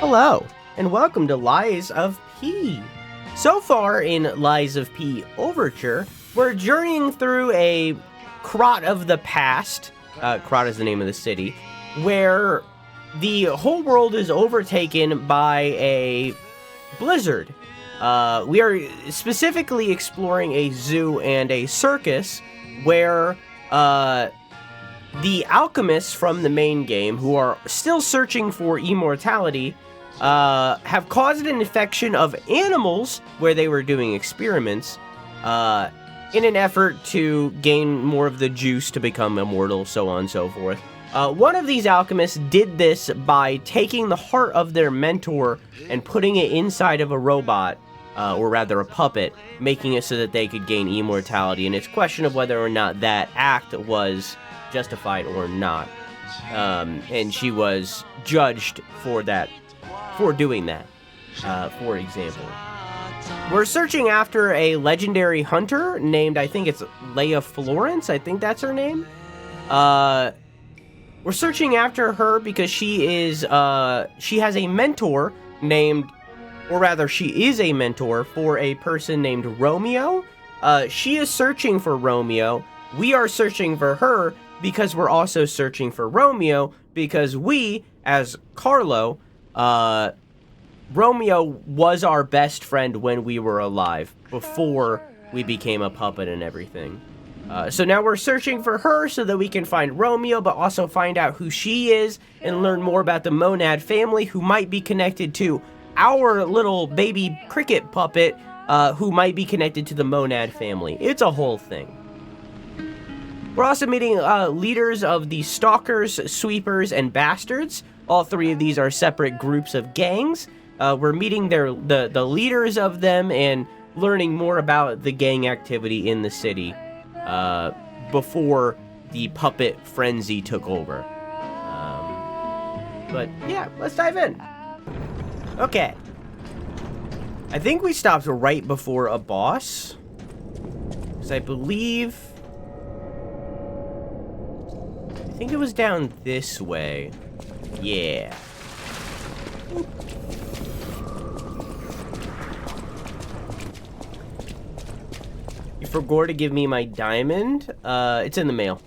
Hello, and welcome to Lies of P. So far in Lies of P Overture, we're journeying through a Krat of the past, Krat is the name of the city, where the whole world is overtaken by a blizzard. We are specifically exploring a zoo and a circus where the alchemists from the main game, who are still searching for immortality, have caused an infection of animals where they were doing experiments in an effort to gain more of the juice to become immortal, so on and so forth. One of these alchemists did this by taking the heart of their mentor and putting it inside of a robot, or rather a puppet, making it so that they could gain immortality, and it's a question of whether or not that act was justified or not. And she was judged for doing that, for example. We're searching after a legendary hunter named, I think it's Leia Florence, I think that's her name. We're searching after her because she has a mentor named, or rather she is a mentor for a person named Romeo. She is searching for Romeo. We are searching for her because we're also searching for Romeo, because we, as Carlo, Romeo was our best friend when we were alive, before we became a puppet and everything. So now we're searching for her so that we can find Romeo, but also find out who she is and learn more about the Monad family, who might be connected to our little baby cricket puppet, who might be connected to the Monad family. It's a whole thing. We're also meeting leaders of the Stalkers, Sweepers, and Bastards. All three of these are separate groups of gangs. We're meeting the leaders of them and learning more about the gang activity in the city before the puppet frenzy took over. But yeah, let's dive in. Okay. I think we stopped right before a boss, because I believe it was down this way. Yeah. You forgot to give me my diamond. It's in the mail.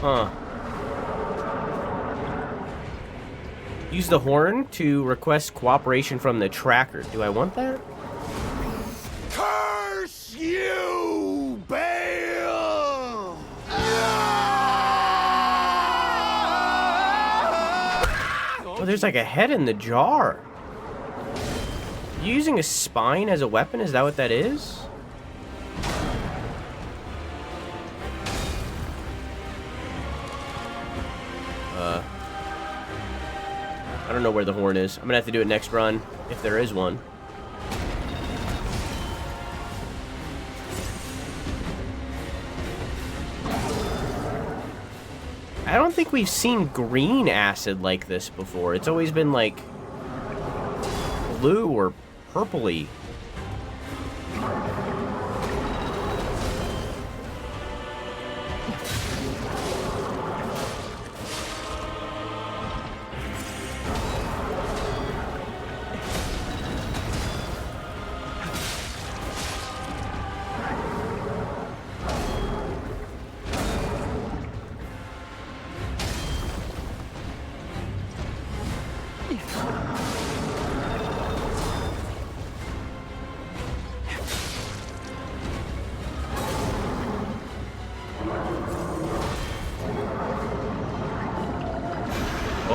Huh. Use the horn to request cooperation from the tracker. Do I want that? Curse you, Bale! Oh, there's like a head in the jar. You using a spine as a weapon? Is that what that is? I don't know where the horn is. I'm gonna have to do it next run, if there is one. I don't think we've seen green acid like this before. It's always been like blue or purpley.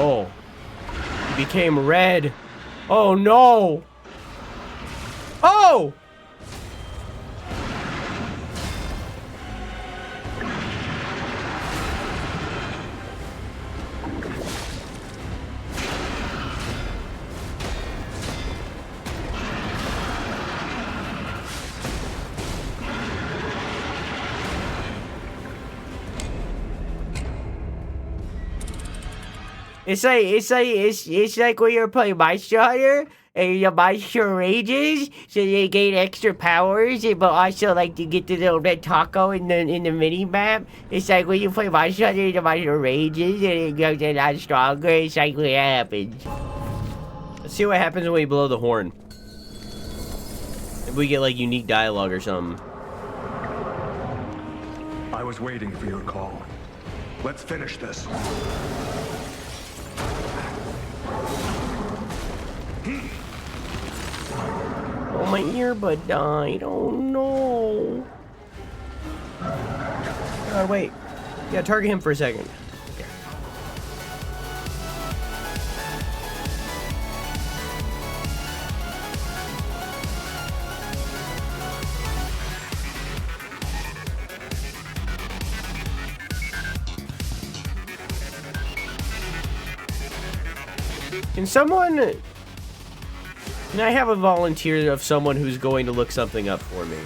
Oh, he became red. Oh no. Oh! It's like when you're playing Monster Hunter and your monster rages, so they gain extra powers, but also like to get the little red taco in the mini map. It's like when you play Monster Hunter, the monster rages and it goes a lot stronger. It's like what happens. Let's see what happens when we blow the horn. If we get like unique dialogue or something. I was waiting for your call. Let's finish this. Oh, my earbud died. Oh, no. God, wait. Yeah, target him for a second. Okay. Can I have a volunteer of someone who's going to look something up for me?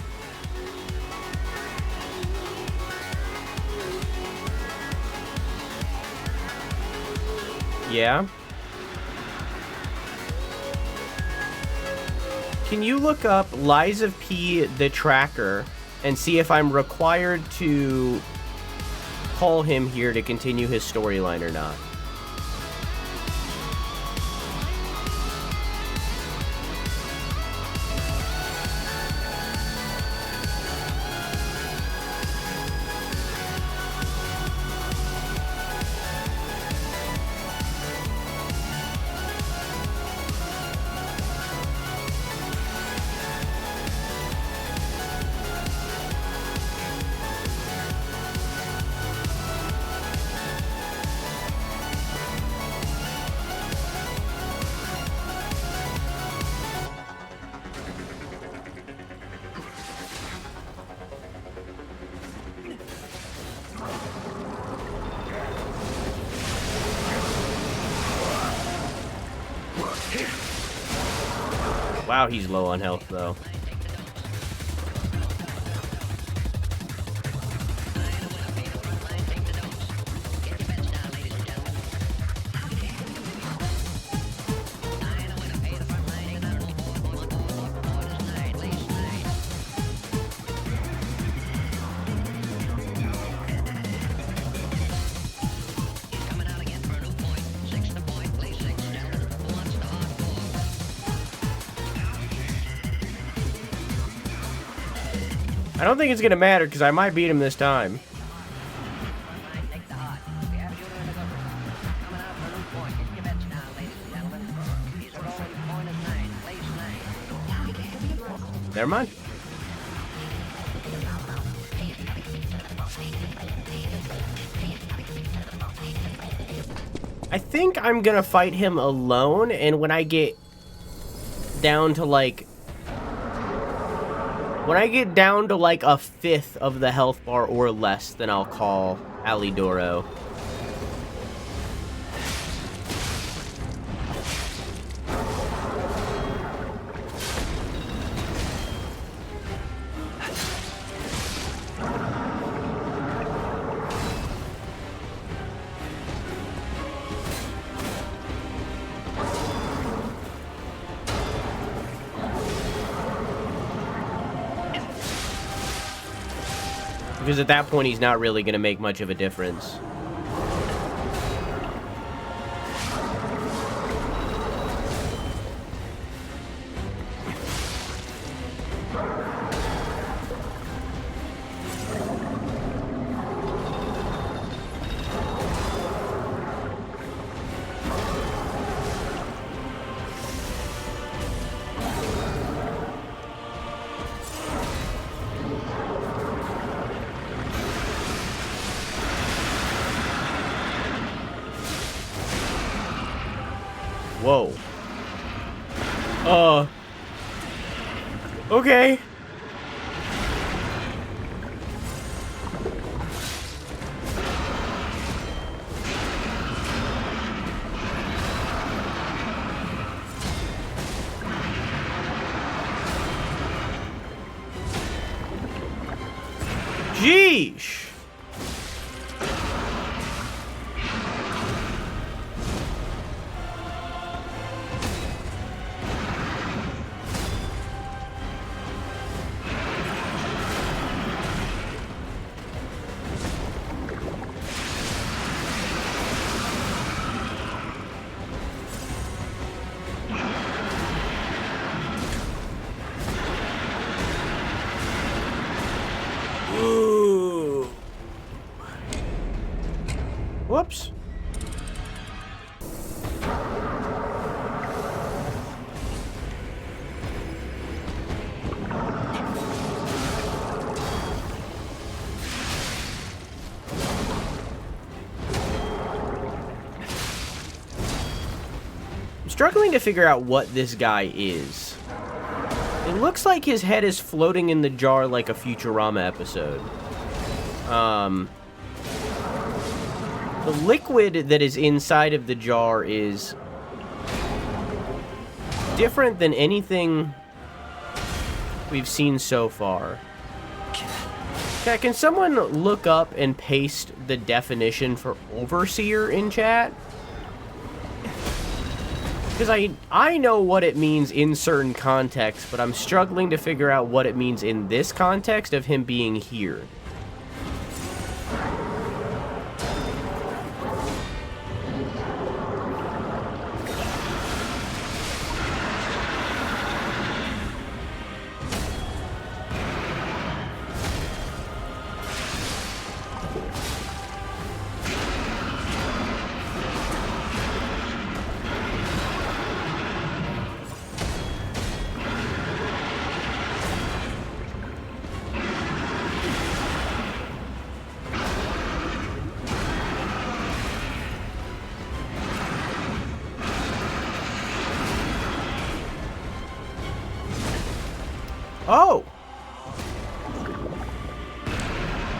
Yeah? Can you look up Liza P. the Tracker and see if I'm required to call him here to continue his storyline or not? Wow, he's low on health, though. I don't think it's gonna matter because I might beat him this time. Never mind. I think I'm gonna fight him alone, and when I get down to like a fifth of the health bar or less, then I'll call Alidoro. Because at that point, he's not really going to make much of a difference. Whoa. Okay. Jeesh. I'm struggling to figure out what this guy is. It looks like his head is floating in the jar like a Futurama episode. The liquid that is inside of the jar is different than anything we've seen so far. Okay, can someone look up and paste the definition for overseer in chat? Because I know what it means in certain contexts, but I'm struggling to figure out what it means in this context of him being here. Oh!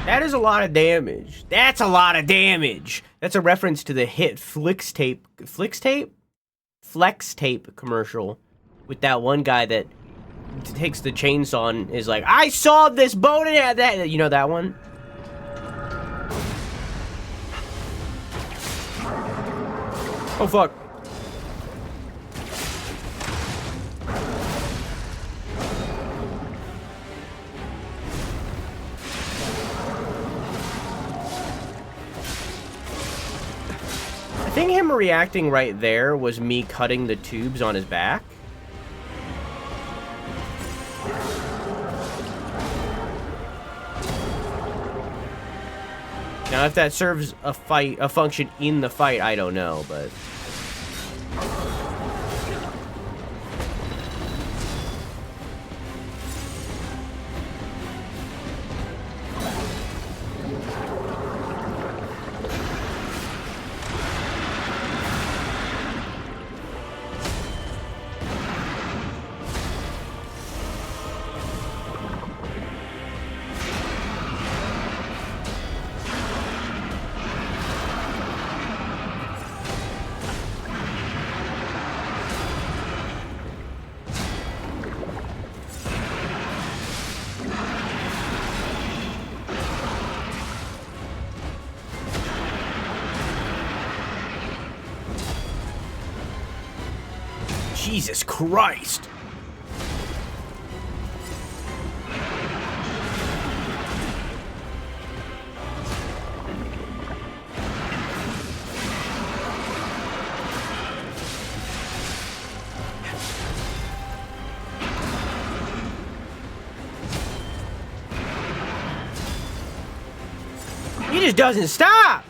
That is a lot of damage. That's a lot of damage! That's a reference to the hit Flex Tape commercial with that one guy that takes the chainsaw and is like, I saw this bone and had that. You know that one? Oh, fuck. I think him reacting right there was me cutting the tubes on his back. Now, if that serves a function in the fight, I don't know, but... Jesus Christ! He just doesn't stop!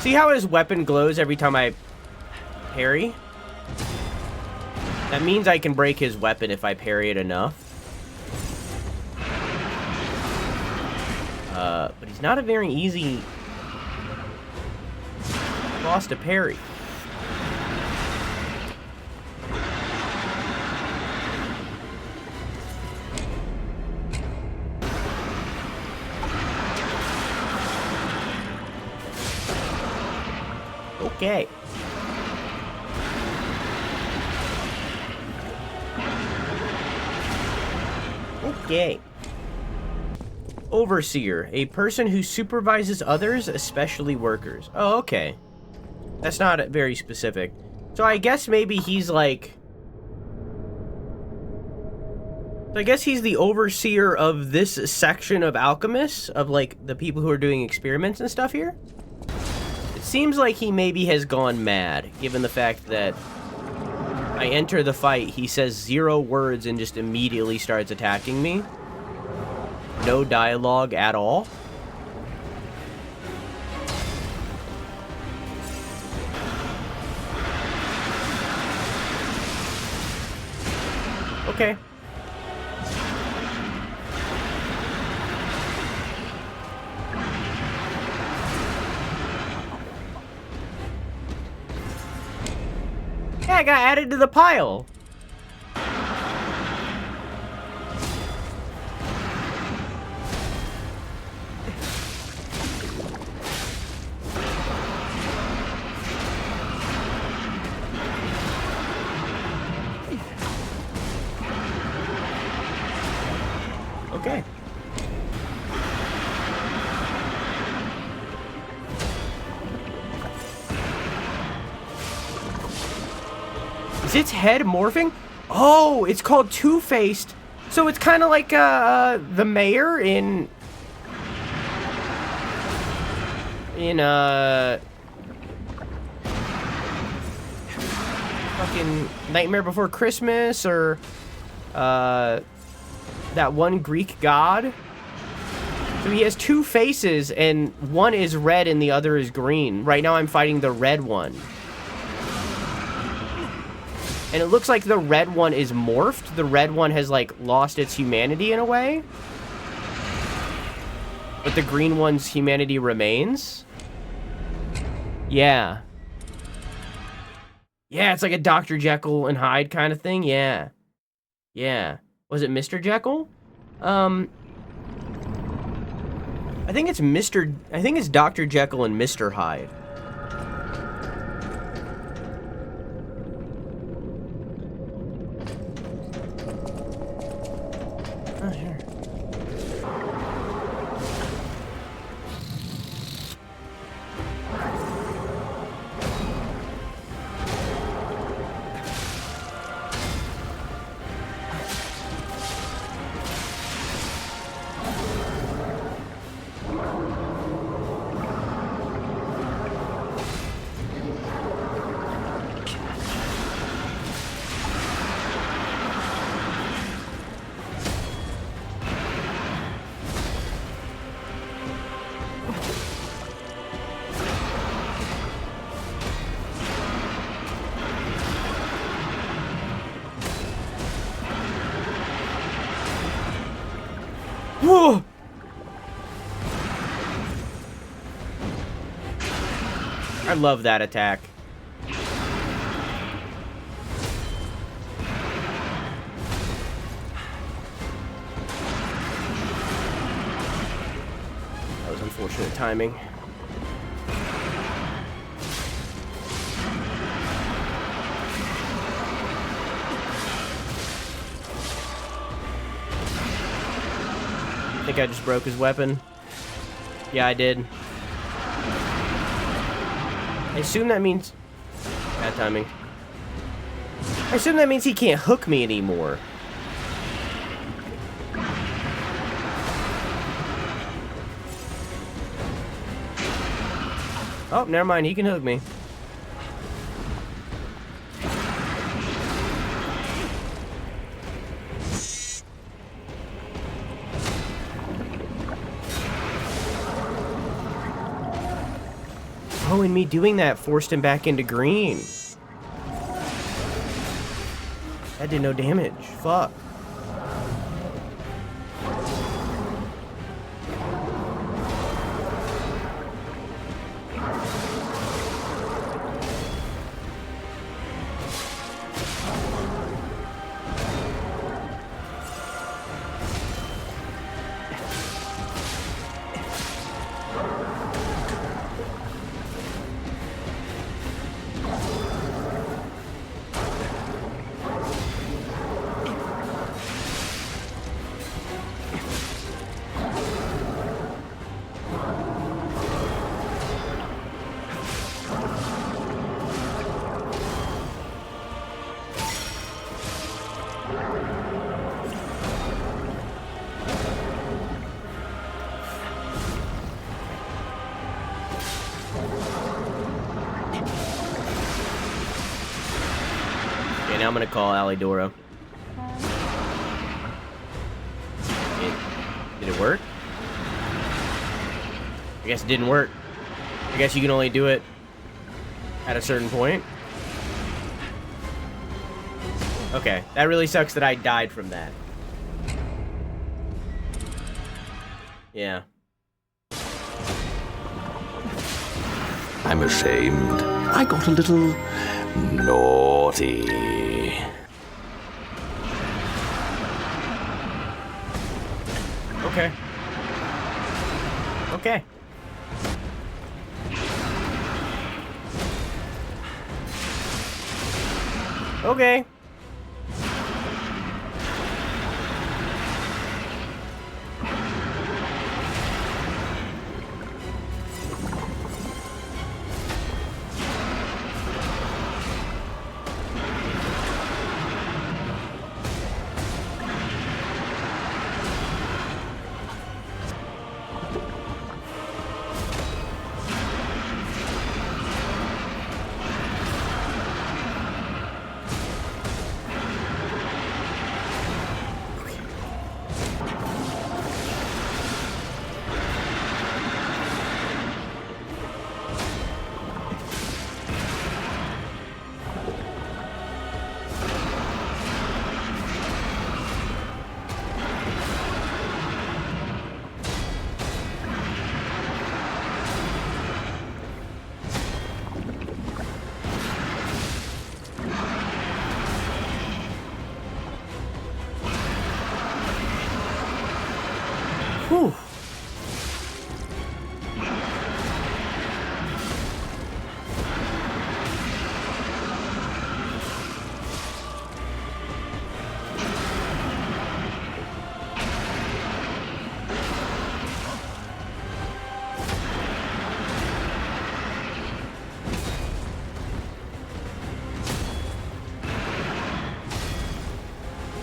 See how his weapon glows every time I parry? That means I can break his weapon if I parry it enough. But he's not a very easy boss to parry. Okay. Okay. Overseer, a person who supervises others, especially workers. Oh, okay. That's not very specific. So I guess maybe he's like... So I guess he's the overseer of this section of alchemists, of like the people who are doing experiments and stuff here. It seems like he maybe has gone mad, given the fact that I enter the fight, he says 0 words and just immediately starts attacking me. No dialogue at all. Okay. Yeah, I got added to the pile. Okay. Is its head morphing? Oh, it's called Two-Faced. So it's kind of like the mayor in fucking Nightmare Before Christmas, or that one Greek god. So he has 2 faces, and one is red and the other is green. Right now I'm fighting the red one. And it looks like the red one is morphed. The red one has, like, lost its humanity in a way. But the green one's humanity remains. Yeah. Yeah, it's like a Dr. Jekyll and Hyde kind of thing. Yeah. Yeah. Was it Mr. Jekyll? I think it's Dr. Jekyll and Mr. Hyde. Oh, here. Whoa! I love that attack. That was unfortunate timing. I think I just broke his weapon. Yeah, I did. I assume that means... Bad timing. I assume that means he can't hook me anymore. Oh, never mind. He can hook me. Oh, and me doing that forced him back into green. That did no damage. Fuck. Okay, now I'm gonna call Alidoro. Did it work? I guess it didn't work. I guess you can only do it at a certain point. Okay, that really sucks that I died from that. Yeah. I'm ashamed. I got a little naughty. Okay. Okay. Okay. Whew.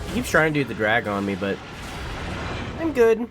He keeps trying to do the drag on me, but I'm good.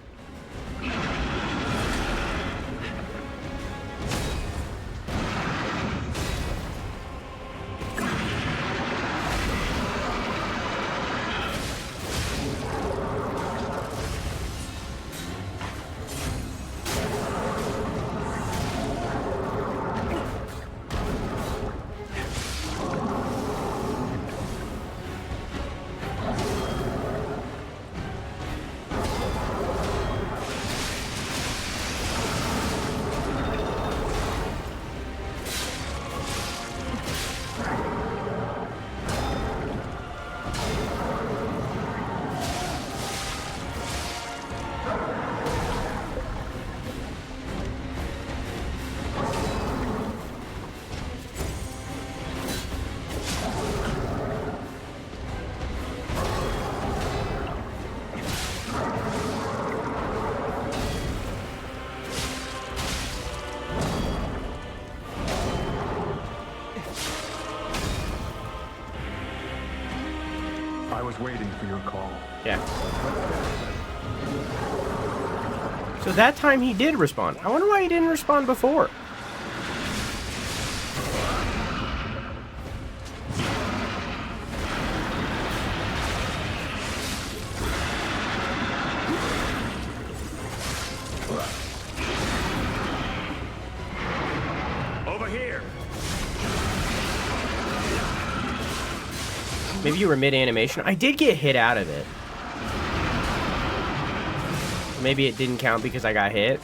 I was waiting for your call. Yeah. So that time he did respond. I wonder why he didn't respond before. Over here. Maybe you were mid-animation. I did get hit out of it. Maybe it didn't count because I got hit.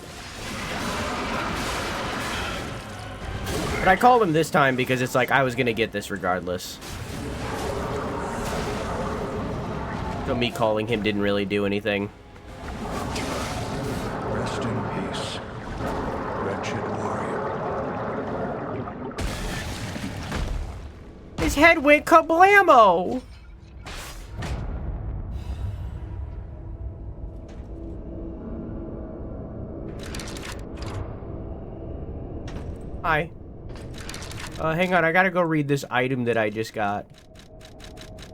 But I called him this time because it's like I was gonna get this regardless. So me calling him didn't really do anything. Rest in peace, wretched warrior. His head went kablamo! Hi. Hang on, I gotta go read this item that I just got.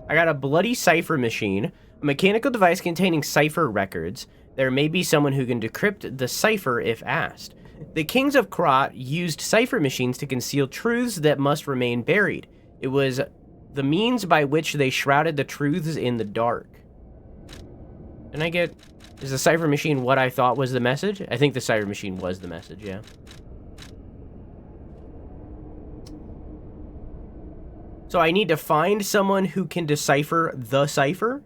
I got a bloody cipher machine, a mechanical device containing cipher records. There may be someone who can decrypt the cipher if asked. The kings of Krat used cipher machines to conceal truths that must remain buried. It was the means by which they shrouded the truths in the dark. And I get... Is the cipher machine what I thought was the message? I think the cipher machine was the message, yeah. So I need to find someone who can decipher the cipher?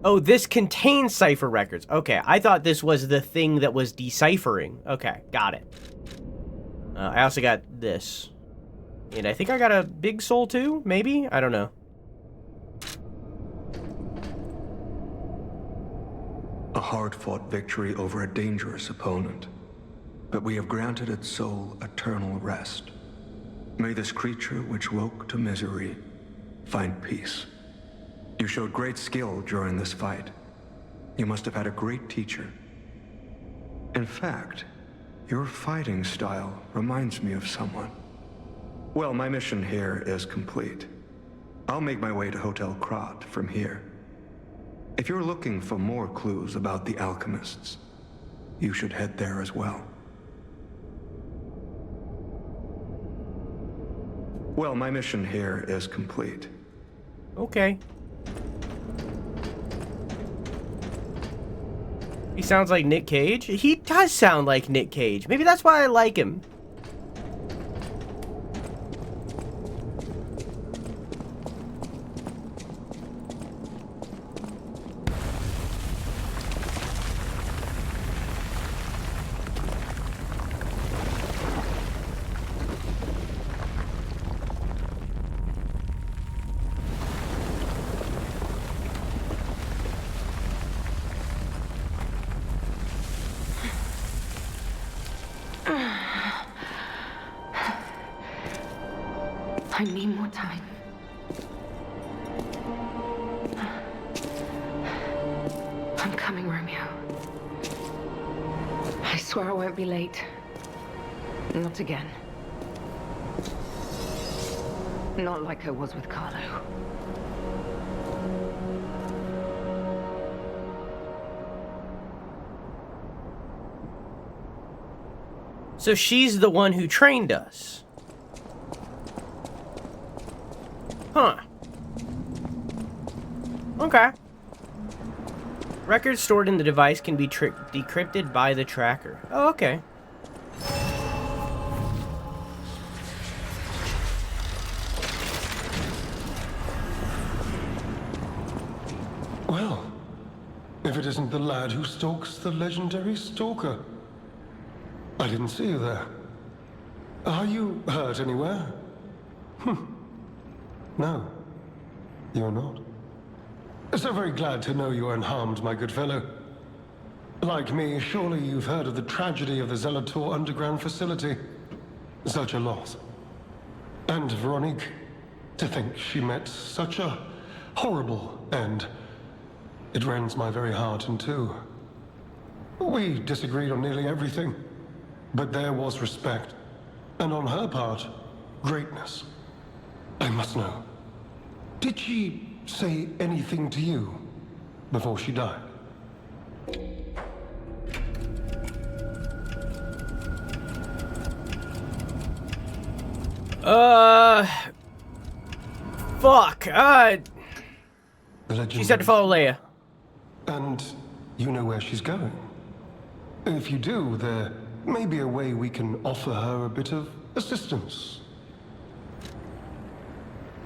Oh, this contains cipher records. Okay, I thought this was the thing that was deciphering. Okay, got it. I also got this. And I think I got a big soul too, maybe? I don't know. A hard-fought victory over a dangerous opponent. But we have granted its soul eternal rest. May this creature which woke to misery find peace. You showed great skill during this fight. You must have had a great teacher. In fact, your fighting style reminds me of someone. Well, my mission here is complete. I'll make my way to Hotel Krat from here. If you're looking for more clues about the alchemists, you should head there as well. Well, my mission here is complete. Okay. He sounds like Nick Cage. He does sound like Nick Cage. Maybe that's why I like him. I need more time. I'm coming, Romeo. I swear I won't be late. Not again. Not like I was with Carlo. So she's the one who trained us. Huh. Okay. Records stored in the device can be decrypted by the tracker. Oh, okay. Well, if it isn't the lad who stalks the legendary stalker. I didn't see you there. Are you hurt anywhere? No, you're not. So very glad to know you are unharmed, my good fellow. Like me, surely you've heard of the tragedy of the Zelator underground facility. Such a loss. And Veronique, to think she met such a horrible end. It rends my very heart in two. We disagreed on nearly everything, but there was respect, and on her part, greatness. I must know. Did she say anything to you before she died? Fuck. She said to follow Leia. And you know where she's going? If you do, there may be a way we can offer her a bit of assistance.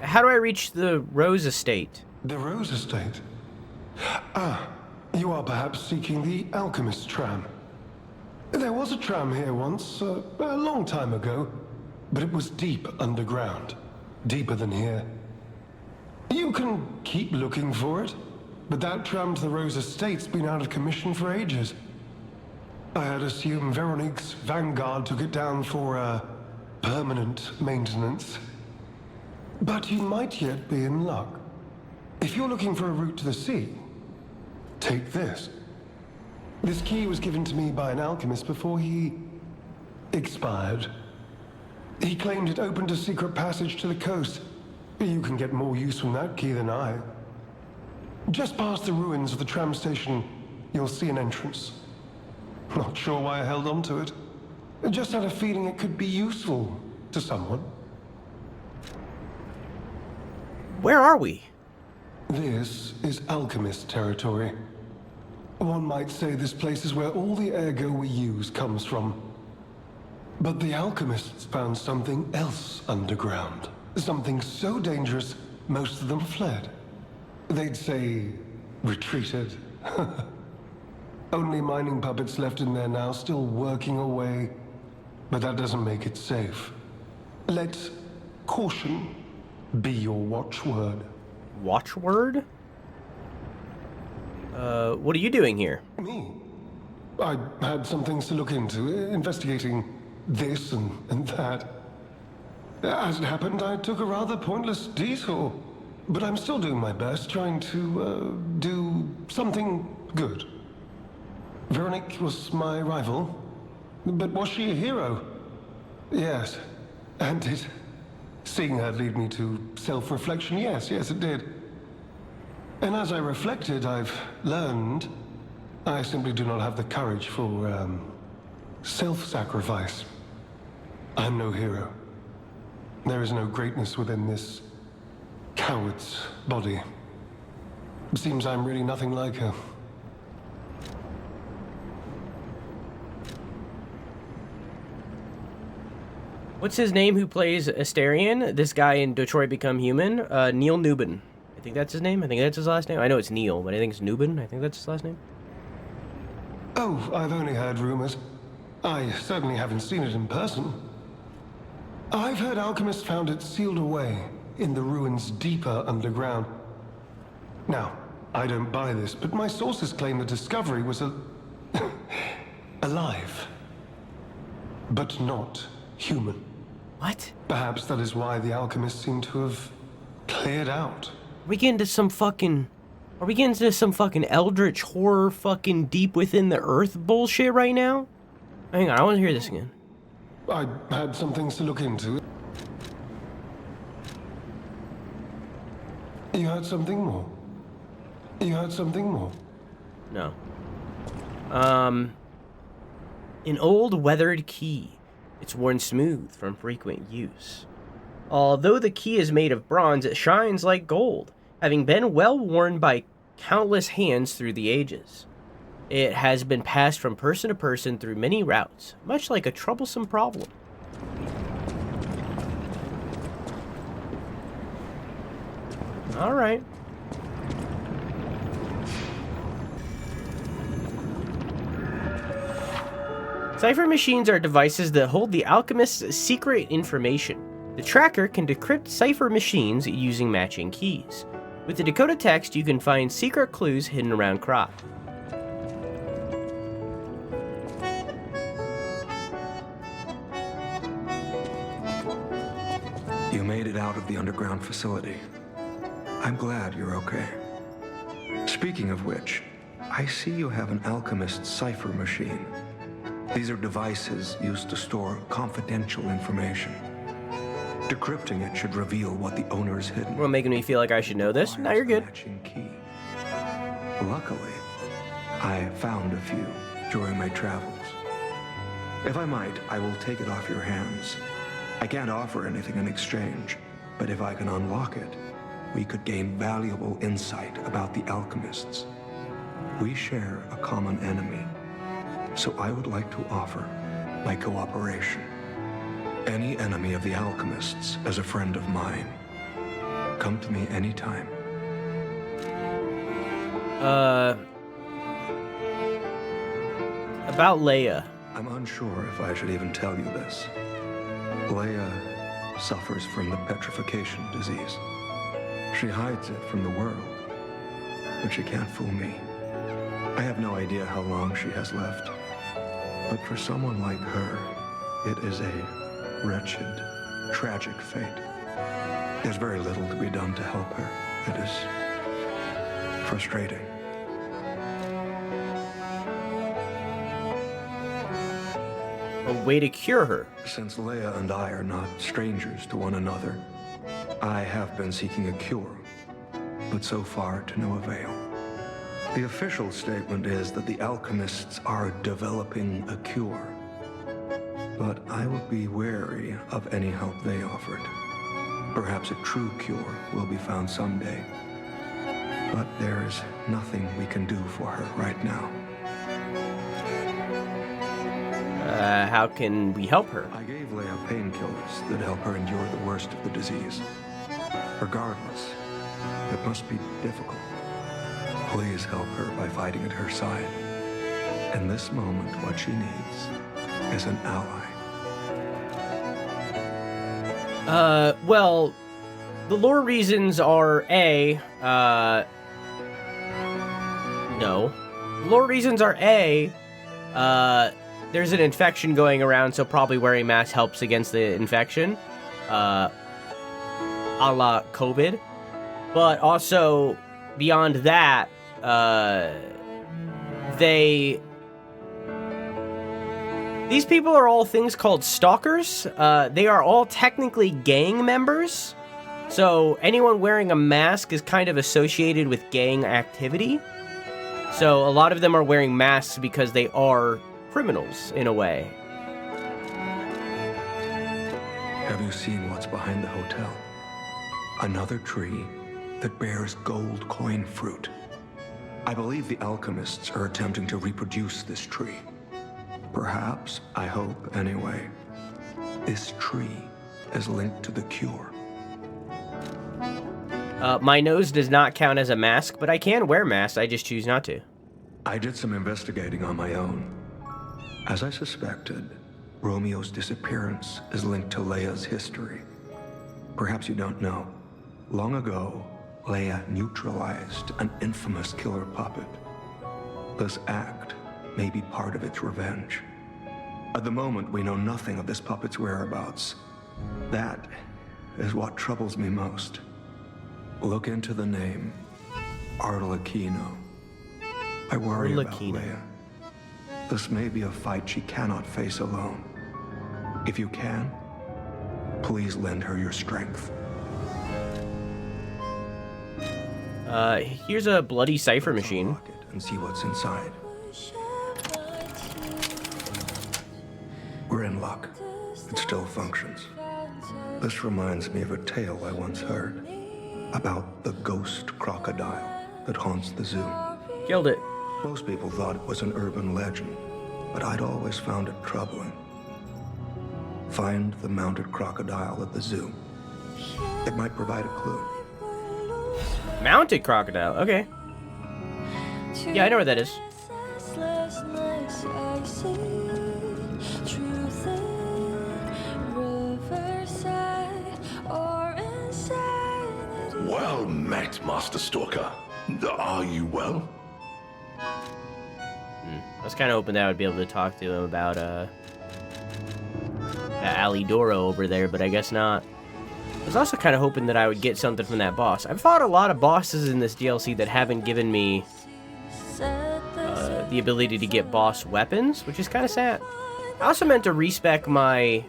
How do I reach the Rose Estate? The Rose Estate? Ah, you are perhaps seeking the Alchemist tram. There was a tram here once, a long time ago, but it was deep underground. Deeper than here. You can keep looking for it, but that tram to the Rose Estate's been out of commission for ages. I had assumed Veronique's Vanguard took it down for, permanent maintenance. But you might yet be in luck. If you're looking for a route to the sea, take this. This key was given to me by an alchemist before he expired. He claimed it opened a secret passage to the coast. You can get more use from that key than I. Just past the ruins of the tram station, you'll see an entrance. Not sure why I held on to it. I just had a feeling it could be useful to someone. Where are we? This is alchemist territory. One might say this place is where all the ergo we use comes from. But the alchemists found something else underground. Something so dangerous, most of them fled. They'd say, retreated. Only mining puppets left in there now, still working away. But that doesn't make it safe. Let caution be your watchword. Watchword? What are you doing here? Me? I had some things to look into, investigating this and that. As it happened, I took a rather pointless detour. But I'm still doing my best, trying to, do something good. Veronique was my rival. But was she a hero? Yes. And did seeing her lead me to self-reflection? Yes, it did. And as I reflected, I've learned I simply do not have the courage for, self-sacrifice. I'm no hero. There is no greatness within this coward's body. It seems I'm really nothing like her. What's his name who plays Asterion? This guy in Detroit Become Human? Neil Newbin. I think that's his name. I think that's his last name. I know it's Neil, but I think it's Newbin. I think that's his last name. Oh, I've only heard rumors. I certainly haven't seen it in person. I've heard alchemists found it sealed away in the ruins deeper underground. Now, I don't buy this, but my sources claim the discovery was alive, but not human. What? Perhaps that is why the alchemists seem to have cleared out. Are we getting into some fucking eldritch horror fucking deep within the earth bullshit right now? Hang on, I want to hear this again. I had some things to look into. You heard something more? You heard something more? No. An old weathered key. It's worn smooth from frequent use. Although the key is made of bronze, it shines like gold, having been well worn by countless hands through the ages. It has been passed from person to person through many routes, much like a troublesome problem. All right. Cipher machines are devices that hold the alchemist's secret information. The tracker can decrypt cipher machines using matching keys. With the decoded text, you can find secret clues hidden around Krat. You made it out of the underground facility. I'm glad you're okay. Speaking of which, I see you have an alchemist cipher machine. These are devices used to store confidential information. Decrypting it should reveal what the owner's hidden. Well, making me feel like I should know this. Now you're good. Matching key. Luckily, I found a few during my travels. If I might, I will take it off your hands. I can't offer anything in exchange, but if I can unlock it, we could gain valuable insight about the alchemists. We share a common enemy, so I would like to offer my cooperation. Any enemy of the alchemists is a friend of mine. Come to me anytime. About Leia. I'm unsure if I should even tell you this. Leia suffers from the petrification disease. She hides it from the world, but she can't fool me. I have no idea how long she has left, but for someone like her, it is a wretched, tragic fate. There's very little to be done to help her. It is frustrating. A way to cure her. Since Leia and I are not strangers to one another, I have been seeking a cure, but so far to no avail. The official statement is that the alchemists are developing a cure. But I would be wary of any help they offered. Perhaps a true cure will be found someday. But there's nothing we can do for her right now. How can we help her? I gave Leia painkillers that help her endure the worst of the disease. Regardless, it must be difficult. Please help her by fighting at her side. In this moment, what she needs is an ally. Well, the lore reasons are no. The lore reasons are there's an infection going around, so probably wearing masks helps against the infection, a la COVID. But also, beyond that, these people are all things called stalkers. They are all technically gang members. So anyone wearing a mask is kind of associated with gang activity. So a lot of them are wearing masks because they are criminals, in a way. Have you seen what's behind the hotel? Another tree that bears gold coin fruit. I believe the alchemists are attempting to reproduce this tree. Perhaps, I hope anyway, this tree is linked to the cure. My nose does not count as a mask, but I can wear masks, I just choose not to. I did some investigating on my own. As I suspected, Romeo's disappearance is linked to Leia's history. Perhaps you don't know. Long ago, Leia neutralized an infamous killer puppet. This act may be part of its revenge. At the moment, we know nothing of this puppet's whereabouts. That is what troubles me most. Look into the name, Arlecchino. I worry about Leia. This may be a fight she cannot face alone. If you can, please lend her your strength. Here's a bloody cipher machine. Unlock it and see what's inside. We're in luck. It still functions. This reminds me of a tale I once heard about the ghost crocodile that haunts the zoo. Killed it. Most people thought it was an urban legend, but I'd always found it troubling. Find the mounted crocodile at the zoo. It might provide a clue. Mounted crocodile, okay. Yeah, I know where that is. Well met, Master Stalker. Are you well? I was kind of hoping that I would be able to talk to him about, Alidoro over there, but I guess not. I was also kind of hoping that I would get something from that boss. I've fought a lot of bosses in this DLC that haven't given me the ability to get boss weapons, which is kind of sad. I also meant to respec my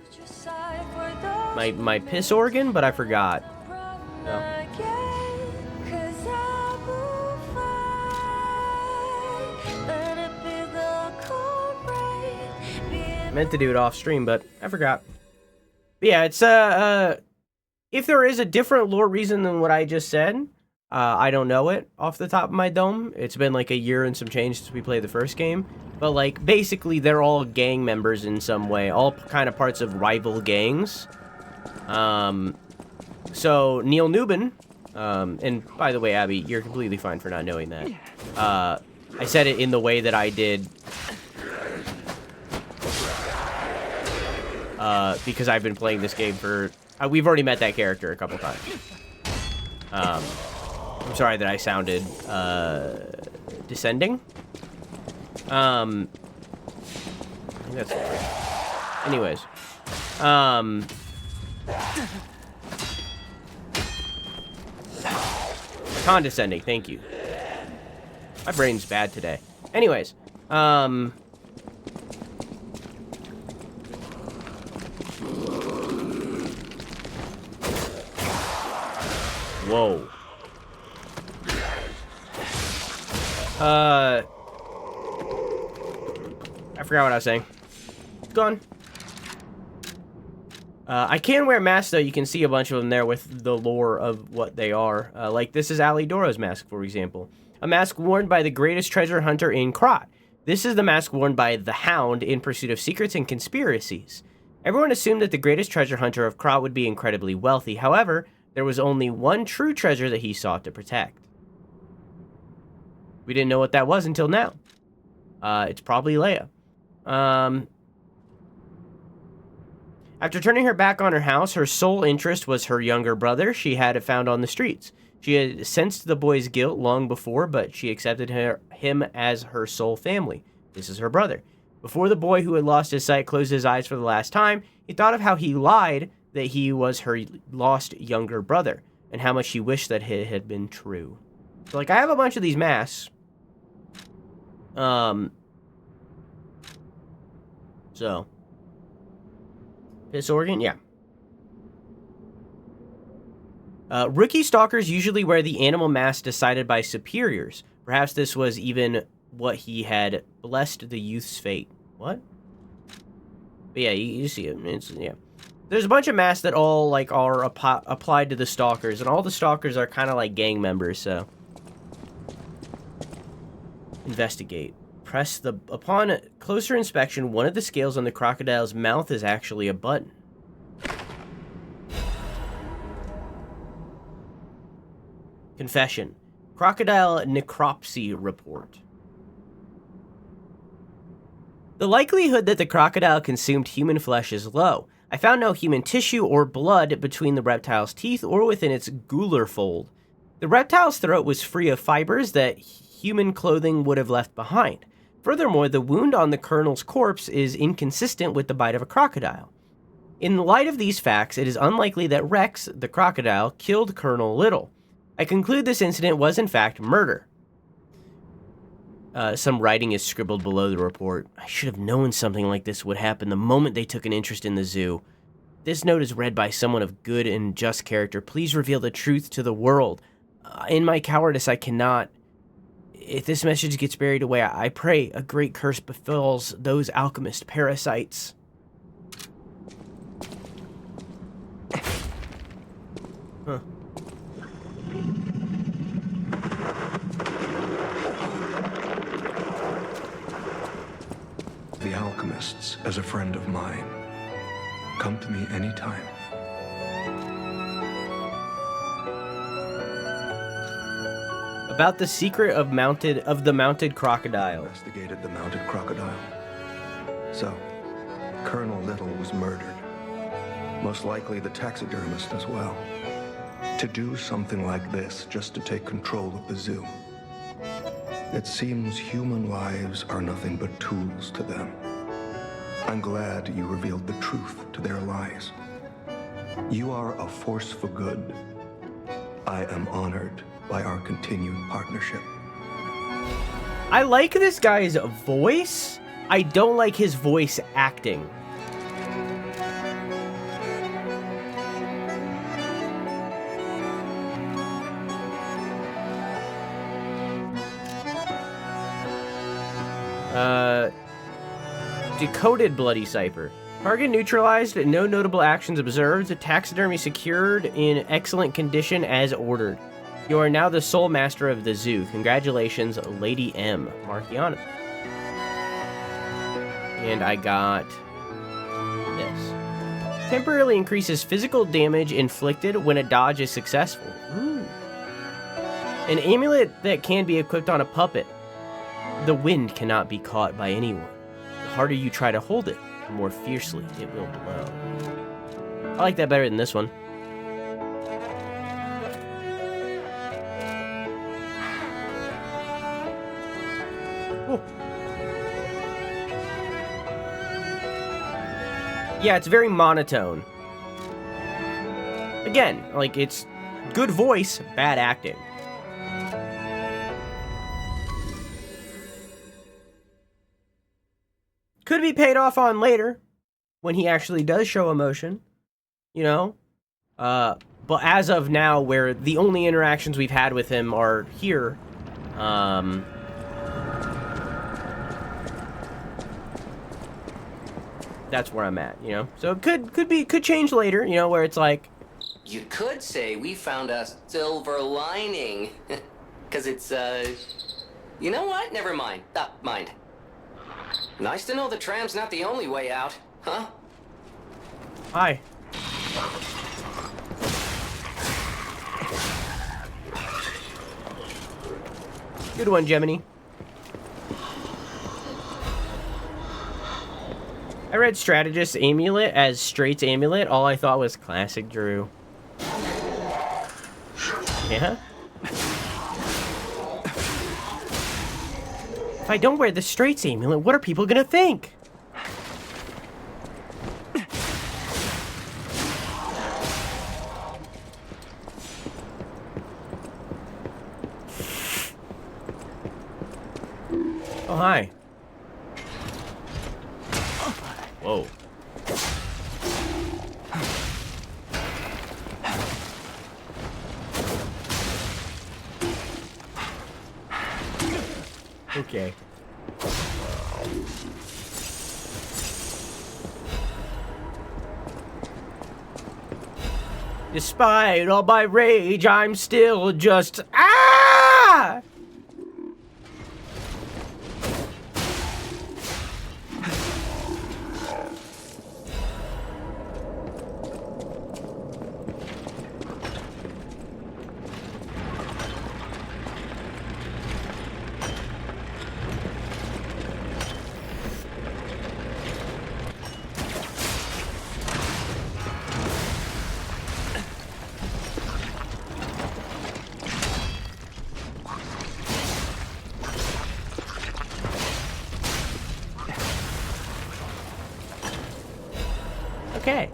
piss organ, but I forgot. So. Meant to do it off stream, but I forgot. But yeah, it's if there is a different lore reason than what I just said, I don't know it off the top of my dome. It's been like a year and some change since we played the first game. But like basically they're all gang members in some way, all kind of parts of rival gangs. So Neil Newbin, and by the way, Abby, you're completely fine for not knowing that. I said it in the way that I did because I've been playing this game for... we've already met that character a couple times. I'm sorry that I sounded descending. I think that's right. Anyways. Condescending, thank you. My brain's bad today. Anyways. Whoa. I forgot what I was saying. Gone. I can wear masks, though. You can see a bunch of them there with the lore of what they are. Like, this is Alidora's mask, for example. A mask worn by the greatest treasure hunter in Krat. This is the mask worn by the Hound in pursuit of secrets and conspiracies. Everyone assumed that the greatest treasure hunter of Krat would be incredibly wealthy. However, there was only one true treasure that he sought to protect. We didn't know what that was until now. It's probably Leia. After turning her back on her house, her sole interest was her younger brother she had found on the streets. She had sensed the boy's guilt long before, but she accepted him as her sole family. This is her brother. Before the boy who had lost his sight closed his eyes for the last time, he thought of how he lied that he was her lost younger brother, and how much she wished that it had been true. So, like, I have a bunch of these masks. So... Piss organ? Yeah. Rookie stalkers usually wear the animal mask decided by superiors. Perhaps this was even what he had blessed the youth's fate. What? But yeah, you see it. Yeah. There's a bunch of masks that all, like, are applied to the stalkers, and all the stalkers are kind of like gang members, so... Investigate. Upon closer inspection, one of the scales on the crocodile's mouth is actually a button. Confession. Crocodile necropsy report. The likelihood that the crocodile consumed human flesh is low. I found no human tissue or blood between the reptile's teeth or within its gular fold. The reptile's throat was free of fibers that human clothing would have left behind. Furthermore, the wound on the colonel's corpse is inconsistent with the bite of a crocodile. In the light of these facts, it is unlikely that Rex, the crocodile, killed Colonel Little. I conclude this incident was in fact murder. Some writing is scribbled below the report. I should have known something like this would happen the moment they took an interest in the zoo. This note is read by someone of good and just character. Please reveal the truth to the world. In my cowardice, I cannot... If this message gets buried away, I pray a great curse befalls those alchemist parasites. Huh. The alchemists as a friend of mine. Come to me anytime. About the secret of the mounted crocodile. Investigated the mounted crocodile. So, Colonel Little was murdered. Most likely the taxidermist as well. To do something like this just to take control of the zoo. It seems human lives are nothing but tools to them. I'm glad you revealed the truth to their lies. You are a force for good. I am honored by our continued partnership. I like this guy's voice. I don't like his voice acting. Decoded Bloody Cipher. Target neutralized, no notable actions observed, taxidermy secured in excellent condition as ordered. You are now the sole master of the zoo. Congratulations, Lady M. Marciano. And I got this. Temporarily increases physical damage inflicted when a dodge is successful. Ooh. An amulet that can be equipped on a puppet. The wind cannot be caught by anyone. The harder you try to hold it, the more fiercely it will blow. I like that better than this one. Ooh. Yeah, it's very monotone. Again, like, it's good voice, bad acting. Could be paid off on later, when he actually does show emotion, you know? But as of now, where the only interactions we've had with him are here, that's where I'm at, you know? So it could change later, you know, where it's like... You could say we found a silver lining. Because it's, You know what? Never mind. Mind. Nice to know the tram's not the only way out, huh? Hi. Good one, Gemini. I read Strategist's Amulet as Straight's Amulet. All I thought was classic Drew. Yeah? If I don't wear the Straight's Amulet, what are people gonna think? Oh, hi. Whoa. Okay. Despite all my rage, I'm still just... Ah! Okay.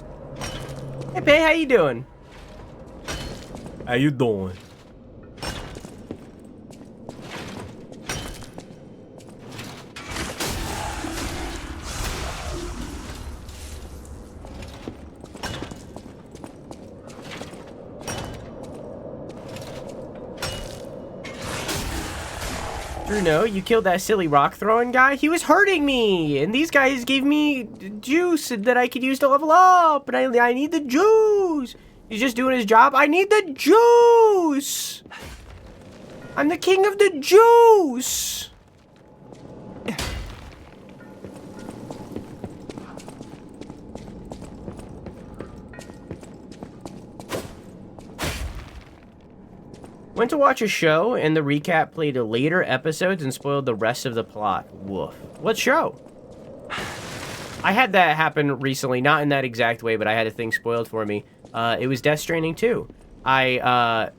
Hey, Bay, how you doing? How you doing? Bruno, you killed that silly rock throwing guy? He was hurting me! And these guys gave me juice that I could use to level up! And I need the juice! He's just doing his job. I need the juice! I'm the king of the juice! Went to watch a show, and the recap played later episodes and spoiled the rest of the plot. Woof. What show? I had that happen recently, not in that exact way, but I had a thing spoiled for me. It was Death Stranding 2. I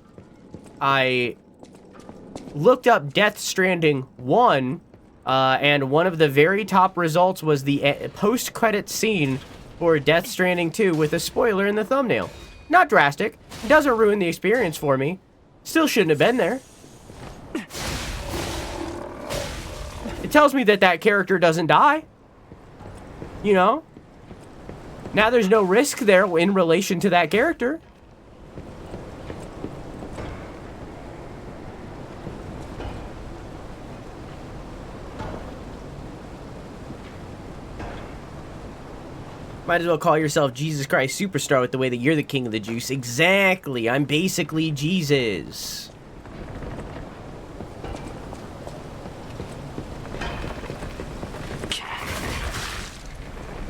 looked up Death Stranding 1, and one of the very top results was the post-credit scene for Death Stranding 2 with a spoiler in the thumbnail. Not drastic. It doesn't ruin the experience for me. Still shouldn't have been there. It tells me that that character doesn't die. You know? Now there's no risk there in relation to that character. Might as well call yourself Jesus Christ Superstar with the way that you're the king of the juice. Exactly. I'm basically Jesus.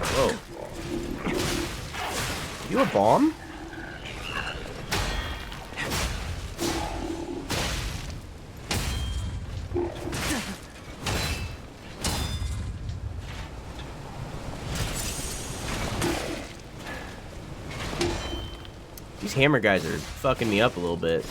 Whoa. You a bomb? These hammer guys are fucking me up a little bit.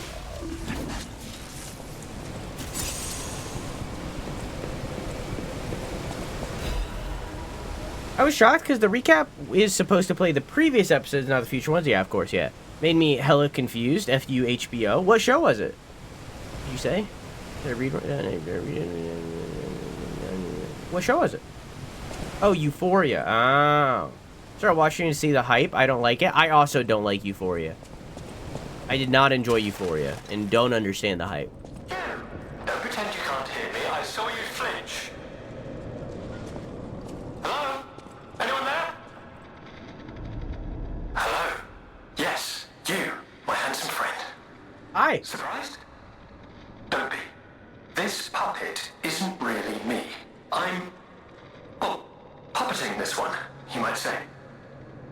I was shocked because the recap is supposed to play the previous episodes, not the future ones. Yeah, of course, yeah. Made me hella confused. F-U-H-B-O. What show was it? Did you say? Did I read? What show was it? Oh, Euphoria. Oh. Started watching to see the hype. I don't like it. I also don't like Euphoria. I did not enjoy Euphoria and don't understand the hype. Don't pretend you can't hear me. I saw you flinch. Hello? Anyone there? Hi. Surprised? Don't be. This puppet isn't really me. I'm, well, puppeting this one, you might say.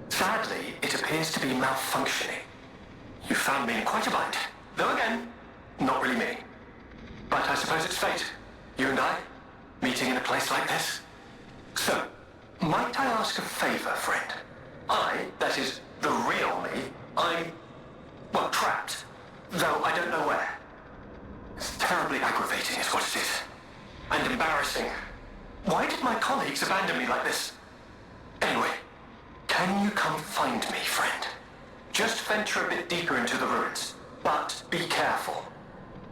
Sadly, it appears to be malfunctioning. You found me in quite a bind. Though again, not really me. But I suppose it's fate. You and I, meeting in a place like this. So, might I ask a favor, friend? That is, the real me, I'm, well, trapped. Though I don't know where. It's terribly aggravating is what it is. And embarrassing. Why did my colleagues abandon me like this? Anyway, can you come find me, friend? Just venture a bit deeper into the ruins. But be careful.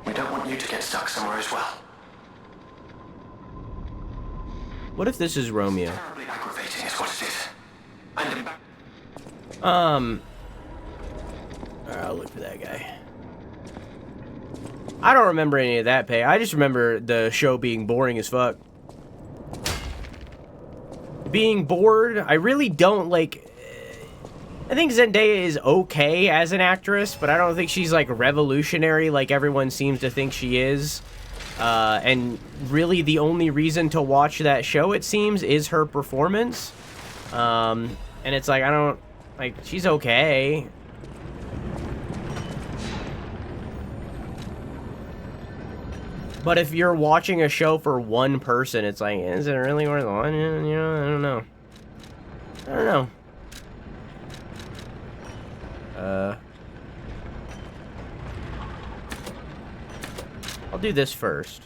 We don't want you to get stuck somewhere as well. What if this is Romeo? Terribly aggravating is what it is. And Alright, I'll look for that guy. I don't remember any of that pay. I just remember the show being boring as fuck. Being bored, I really don't like... I think Zendaya is okay as an actress, but I don't think she's like revolutionary like everyone seems to think she is. And really the only reason to watch that show, it seems, is her performance. And it's like, I don't... Like, she's okay. But if you're watching a show for one person, it's like, is it really worth watching? You know, I don't know. I don't know. I'll do this first.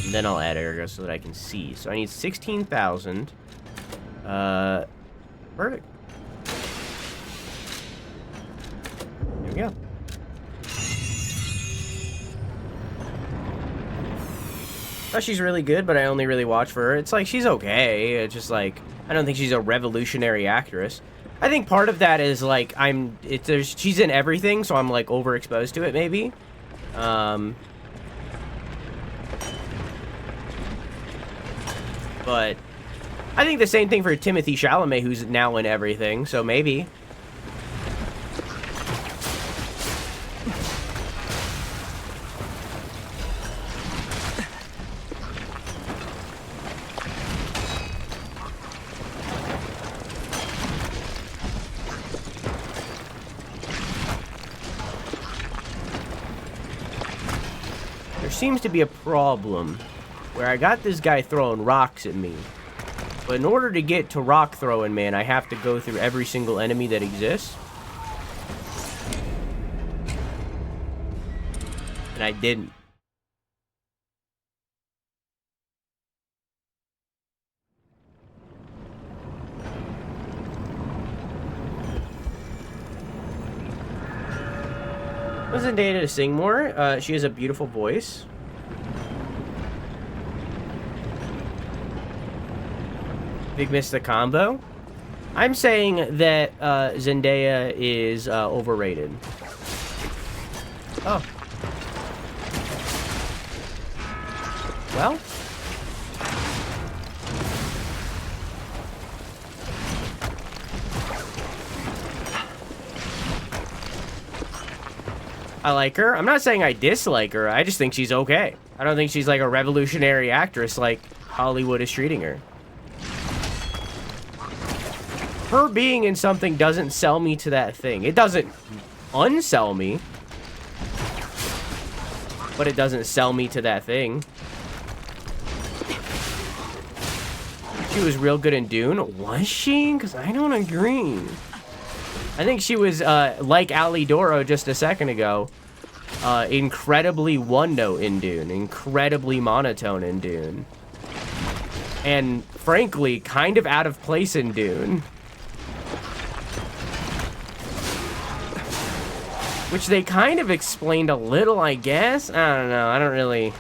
And then I'll add Ergo so that I can see. So I need 16,000. Perfect. There we go. Oh, she's really good, but I only really watch for her. It's like, she's okay. It's just like, I don't think she's a revolutionary actress. I think part of that is like, she's in everything, so I'm like overexposed to it maybe. But I think the same thing for Timothy Chalamet, who's now in everything, so maybe. There seems to be a problem where I got this guy throwing rocks at me. But in order to get to rock throwing, man, I have to go through every single enemy that exists. And I didn't. Wasn't Zendaya to sing more? She has a beautiful voice. Big miss the combo. I'm saying that Zendaya is overrated. Oh. Well. I like her. I'm not saying I dislike her. I just think she's okay. I don't think she's like a revolutionary actress like Hollywood is treating her. Her being in something doesn't sell me to that thing. It doesn't unsell me. But it doesn't sell me to that thing. She was real good in Dune. Was she? Because I don't agree. I think she was, like Ali Doro just a second ago, incredibly one-note in Dune. Incredibly monotone in Dune. And, frankly, kind of out of place in Dune. Which they kind of explained a little, I guess. I don't know. I don't really...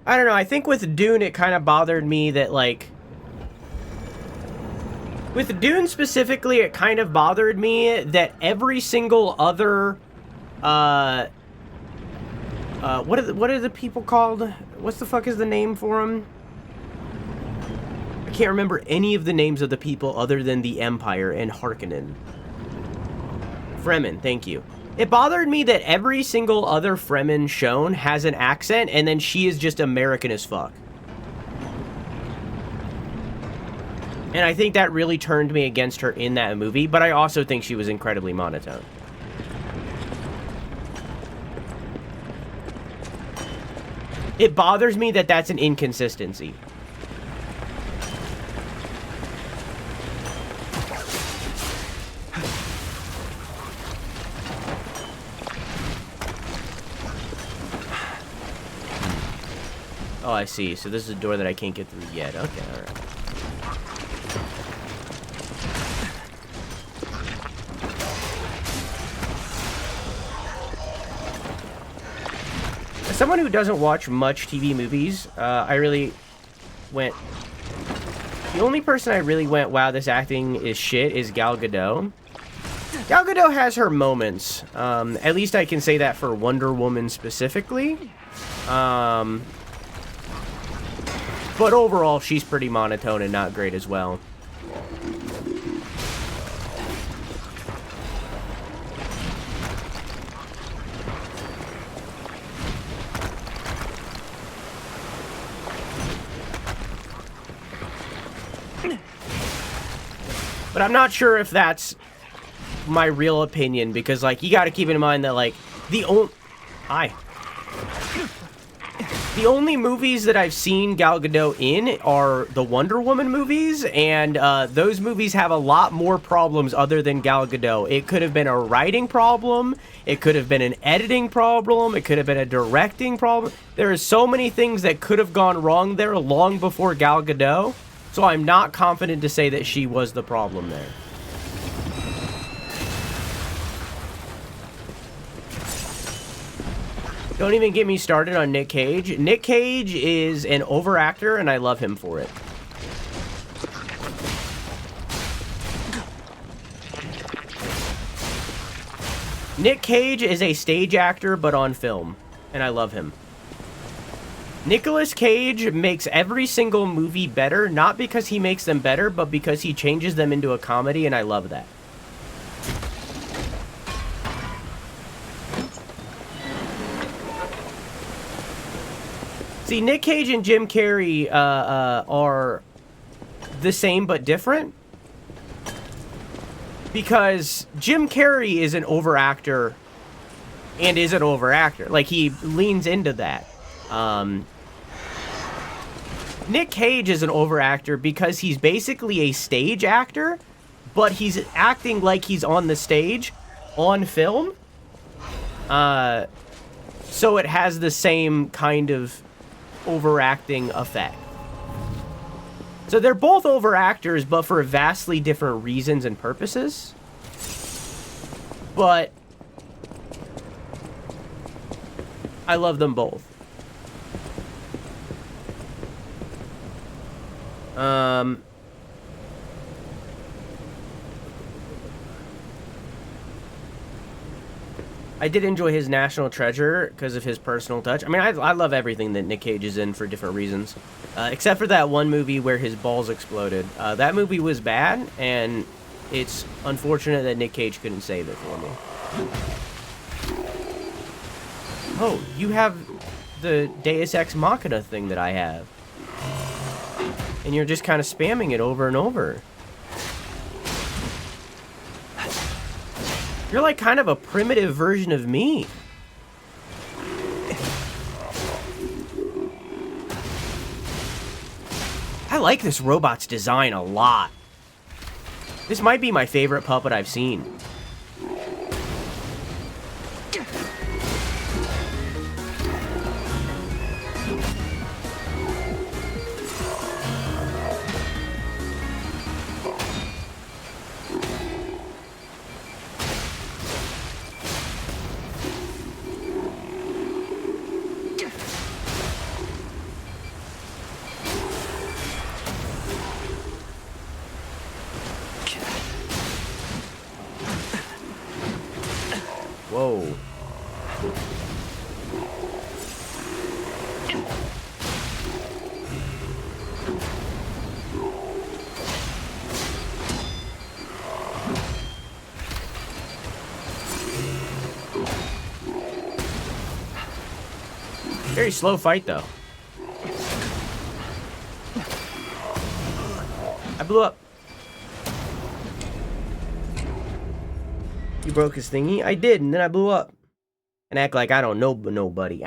I don't know. I think with Dune, it kind of bothered me that, like... With Dune specifically, it kind of bothered me that every single other, what are the people called? What's the fuck is the name for them? I can't remember any of the names of the people other than the Empire and Harkonnen. Fremen, thank you. It bothered me that every single other Fremen shown has an accent, and then she is just American as fuck. And I think that really turned me against her in that movie, but I also think she was incredibly monotone. It bothers me that that's an inconsistency. Oh, I see. So this is a door that I can't get through yet. Okay, alright. As someone who doesn't watch much TV movies, I really went... The only person I really went, wow, this acting is shit, is Gal Gadot. Gal Gadot has her moments. At least I can say that for Wonder Woman specifically. But overall, she's pretty monotone and not great as well. But I'm not sure if that's my real opinion, because, like, you gotta keep in mind that, like, the only movies that I've seen Gal Gadot in are the Wonder Woman movies, and those movies have a lot more problems other than Gal Gadot. It could have been a writing problem, it could have been an editing problem, it could have been a directing problem. There are so many things that could have gone wrong there long before Gal Gadot, so I'm not confident to say that she was the problem there. Don't even get me started on Nick Cage. Nick Cage is an overactor, and I love him for it. Nick Cage is a stage actor, but on film, and I love him. Nicolas Cage makes every single movie better, not because he makes them better, but because he changes them into a comedy, and I love that. See, Nick Cage and Jim Carrey are the same but different. Because Jim Carrey is an overactor and is an overactor. Like, he leans into that. Nick Cage is an overactor because he's basically a stage actor, but he's acting like he's on the stage on film. So it has the same kind of overacting effect. So they're both overactors, but for vastly different reasons and purposes. But I love them both. I did enjoy his National Treasure because of his personal touch. I mean, I love everything that Nick Cage is in for different reasons. Except for that one movie where his balls exploded. That movie was bad, and it's unfortunate that Nick Cage couldn't save it for me. Oh, you have the Deus Ex Machina thing that I have. And you're just kind of spamming it over and over. You're like kind of a primitive version of me. I like this robot's design a lot. This might be my favorite puppet I've seen. Whoa. Very slow fight, though. I blew up. You broke his thingy? I did, and then I blew up. And act like I don't know nobody.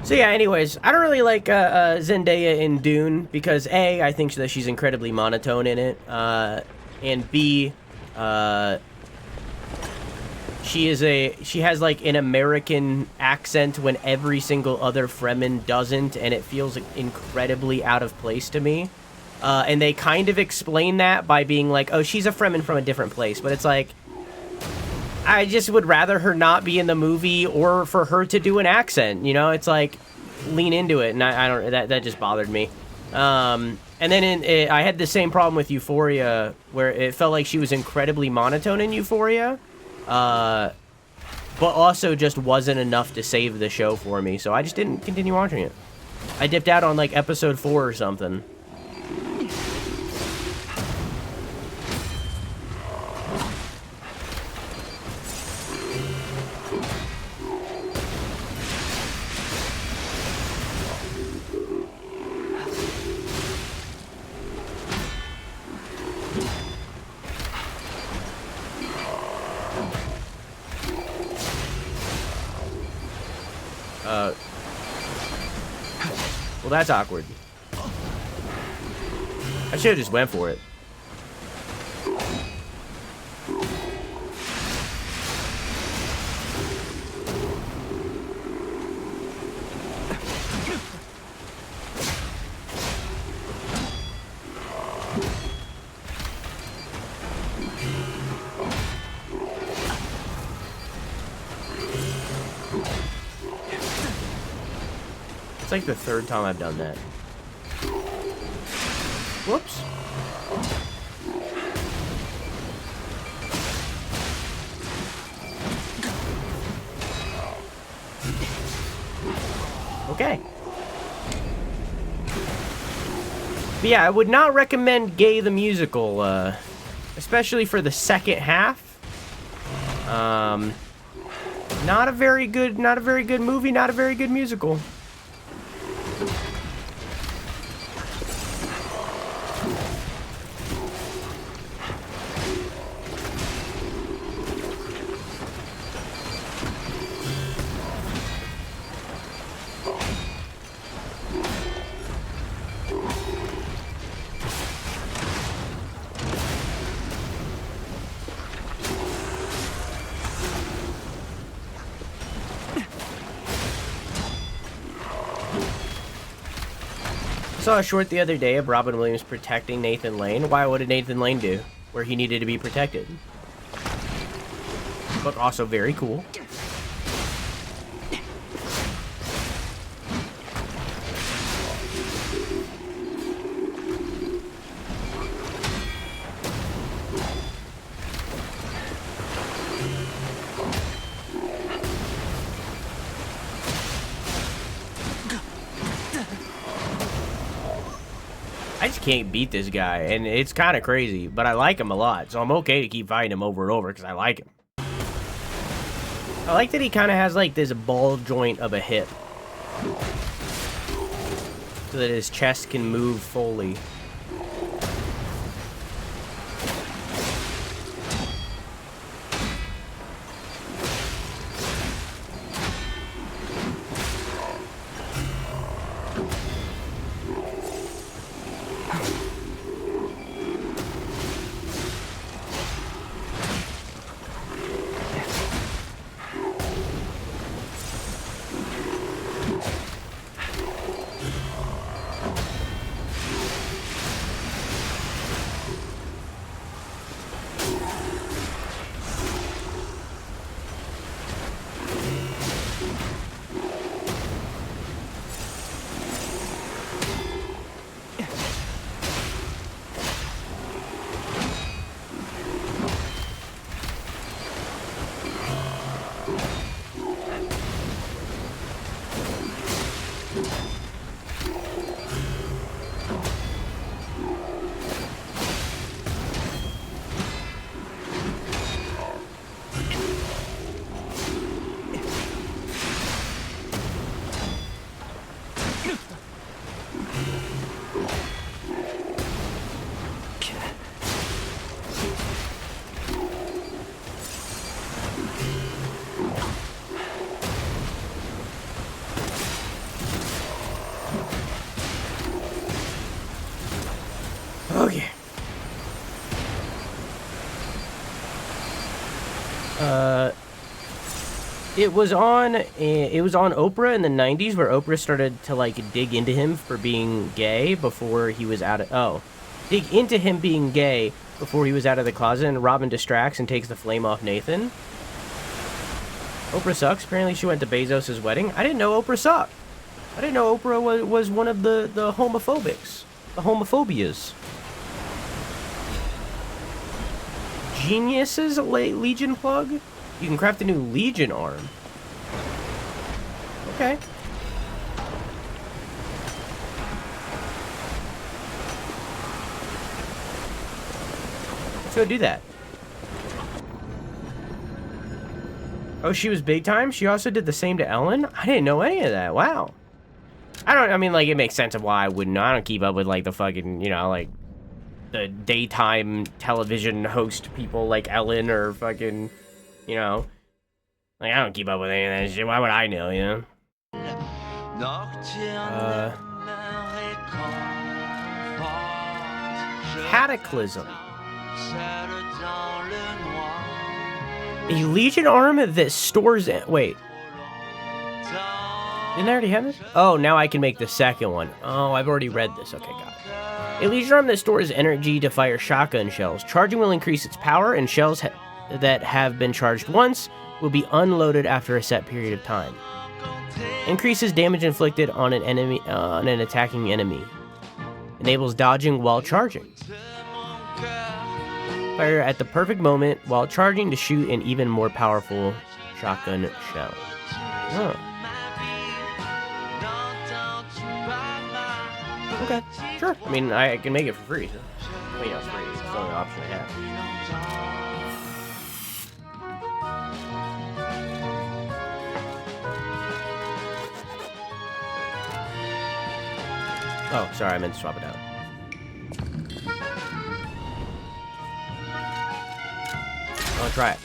So yeah, anyways, I don't really like Zendaya in Dune because A, I think that she's incredibly monotone in it, and B, she has like an American accent when every single other Fremen doesn't, and it feels incredibly out of place to me. And they kind of explain that by being like, oh, she's a Fremen from a different place, but it's like, I just would rather her not be in the movie or for her to do an accent, you know? It's like, lean into it, and I don't, that just bothered me. And then I had the same problem with Euphoria, where it felt like she was incredibly monotone in Euphoria, but also just wasn't enough to save the show for me, so I just didn't continue watching it. I dipped out on, like, episode 4 or something. Well, that's awkward. I should have just went for it. It's like the third time I've done that. Whoops. Okay. But yeah, I would not recommend Gay the Musical, especially for the second half. Not a very good movie, not a very good musical. I saw a short the other day of Robin Williams protecting Nathan Lane. Why? What did Nathan Lane do? Where he needed to be protected. But also very cool. I just can't beat this guy, and it's kind of crazy, but I like him a lot, so I'm okay to keep fighting him over and over because I like him. I like that he kind of has like this ball joint of a hip, so that his chest can move fully. It was on Oprah in the 90s, where Oprah started to like dig into him for being gay before he was out of dig into him being gay before he was out of the closet, and Robin distracts and takes the flame off Nathan. Oprah sucks. Apparently she went to Bezos' wedding. I didn't know Oprah sucked. I didn't know Oprah was one of the homophobics. The homophobias. Geniuses Legion plug? You can craft a new Legion arm. Okay. Let's go do that. Oh, she was big time? She also did the same to Ellen? I didn't know any of that. Wow. I mean, like, it makes sense of why I wouldn't. I don't keep up with, like, the fucking, you know, like, the daytime television host people like Ellen or fucking, you know. Like, I don't keep up with any of that shit. Why would I know, you know? Cataclysm. A Legion arm that stores... Wait. Didn't I already have this? Oh, now I can make the second one. Oh, I've already read this. Okay, got it. A Legion arm that stores energy to fire shotgun shells. Charging will increase its power, and shells that have been charged once will be unloaded after a set period of time. Increases damage inflicted on an enemy, on an attacking enemy. Enables dodging while charging. Fire at the perfect moment while charging to shoot an even more powerful shotgun shell. Oh. Okay, sure. I mean, I can make it for free. So. Well, you know, it's free. It's the only option I have. Oh, sorry, I meant to swap it out. I'll try it.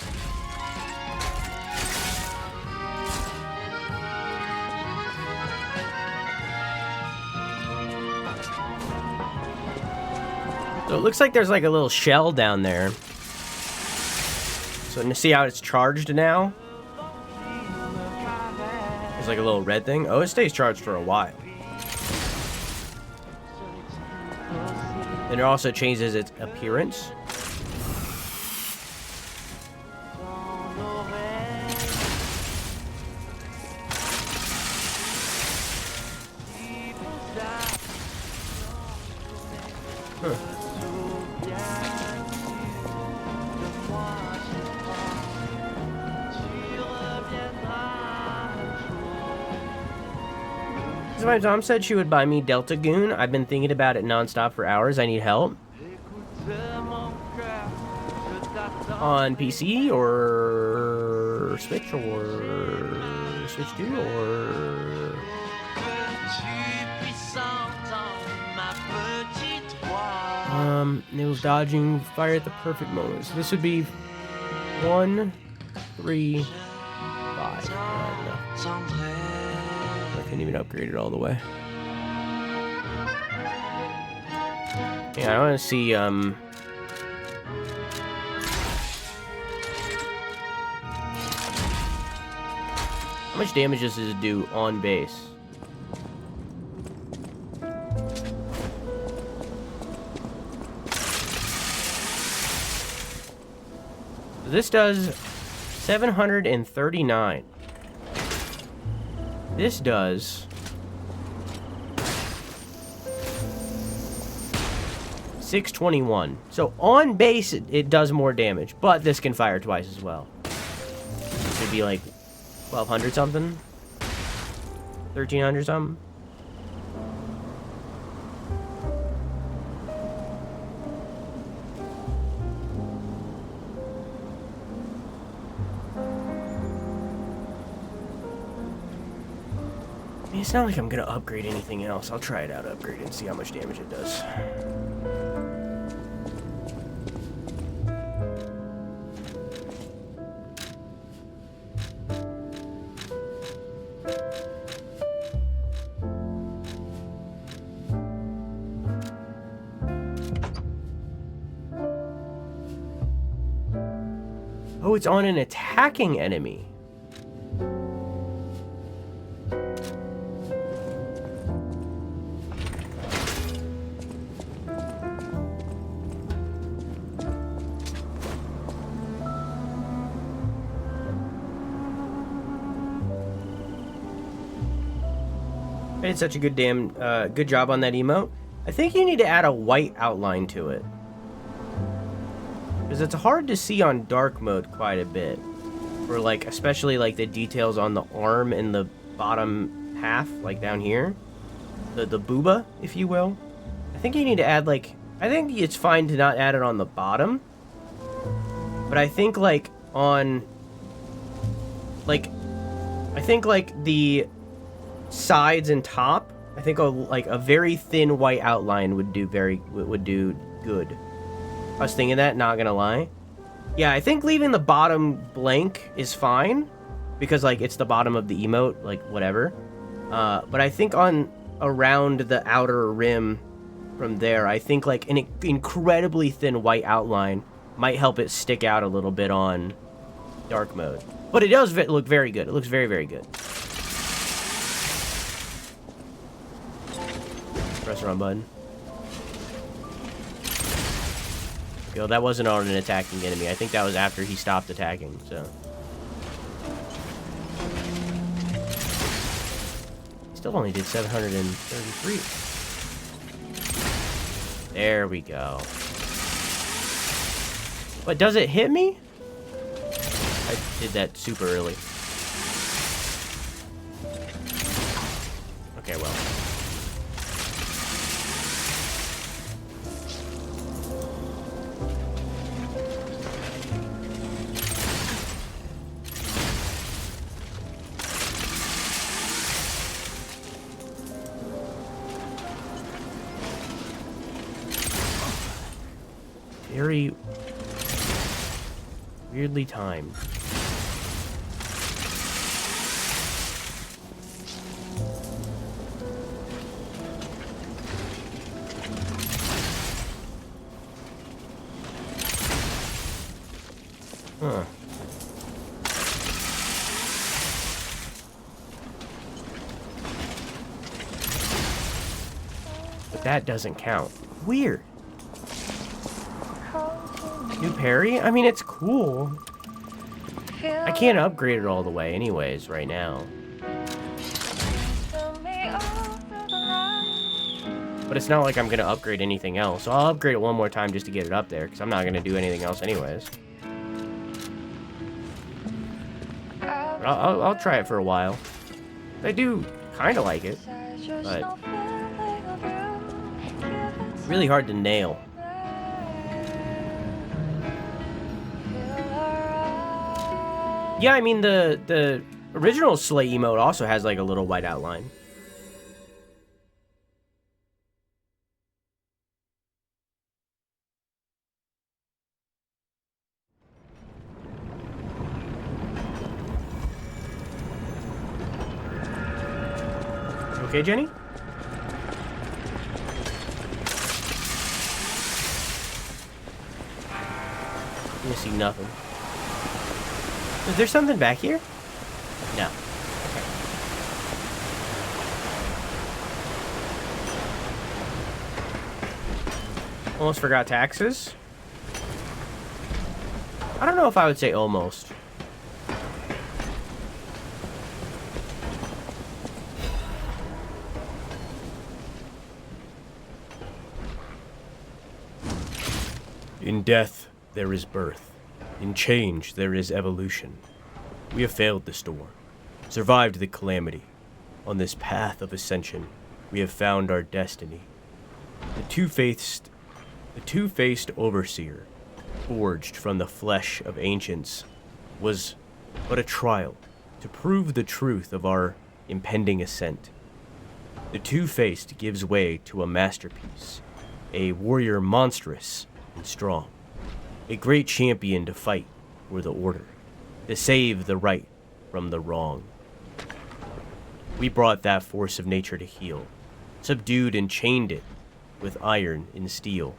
So it looks like there's like a little shell down there. So you see how it's charged now? There's like a little red thing. Oh, it stays charged for a while. And it also changes its appearance. My mom said she would buy me Delta Goon. I've been thinking about it nonstop for hours. I need help. On PC or Switch or Switch 2 or... It was dodging fire at the perfect moment. So this would be 1, 3, 5. I couldn't even upgrade it all the way. Yeah, I want to see, how much damage does it do on base? This does 739. This does 621. So on base, it does more damage, but this can fire twice as well. It should be like 1200 something, 1300 something. It's not like I'm gonna upgrade anything else. I'll try it out, upgrade it, and see how much damage it does. Oh, it's on an attacking enemy. I did such a good good job on that emote. I think you need to add a white outline to it. Because it's hard to see on dark mode quite a bit. Or like, especially like the details on the arm and the bottom half, like down here. The booba, if you will. I think you need to add like, I think it's fine to not add it on the bottom. But I think like on, like, I think like the sides and top, I think like a very thin white outline would do good. I was thinking that, not gonna lie. Yeah, I think leaving the bottom blank is fine because like it's the bottom of the emote, like whatever. But I think on around the outer rim from there, I think like an incredibly thin white outline might help it stick out a little bit on dark mode. But it does look very good. It looks very, very good. Press the wrong button. Yo, that wasn't on an attacking enemy. I think that was after he stopped attacking, so. He still only did 733. There we go. But does it hit me? I did that super early. Okay, well. Very weirdly timed. Huh. But that doesn't count. Weird. New parry? I mean, it's cool. I can't upgrade it all the way anyways right now. But it's not like I'm going to upgrade anything else. So I'll upgrade it one more time just to get it up there, because I'm not going to do anything else anyways. But I'll try it for a while. I do kind of like it, but really hard to nail. Yeah, I mean, the original Slay emote also has, like, a little white outline. Okay, Jenny? You see nothing. Is there something back here? No. Okay. Almost forgot taxes. I don't know if I would say almost. In death, there is birth. In change, there is evolution. We have failed the storm, survived the calamity. On this path of ascension, we have found our destiny. The two-faced overseer, forged from the flesh of ancients, was but a trial to prove the truth of our impending ascent. The two-faced gives way to a masterpiece, a warrior monstrous and strong. A great champion to fight for the order, to save the right from the wrong. We brought that force of nature to heal, subdued and chained it with iron and steel.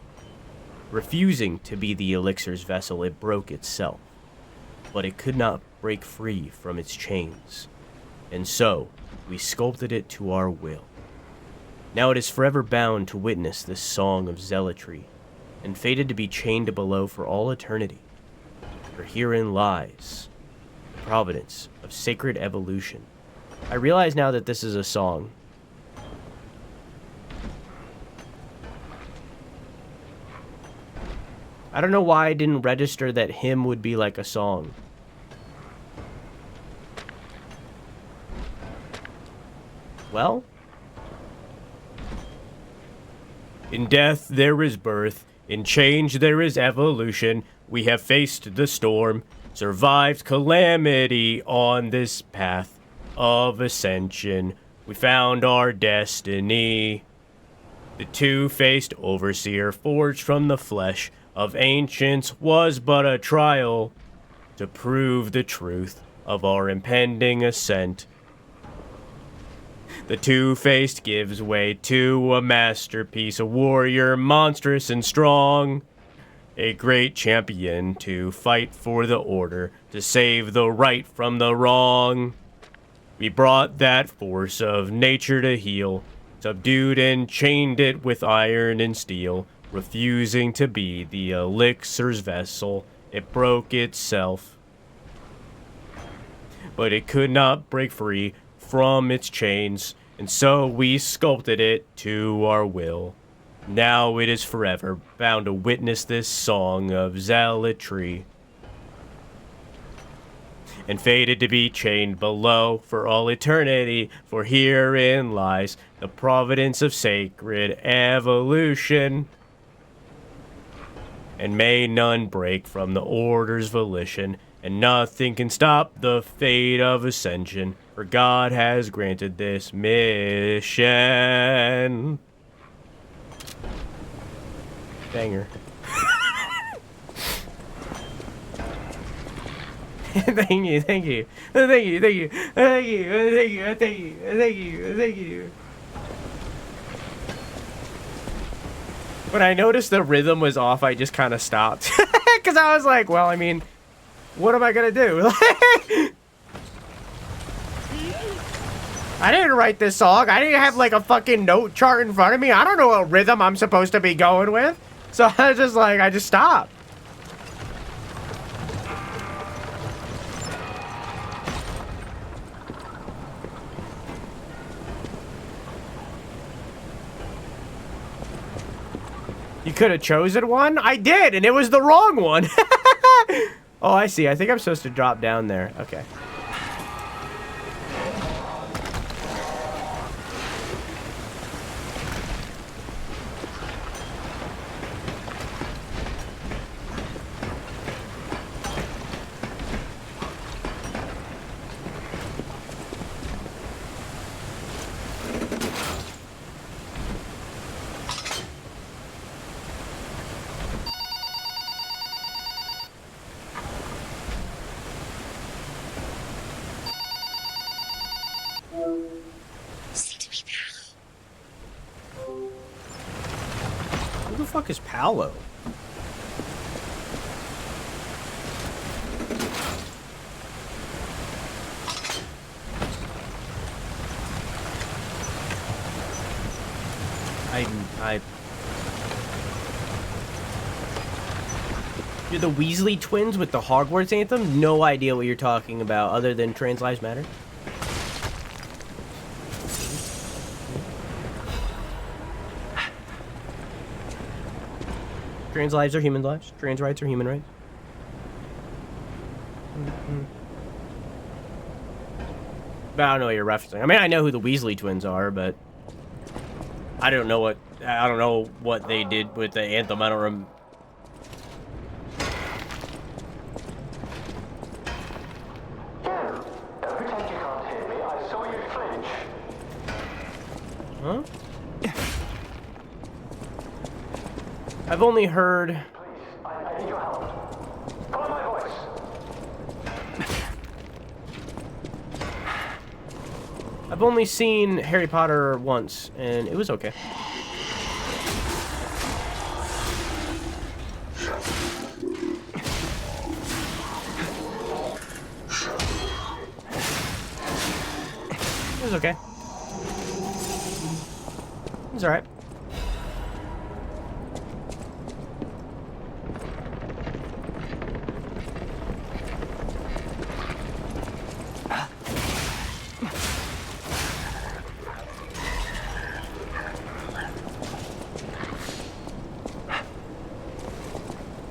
Refusing to be the elixir's vessel, it broke itself, but it could not break free from its chains, and so we sculpted it to our will. Now it is forever bound to witness this song of zealotry, and fated to be chained below for all eternity. For herein lies the providence of sacred evolution. I realize now that this is a song, I don't know why I didn't register that hymn would be like a song. Well? In death there is birth, in change there is evolution. We have faced the storm, survived calamity on this path of ascension. We found our destiny. The two-faced overseer, forged from the flesh of ancients, was but a trial to prove the truth of our impending ascent. The two-faced gives way to a masterpiece, a warrior monstrous and strong, a great champion to fight for the order, to save the right from the wrong. We brought that force of nature to heal, subdued and chained it with iron and steel, refusing to be the elixir's vessel. It broke itself, but it could not break free from its chains, and so we sculpted it to our will. Now it is forever bound to witness this song of zealotry, and fated to be chained below for all eternity, for herein lies the providence of sacred evolution. And may none break from the order's volition, and nothing can stop the fate of ascension, for God has granted this mission. Banger. Thank you, thank you, thank you, thank you, thank you, thank you, thank you, thank you, thank you. When I noticed the rhythm was off, I just kind of stopped. Because I was like, well, I mean, what am I going to do? I didn't write this song. I didn't have like a fucking note chart in front of me. I don't know what rhythm I'm supposed to be going with. So I was just like, I just stopped. You could have chosen one? I did, and it was the wrong one. Oh, I see. I think I'm supposed to drop down there. Okay. Who the fuck is Paolo? You're the Weasley twins with the Hogwarts anthem? No idea what you're talking about other than Trans Lives Matter. Trans lives are human lives. Trans rights are human rights. But I don't know what you're referencing. I mean, I know who the Weasley twins are, but I don't know what they did with the anthem. I don't remember. Pretend you can't hear me. I saw you flinch. Huh? I've only heard... Please, I need your help. Follow my voice. I've only seen Harry Potter once, and it was okay. It was okay. It was alright.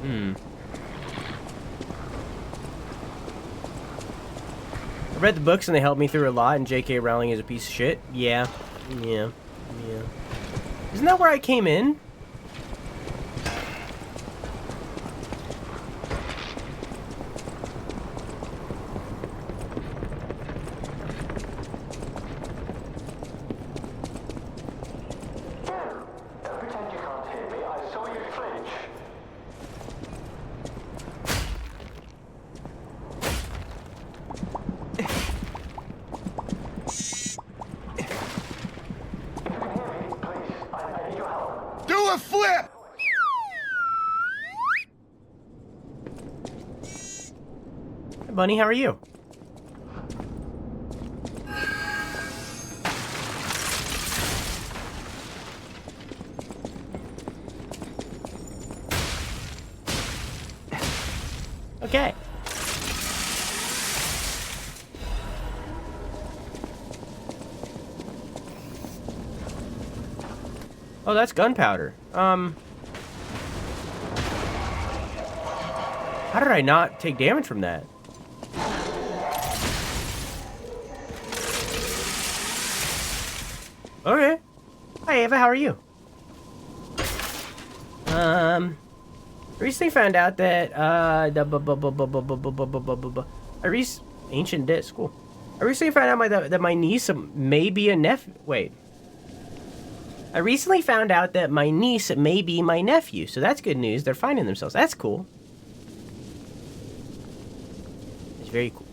I read the books and they helped me through a lot, and J.K. Rowling is a piece of shit. Yeah. Isn't that where I came in? Pretend you can't hear me. I saw you flinch. Do a flip! Hey, Bunny, how are you? Okay. Oh, that's gunpowder. How did I not take damage from that? Okay. Hi, Ava, how are you? Recently found out that, ancient disc, cool. I recently found out that my niece may be a nephew. Wait. I recently found out that my niece may be my nephew, so that's good news. They're finding themselves. That's cool. It's very cool.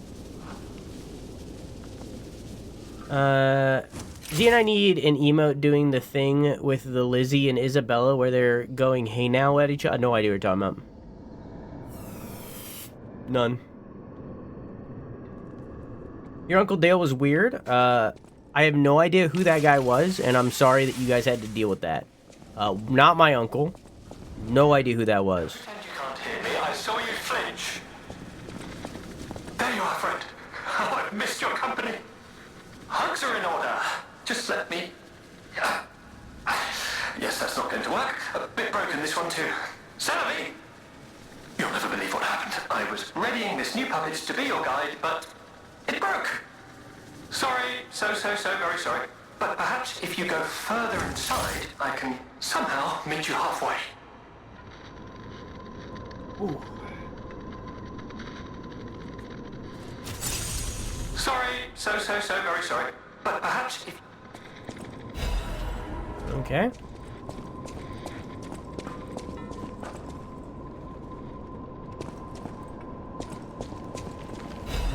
Z and I need an emote doing the thing with the Lizzie and Isabella where they're going hey now at each other. No idea what you're talking about. None. Your Uncle Dale was weird. I have no idea who that guy was, and I'm sorry that you guys had to deal with that. Not my uncle. No idea who that was. Pretend you can't hear me. I saw you flinch. There you are, friend. Oh, I've missed your company. Hugs are in order. Just let me... Yes, that's not going to work. A bit broken, this one too. Savvy! You'll never believe what happened. I was readying this new puppet to be your guide, but it broke. Sorry, so very sorry. But perhaps if you go further inside, I can somehow meet you halfway. Ooh. Sorry, so very sorry. But perhaps if... Okay.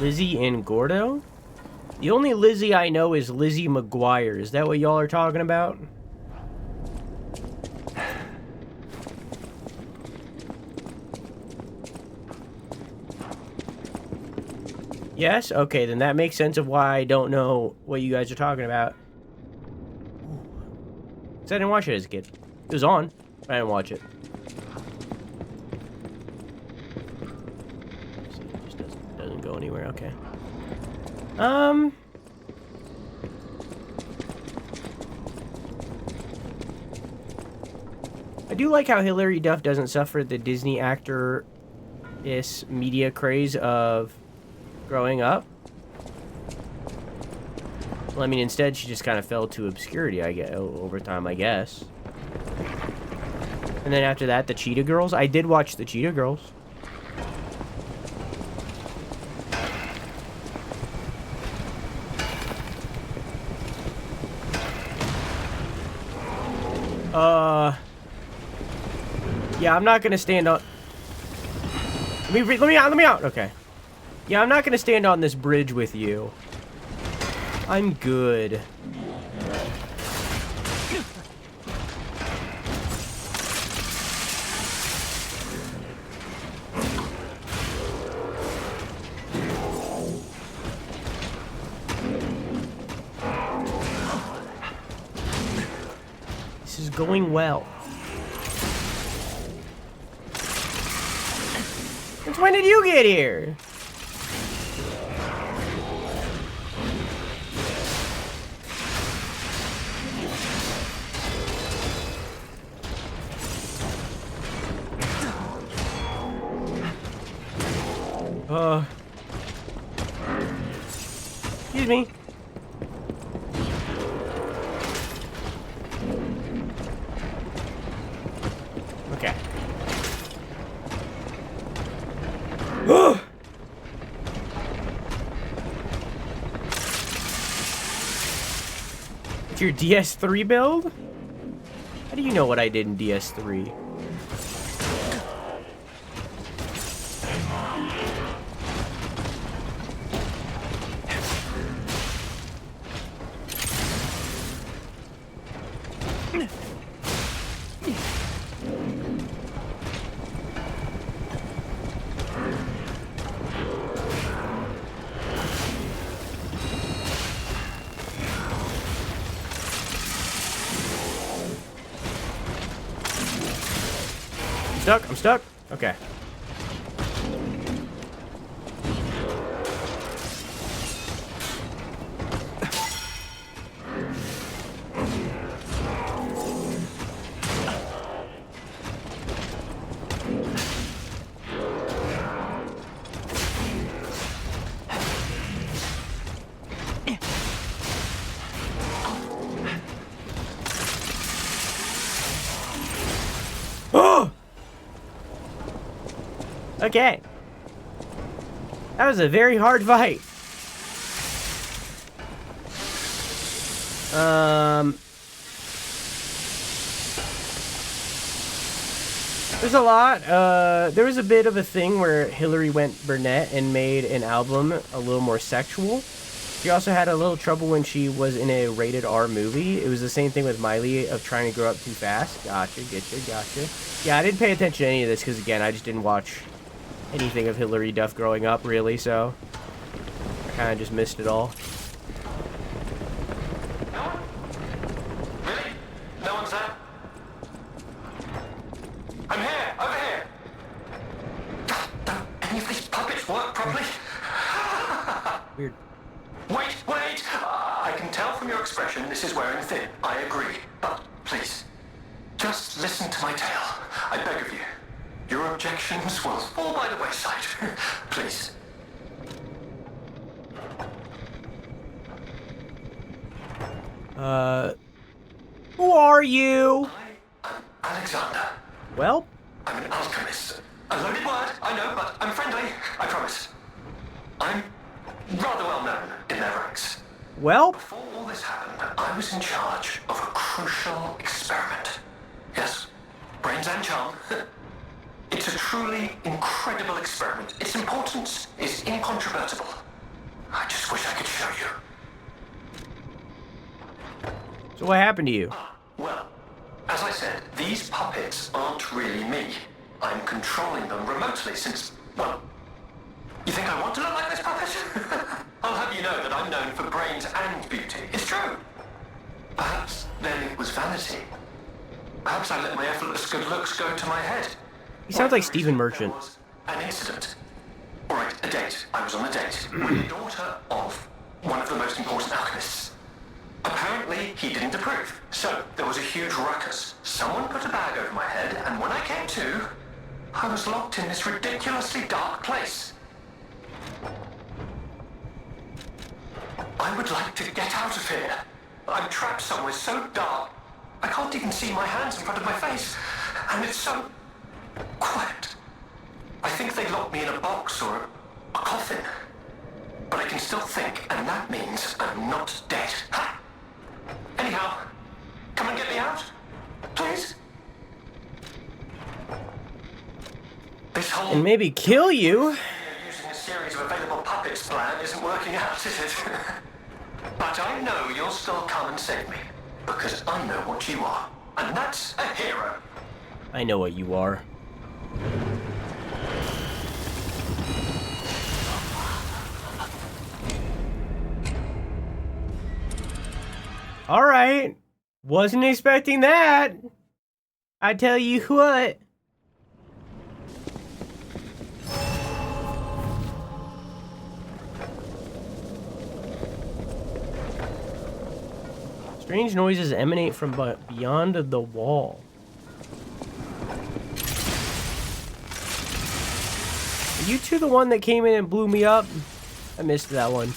Lizzie and Gordo? The only Lizzie I know is Lizzie McGuire. Is that what y'all are talking about? Yes? Okay, then that makes sense of why I don't know what you guys are talking about. Because I didn't watch it as a kid. It was on, but I didn't watch it. It just doesn't go anywhere, okay. I do like how Hilary Duff doesn't suffer the Disney actor-ish media craze of growing up. Well, I mean, instead she just kind of fell to obscurity, I guess, over time, I guess. And then after that, the Cheetah Girls. I did watch the Cheetah Girls. Yeah, I'm not gonna stand on... Let me out! Okay. Yeah, I'm not gonna stand on this bridge with you. I'm good. This is going well. Since when did you get here? Excuse me. Okay. It's your DS3 build? How do you know what I did in DS3? I'm stuck. Okay. Okay. That was a very hard fight. There's a lot. There was a bit of a thing where Hillary went brunette and made an album a little more sexual. She also had a little trouble when she was in a rated R movie. It was the same thing with Miley of trying to grow up too fast. Gotcha, gotcha. Yeah, I didn't pay attention to any of this because, again, I just didn't watch anything of Hillary Duff growing up, really, so I kind of just missed it all. No one? Really? No one's there? I'm here! Over here! Don't any of these puppets work properly? Weird. Wait! I can tell from your expression this is wearing thin. I agree. But, please, just listen to my tale. I beg of you. Your objections will fall by the wayside. Please. Who are you? I am Alexander. Well? I'm an alchemist. A loaded word, I know, but I'm friendly. I promise. I'm rather well known in their ranks. Well? Before all this happened, I was in charge of a crucial experiment. Yes, brains and charm. It's a truly incredible experiment. Its importance is incontrovertible. I just wish I could show you. So what happened to you? Well, as I said, these puppets aren't really me. I'm controlling them remotely since, well, you think I want to look like this puppet? I'll have you know that I'm known for brains and beauty. It's true. Perhaps then it was vanity. Perhaps I let my effortless good looks go to my head. He sounds like Stephen Merchant. There was an incident. All right, a date. I was on a date with the daughter of one of the most important alchemists. Apparently, he didn't approve. So, there was a huge ruckus. Someone put a bag over my head, and when I came to, I was locked in this ridiculously dark place. I would like to get out of here. I'm trapped somewhere so dark, I can't even see my hands in front of my face. And it's so quiet. I think they locked me in a box or a coffin. But I can still think, and that means I'm not dead. Ha! Anyhow, come and get me out, please. This whole And maybe kill you. using a series of available puppets plan isn't working out, is it? But I know you'll still come and save me, because I know what you are, and that's a hero. I know what you are. All right. Wasn't expecting that. I tell you what. Strange noises emanate from beyond the wall. you two the one that came in and blew me up? I missed that one.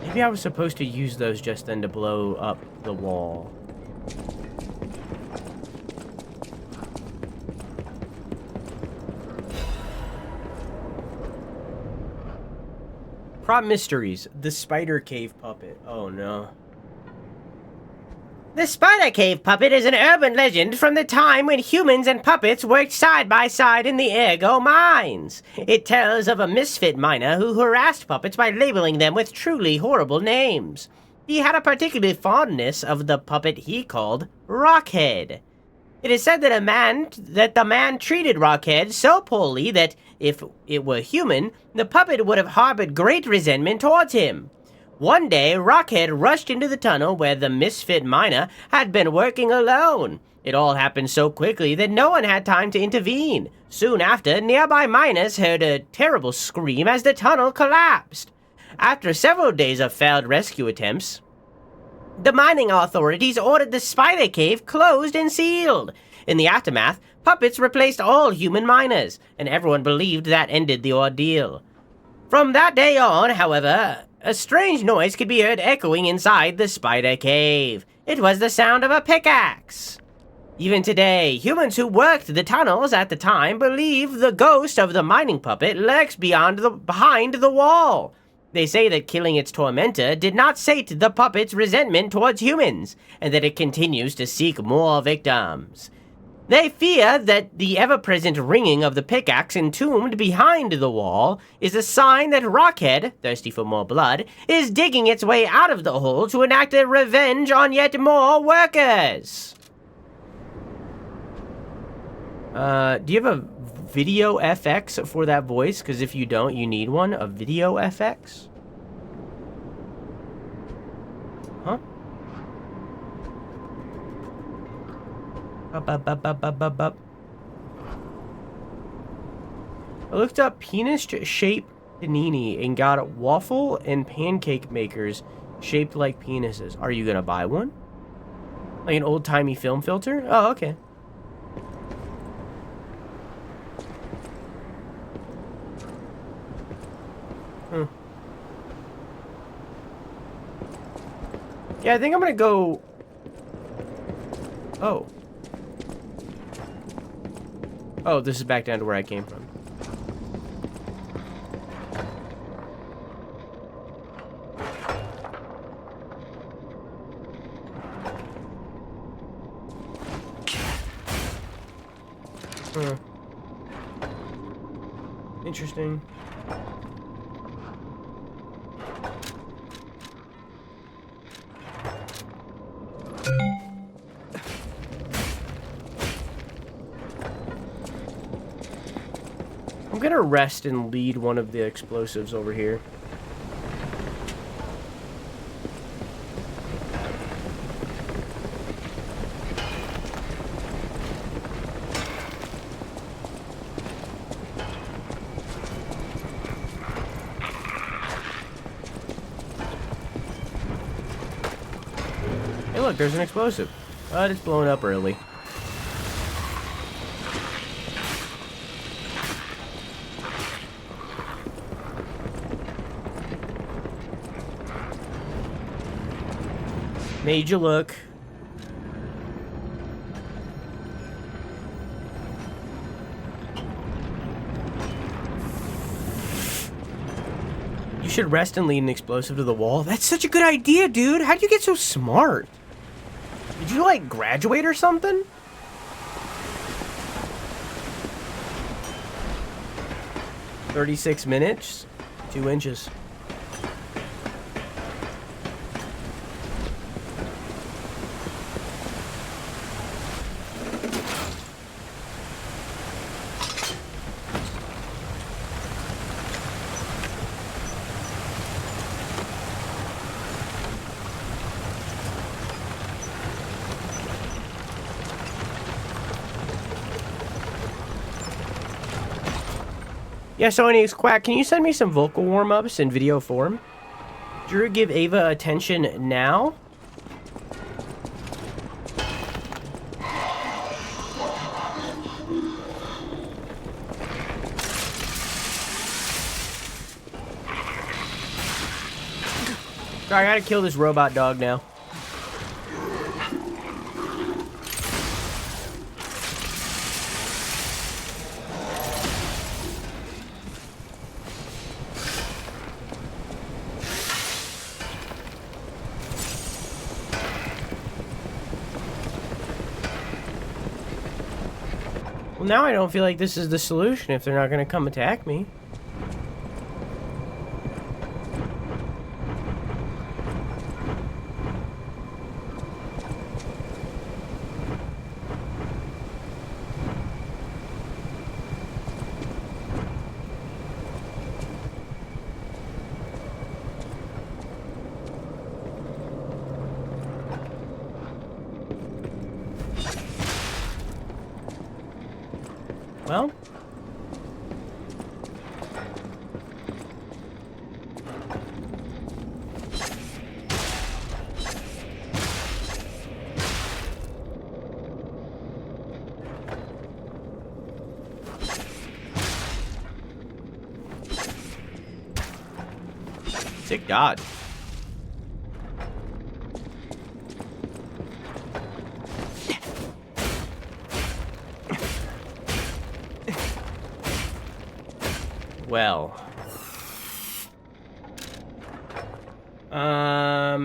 Maybe I was supposed to use those just then to blow up the wall. Prop mysteries. The spider cave puppet. Oh no. The spider cave puppet is an urban legend from the time when humans and puppets worked side by side in the ergo mines. It tells of a misfit miner who harassed puppets by labeling them with truly horrible names. He had a particular fondness of the puppet he called Rockhead. It is said that the man treated Rockhead so poorly that, if it were human, the puppet would have harbored great resentment towards him. One day, Rockhead rushed into the tunnel where the misfit miner had been working alone. It all happened so quickly that no one had time to intervene. Soon after, nearby miners heard a terrible scream as the tunnel collapsed. After several days of failed rescue attempts, the mining authorities ordered the spider cave closed and sealed. In the aftermath, puppets replaced all human miners, and everyone believed that ended the ordeal. From that day on, however, a strange noise could be heard echoing inside the spider cave. It was the sound of a pickaxe. Even today, humans who worked the tunnels at the time believe the ghost of the mining puppet lurks behind the wall. They say that killing its tormentor did not sate the puppet's resentment towards humans, and that it continues to seek more victims. They fear that the ever-present ringing of the pickaxe entombed behind the wall is a sign that Rockhead, thirsty for more blood, is digging its way out of the hole to enact a revenge on yet more workers. Do you have a video FX for that voice? Because if you don't, you need one. A video FX? Huh? I looked up penis-shaped panini and got waffle and pancake makers shaped like penises. Are you gonna buy one? Like an old-timey film filter? Oh, okay. Yeah, I think I'm gonna go... Oh. Oh, this is back down to where I came from. Interesting. I'm gonna rest and lead one of the explosives over here. Hey look, there's an explosive. But it's blown up early. Made you look. You should rest and lead an explosive to the wall. That's such a good idea, dude. How'd you get so smart? Did you, like, graduate or something? $36 minutes, 2 inches. Yeah, so anyways, Quack, can you send me some vocal warm-ups in video form? Drew, give Ava attention now. Sorry, I gotta kill this robot dog now. Well, now I don't feel like this is the solution if they're not gonna come attack me. Well, sick dodge. Well, I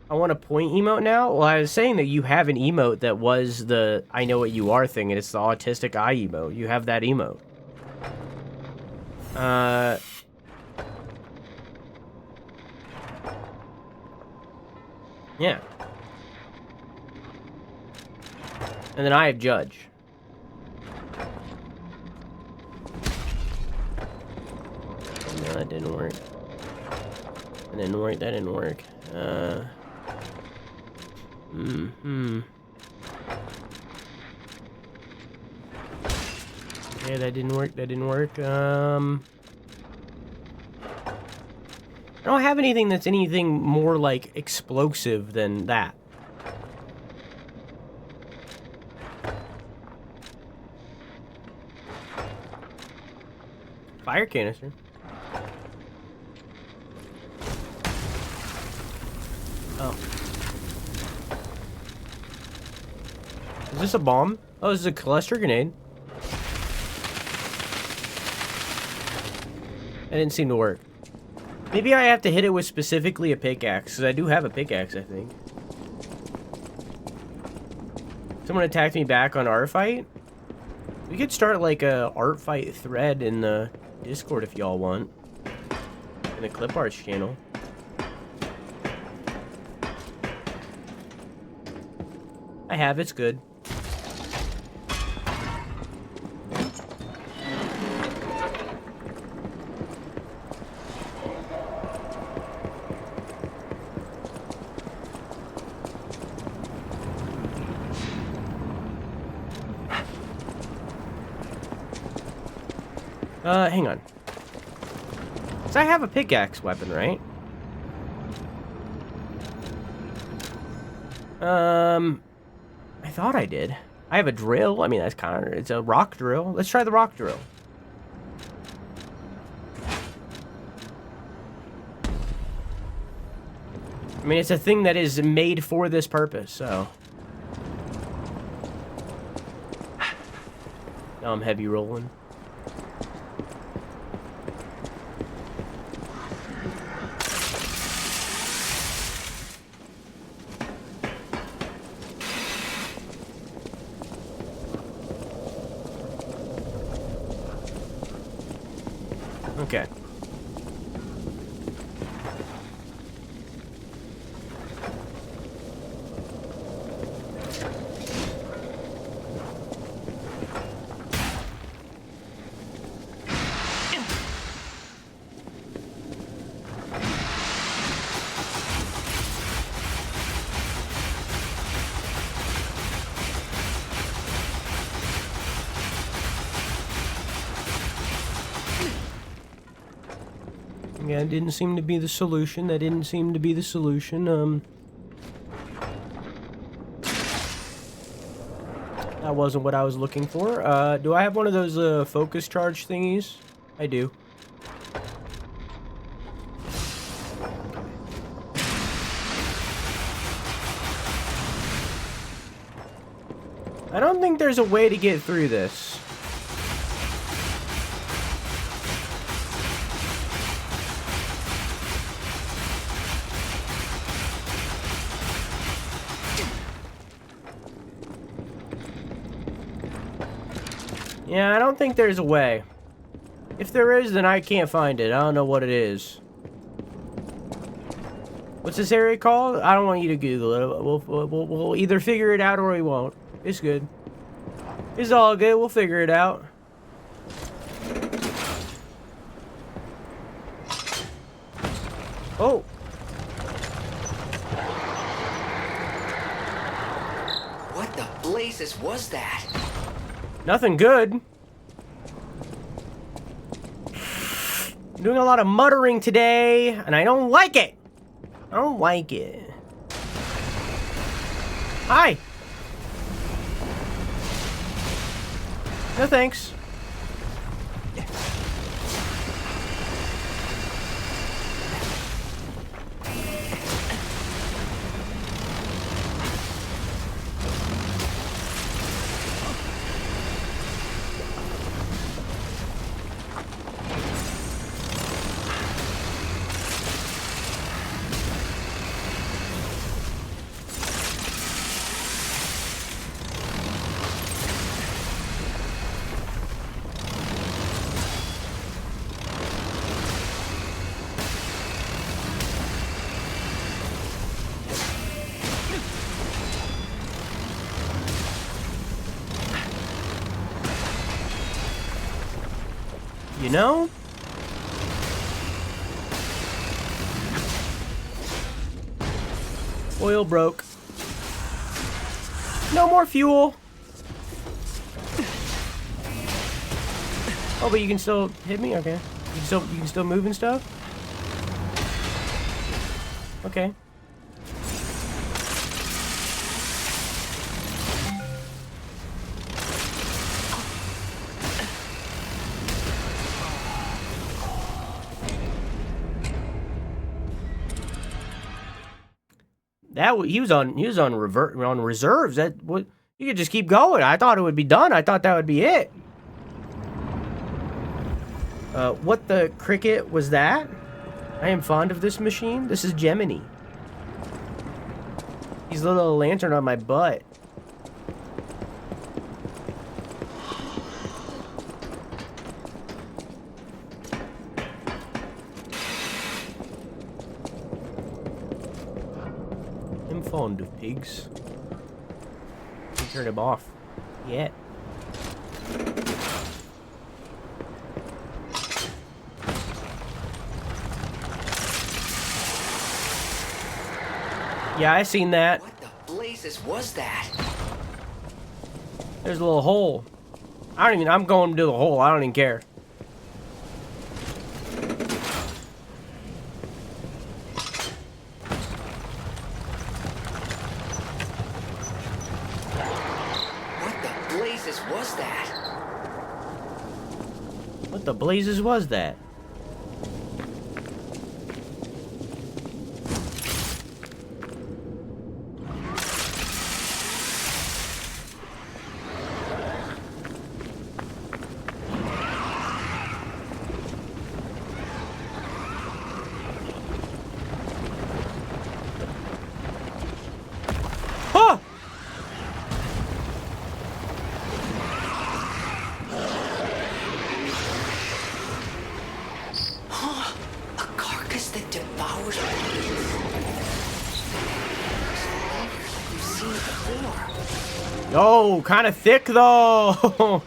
want a point emote now. Well, I was saying that you have an emote that was the I know what you are thing, and it's the autistic eye emote. You have that emote. Yeah. And then I have Judge. No, that didn't work. That didn't work, that didn't work. Yeah, that didn't work, that didn't work. I don't have anything that's anything more, like, explosive than that. Fire canister. Oh. Is this a bomb? Oh, this is a cluster grenade. That didn't seem to work. Maybe I have to hit it with specifically a pickaxe, because I do have a pickaxe, I think. Someone attacked me back on our fight. We could start like a art fight thread in the Discord if y'all want. In the Clip Arts channel. I have, it's good. Hang on. So I have a pickaxe weapon, right? I thought I did. I have a drill. I mean, that's kind of... It's a rock drill. Let's try the rock drill. I mean, it's a thing that is made for this purpose, so... Now I'm heavy rolling. Okay. Yeah, it didn't seem to be the solution. That didn't seem to be the solution. That wasn't what I was looking for. Do I have one of those focus charge thingies? I do. I don't think there's a way to get through this. Yeah, I don't think there's a way. If there is, then I can't find it. I don't know what it is. What's this area called? I don't want you to Google it. We'll either figure it out or we won't. It's good. It's all good. We'll figure it out. Oh. What the blazes was that? Nothing good. I'm doing a lot of muttering today, and I don't like it. I don't like it. Hi. No thanks. You know? Oil broke. No more fuel. Oh, but you can still hit me? Okay. You can still move and stuff? Okay. He was on reserves. That what you could just keep going. I thought it would be done. I thought that would be it. What the cricket was that? I am fond of this machine. This is Gemini. He's a little lantern on my butt. I'm fond of pigs. Turn him off. Yeah. Yeah, I seen that. What the blazes was that? There's a little hole. I'm going to the hole. I don't even care. What the blazes was that? What the blazes was that? Oh, kind of thick though.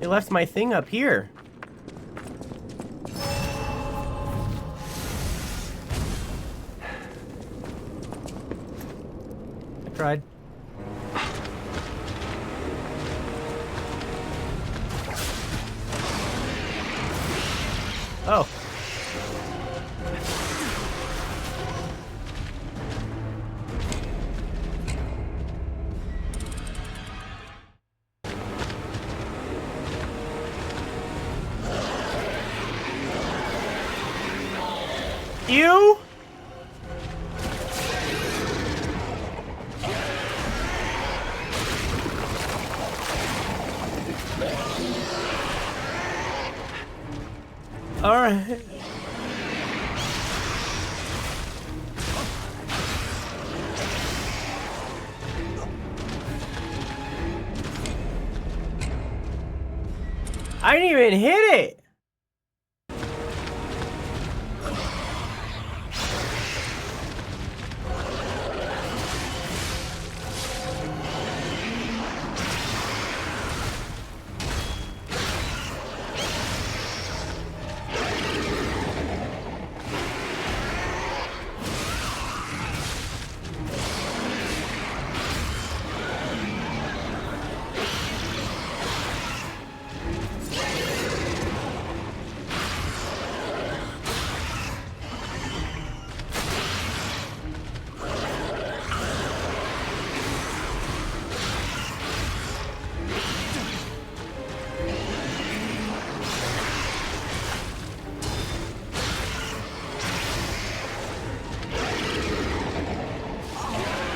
They left my thing up here. I tried. Oh. You? All right. I didn't even hit it.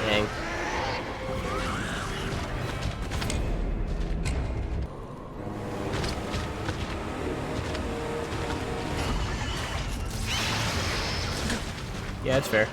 Dang. Yeah, that's fair.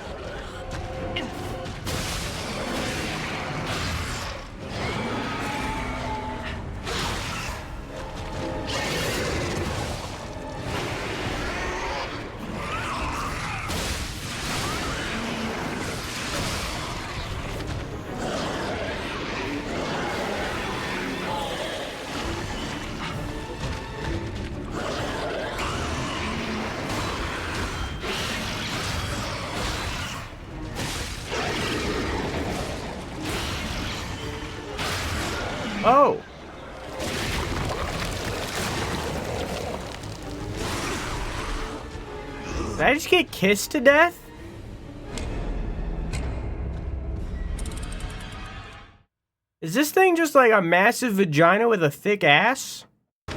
Oh. Did I just get kissed to death? Is this thing just like a massive vagina with a thick ass? I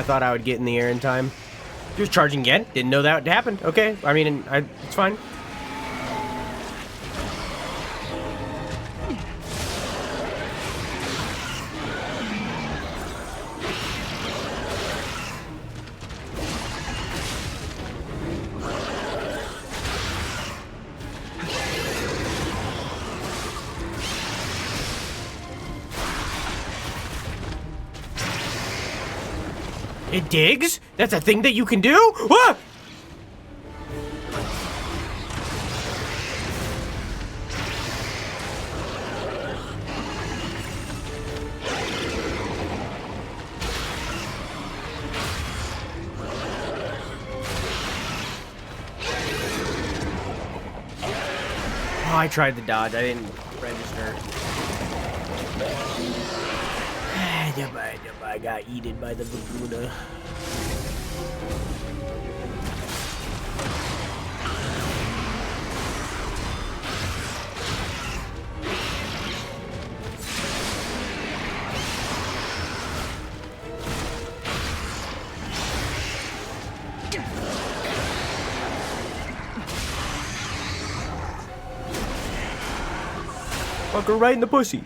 thought I would get in the air in time. Just charging again? Didn't know that happened. Okay, I mean, it's fine. It digs? That's a thing that you can do? Ah! Oh, I tried to dodge. I didn't register. I got eaten by the Laguna. Fuck her right in the pussy.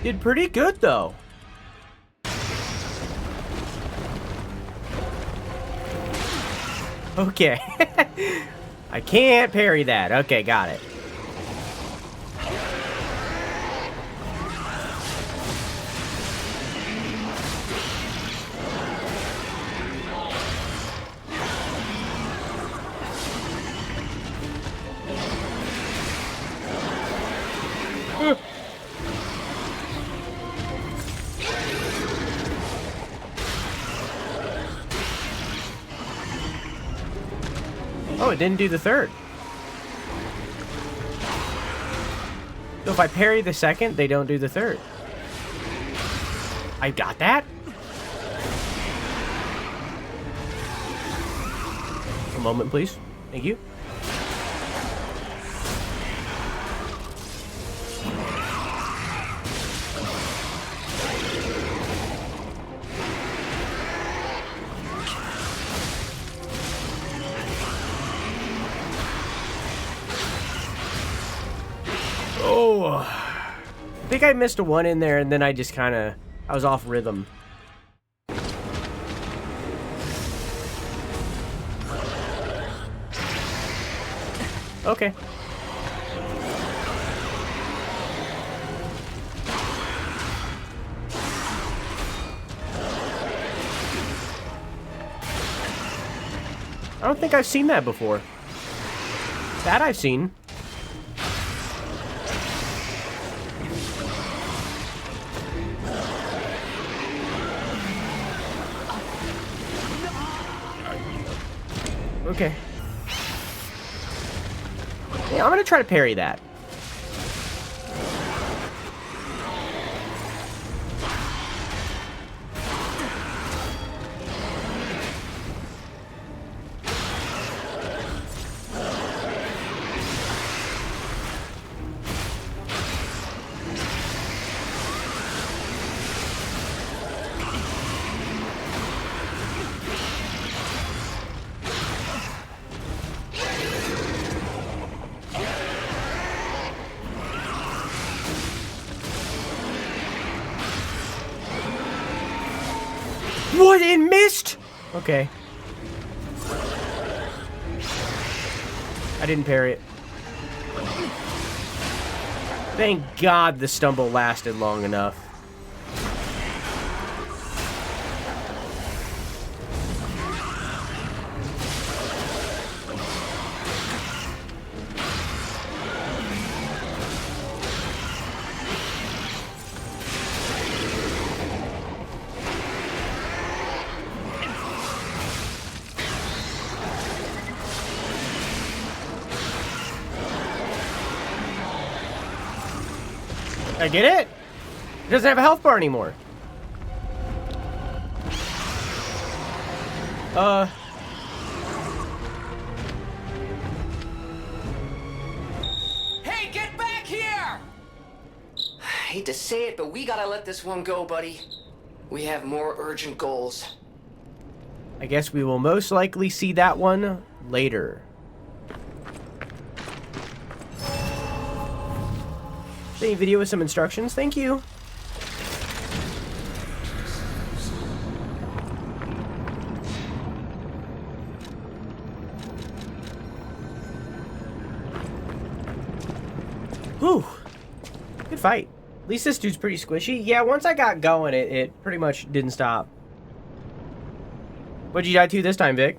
Did pretty good, though. Okay. I can't parry that. Okay, got it. Oh, it didn't do the third. So if I parry the second, they don't do the third. I got that? A moment, please. Thank you. Oh, I think I missed a one in there, and then I just kind of, I was off rhythm. Okay. I don't think I've seen that before. That I've seen. Okay. Yeah, I'm gonna try to parry that. What? It missed? Okay. I didn't parry it. Thank God the stumble lasted long enough. I get it? It doesn't have a health bar anymore. Hey, get back here! Hate to say it, but we gotta let this one go, buddy. We have more urgent goals. I guess we will most likely see that one later. Any video with some instructions? Thank you. Whew. Good fight. At least this dude's pretty squishy. Yeah, once I got going, it pretty much didn't stop. What'd you die to this time, Vic?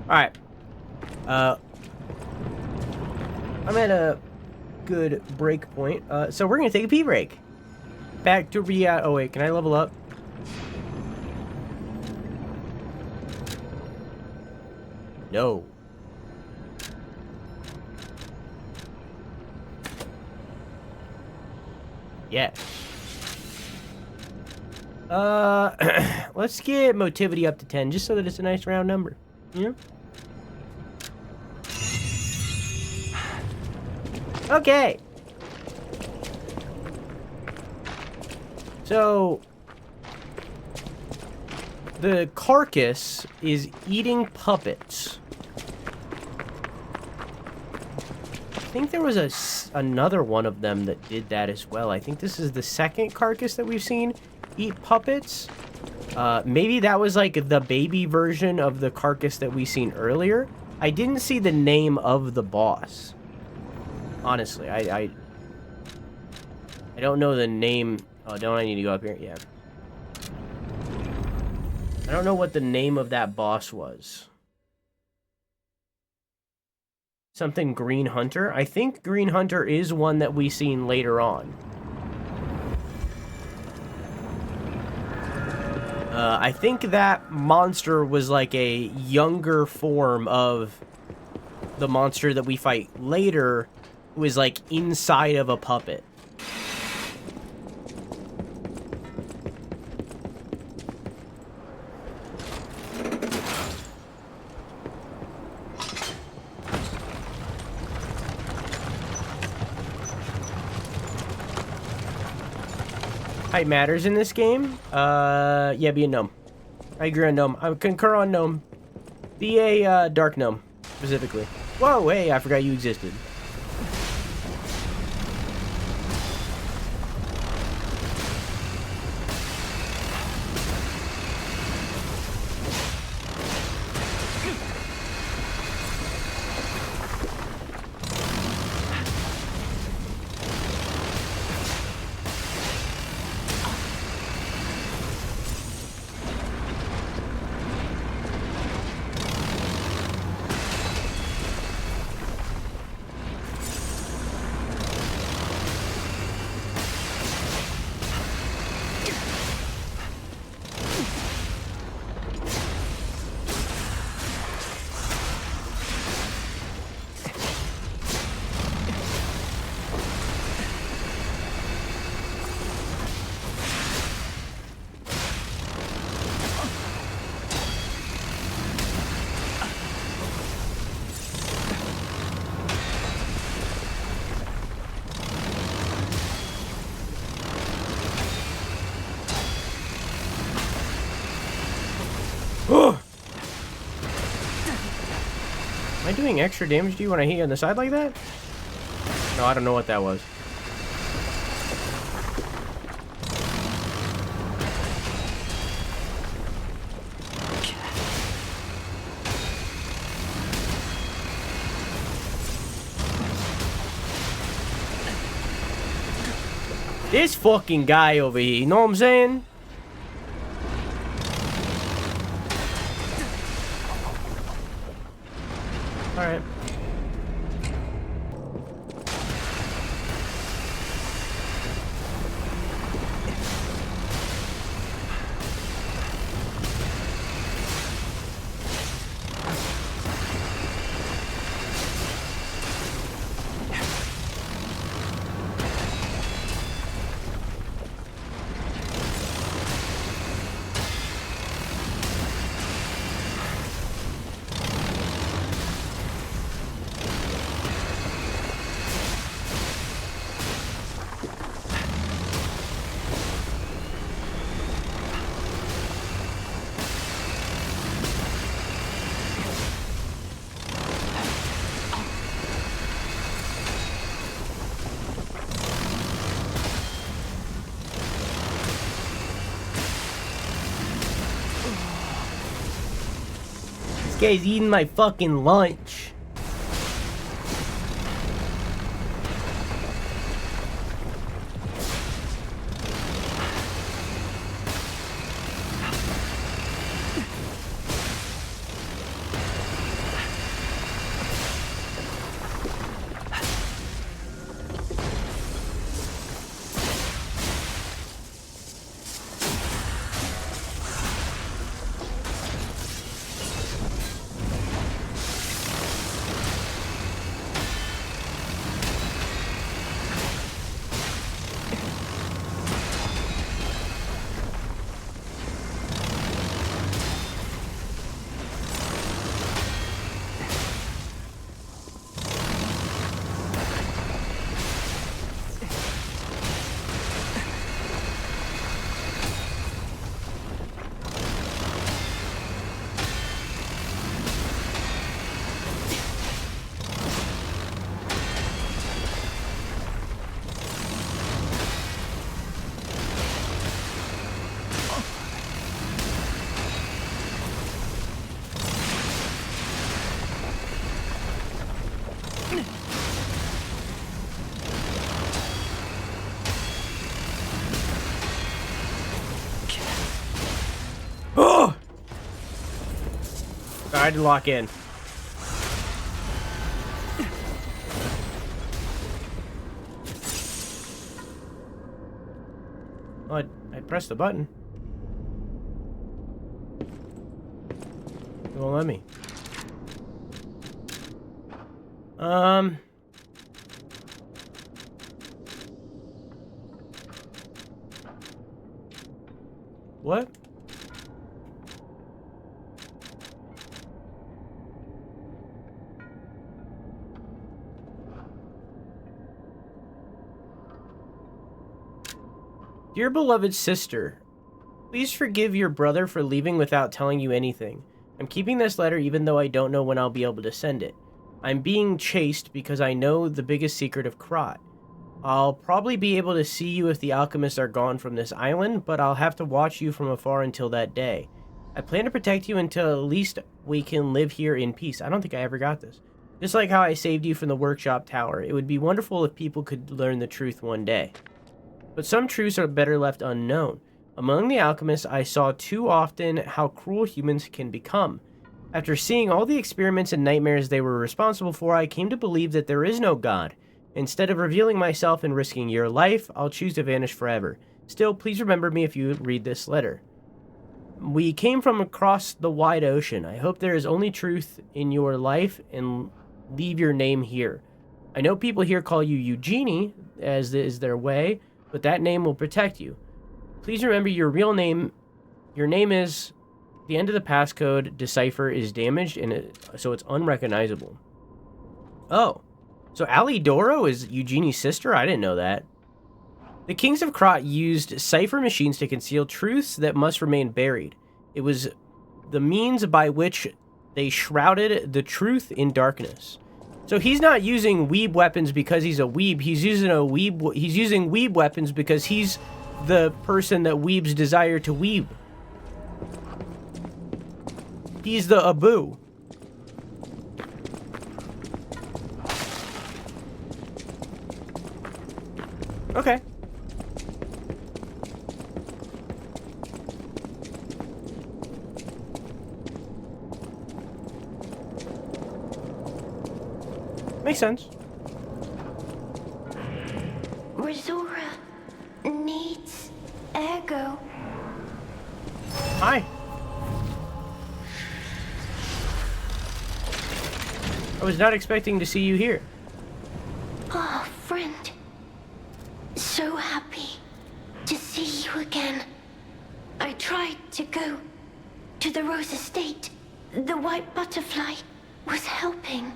Alright. I'm at a good break point. So we're gonna take a pee break. Back to reality. Oh wait, can I level up? No. Yeah. Let's get motivity up to 10, just so that it's a nice round number. You know? Okay. So the carcass is eating puppets. think there was another one of them that did that as well. I think this is the second carcass that we've seen eat puppets. Maybe that was like the baby version of the carcass that we seen earlier. I didn't see the name of the boss. Honestly, I don't know the name. Oh, don't I need to go up here? Yeah. I don't know what the name of that boss was. Something Green Hunter? I think Green Hunter is one that we seen later on. I think that monster was like a younger form of the monster that we fight later, who is like inside of a puppet. Height matters in this game. Yeah, be a gnome. I agree on gnome. I concur on gnome. Be a dark gnome, specifically. Whoa, hey, I forgot you existed. Am I doing extra damage to you when I hit you on the side like that? No, I don't know what that was. This fucking guy over here, you know what I'm saying? Alright. This guy's eating my fucking lunch. Why did it lock in? Oh, I pressed the button. It won't let me. What? Dear beloved sister, please forgive your brother for leaving without telling you anything. I'm keeping this letter even though I don't know when I'll be able to send it. I'm being chased because I know the biggest secret of Krat. I'll probably be able to see you if the alchemists are gone from this island, but I'll have to watch you from afar until that day. I plan to protect you until at least we can live here in peace. I don't think I ever got this. Just like how I saved you from the workshop tower. It would be wonderful if people could learn the truth one day. But some truths are better left unknown. Among the alchemists, I saw too often how cruel humans can become. After seeing all the experiments and nightmares they were responsible for, I came to believe that there is no God. Instead of revealing myself and risking your life, I'll choose to vanish forever. Still, please remember me if you read this letter. We came from across the wide ocean. I hope there is only truth in your life and leave your name here. I know people here call you Eugenie, as is their way, but that name will protect you. Please remember your real name. Your name is... The end of the passcode decipher is damaged, and so it's unrecognizable. Oh. So Alidoro is Eugenie's sister? I didn't know that. The kings of Krat used cipher machines to conceal truths that must remain buried. It was the means by which they shrouded the truth in darkness. So he's not using weeb weapons because he's a weeb. He's using weeb weapons because he's the person that weebs desire to weeb. He's the Abu. Okay. Makes sense. Resora needs ergo. Hi. I was not expecting to see you here. Oh, friend. So happy to see you again. I tried to go to the Rose Estate. The white butterfly was helping.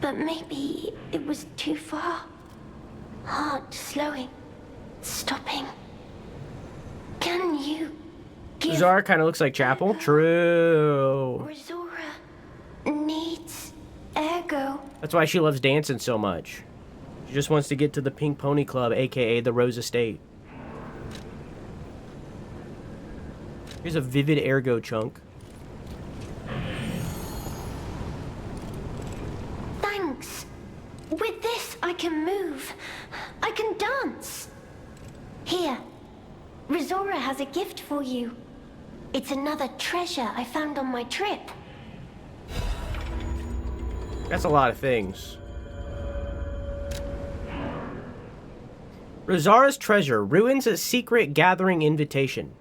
But maybe it was too far. Heart slowing, stopping. Can you give... Zara kind of looks like Chapel. True. Resora needs ergo. That's why she loves dancing so much. She just wants to get to the Pink Pony Club, aka the Rose Estate. Here's a vivid ergo chunk. Thanks. With this, I can move. I can dance. Here, Resora has a gift for you. It's another treasure I found on my trip. That's a lot of things. Rosara's treasure ruins a secret gathering invitation.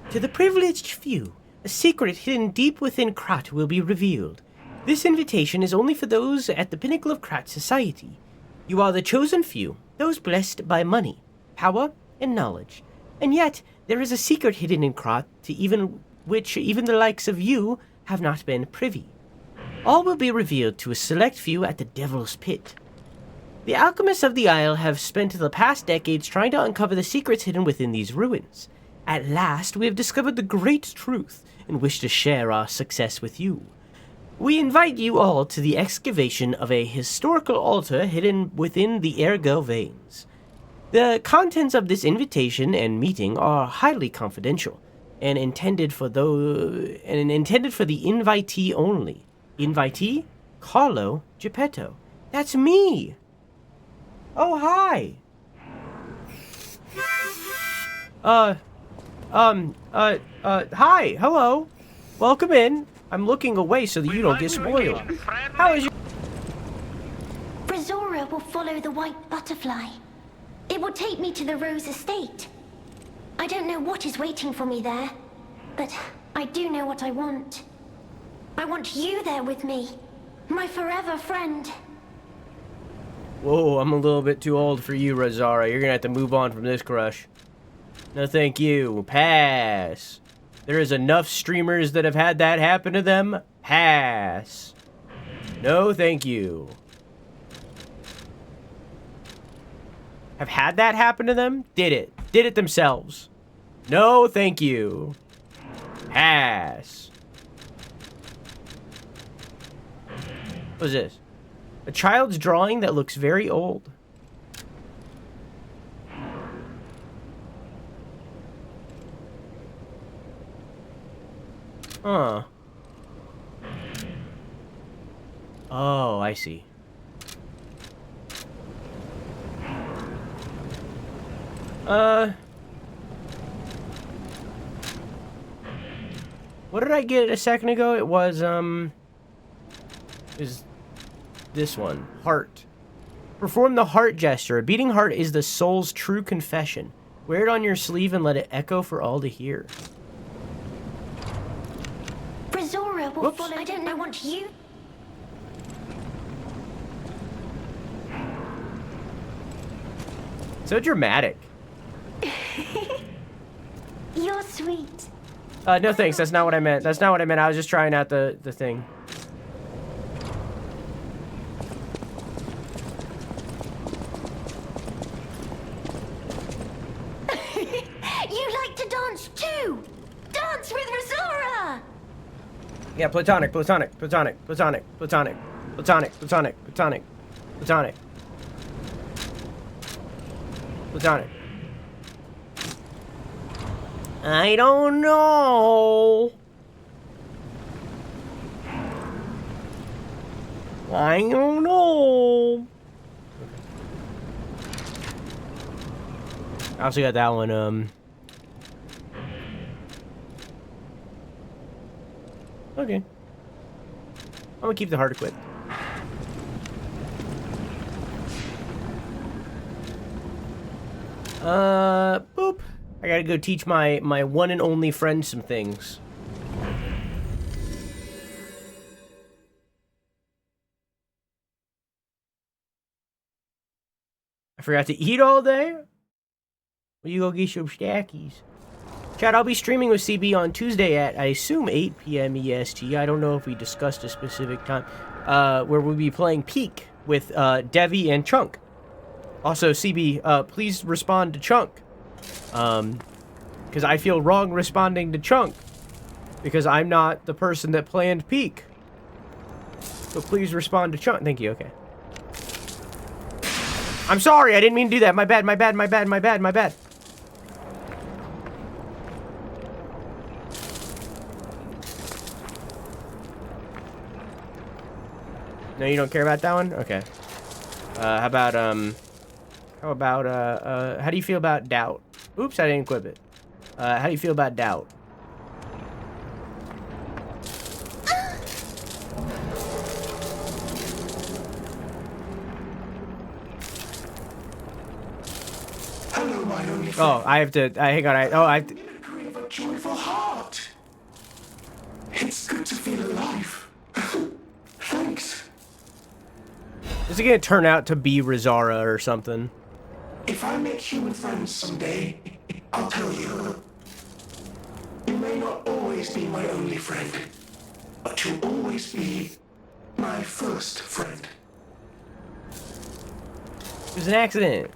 To the privileged few, a secret hidden deep within Krat will be revealed. This invitation is only for those at the pinnacle of Krat society. You are the chosen few, those blessed by money, power, and knowledge. And yet, there is a secret hidden in Krat to which even the likes of you have not been privy. All will be revealed to a select few at the Devil's Pit. The alchemists of the Isle have spent the past decades trying to uncover the secrets hidden within these ruins. At last, we have discovered the great truth and wish to share our success with you. We invite you all to the excavation of a historical altar hidden within the ergo veins. The contents of this invitation and meeting are highly confidential and intended for the invitee only. Invitee? Carlo Geppetto. That's me! Oh, hi! Hi, hello. Welcome in. I'm looking away so that you don't get spoiled. How is your... Brazora will follow the white butterfly. It will take me to the Rose Estate. I don't know what is waiting for me there, but I do know what I want. I want you there with me, my forever friend. Whoa, I'm a little bit too old for you, Razara. You're gonna have to move on from this crush. No, thank you. Pass. There is enough streamers that have had that happen to them. Pass. No, thank you. Have had that happen to them? Did it. Did it themselves. No, thank you. Pass. What is this? A child's drawing that looks very old. Huh. Oh, I see. What did I get a second ago? It was, is this one. Heart. Perform the heart gesture. A beating heart is the soul's true confession. Wear it on your sleeve and let it echo for all to hear. Brazora will follow. I don't know what you... So dramatic. You're sweet. No thanks, that's not what I meant. That's not what I meant. I was just trying out the thing. You like to dance too! Dance with Brazora! Yeah, platonic. I don't know. I don't know. I also got that one, okay. I'm gonna keep the heart equipped. Boop. I gotta go teach my one and only friend some things. I forgot to eat all day? Well, you go get some stackies. Chat, I'll be streaming with CB on Tuesday at, I assume, 8 p.m. EST. I don't know if we discussed a specific time. Where we'll be playing Peak with Devi and Chunk. Also, CB, please respond to Chunk. Because I feel wrong responding to Chunk. Because I'm not the person that planned Peak. So please respond to Chunk. Thank you, okay. I'm sorry, I didn't mean to do that. My bad. No, you don't care about that one? Okay. How about, how do you feel about doubt? Oops, I didn't equip it. How do you feel about doubt? Hello, my only friend. Oh, I have to, hang on, I have to... Mimicry of a joyful heart. It's good to feel alive. Thanks. Is it gonna turn out to be Rizara or something? If I make human friends someday, I'll tell you. You may not always be my only friend, but you'll always be my first friend. It was an accident.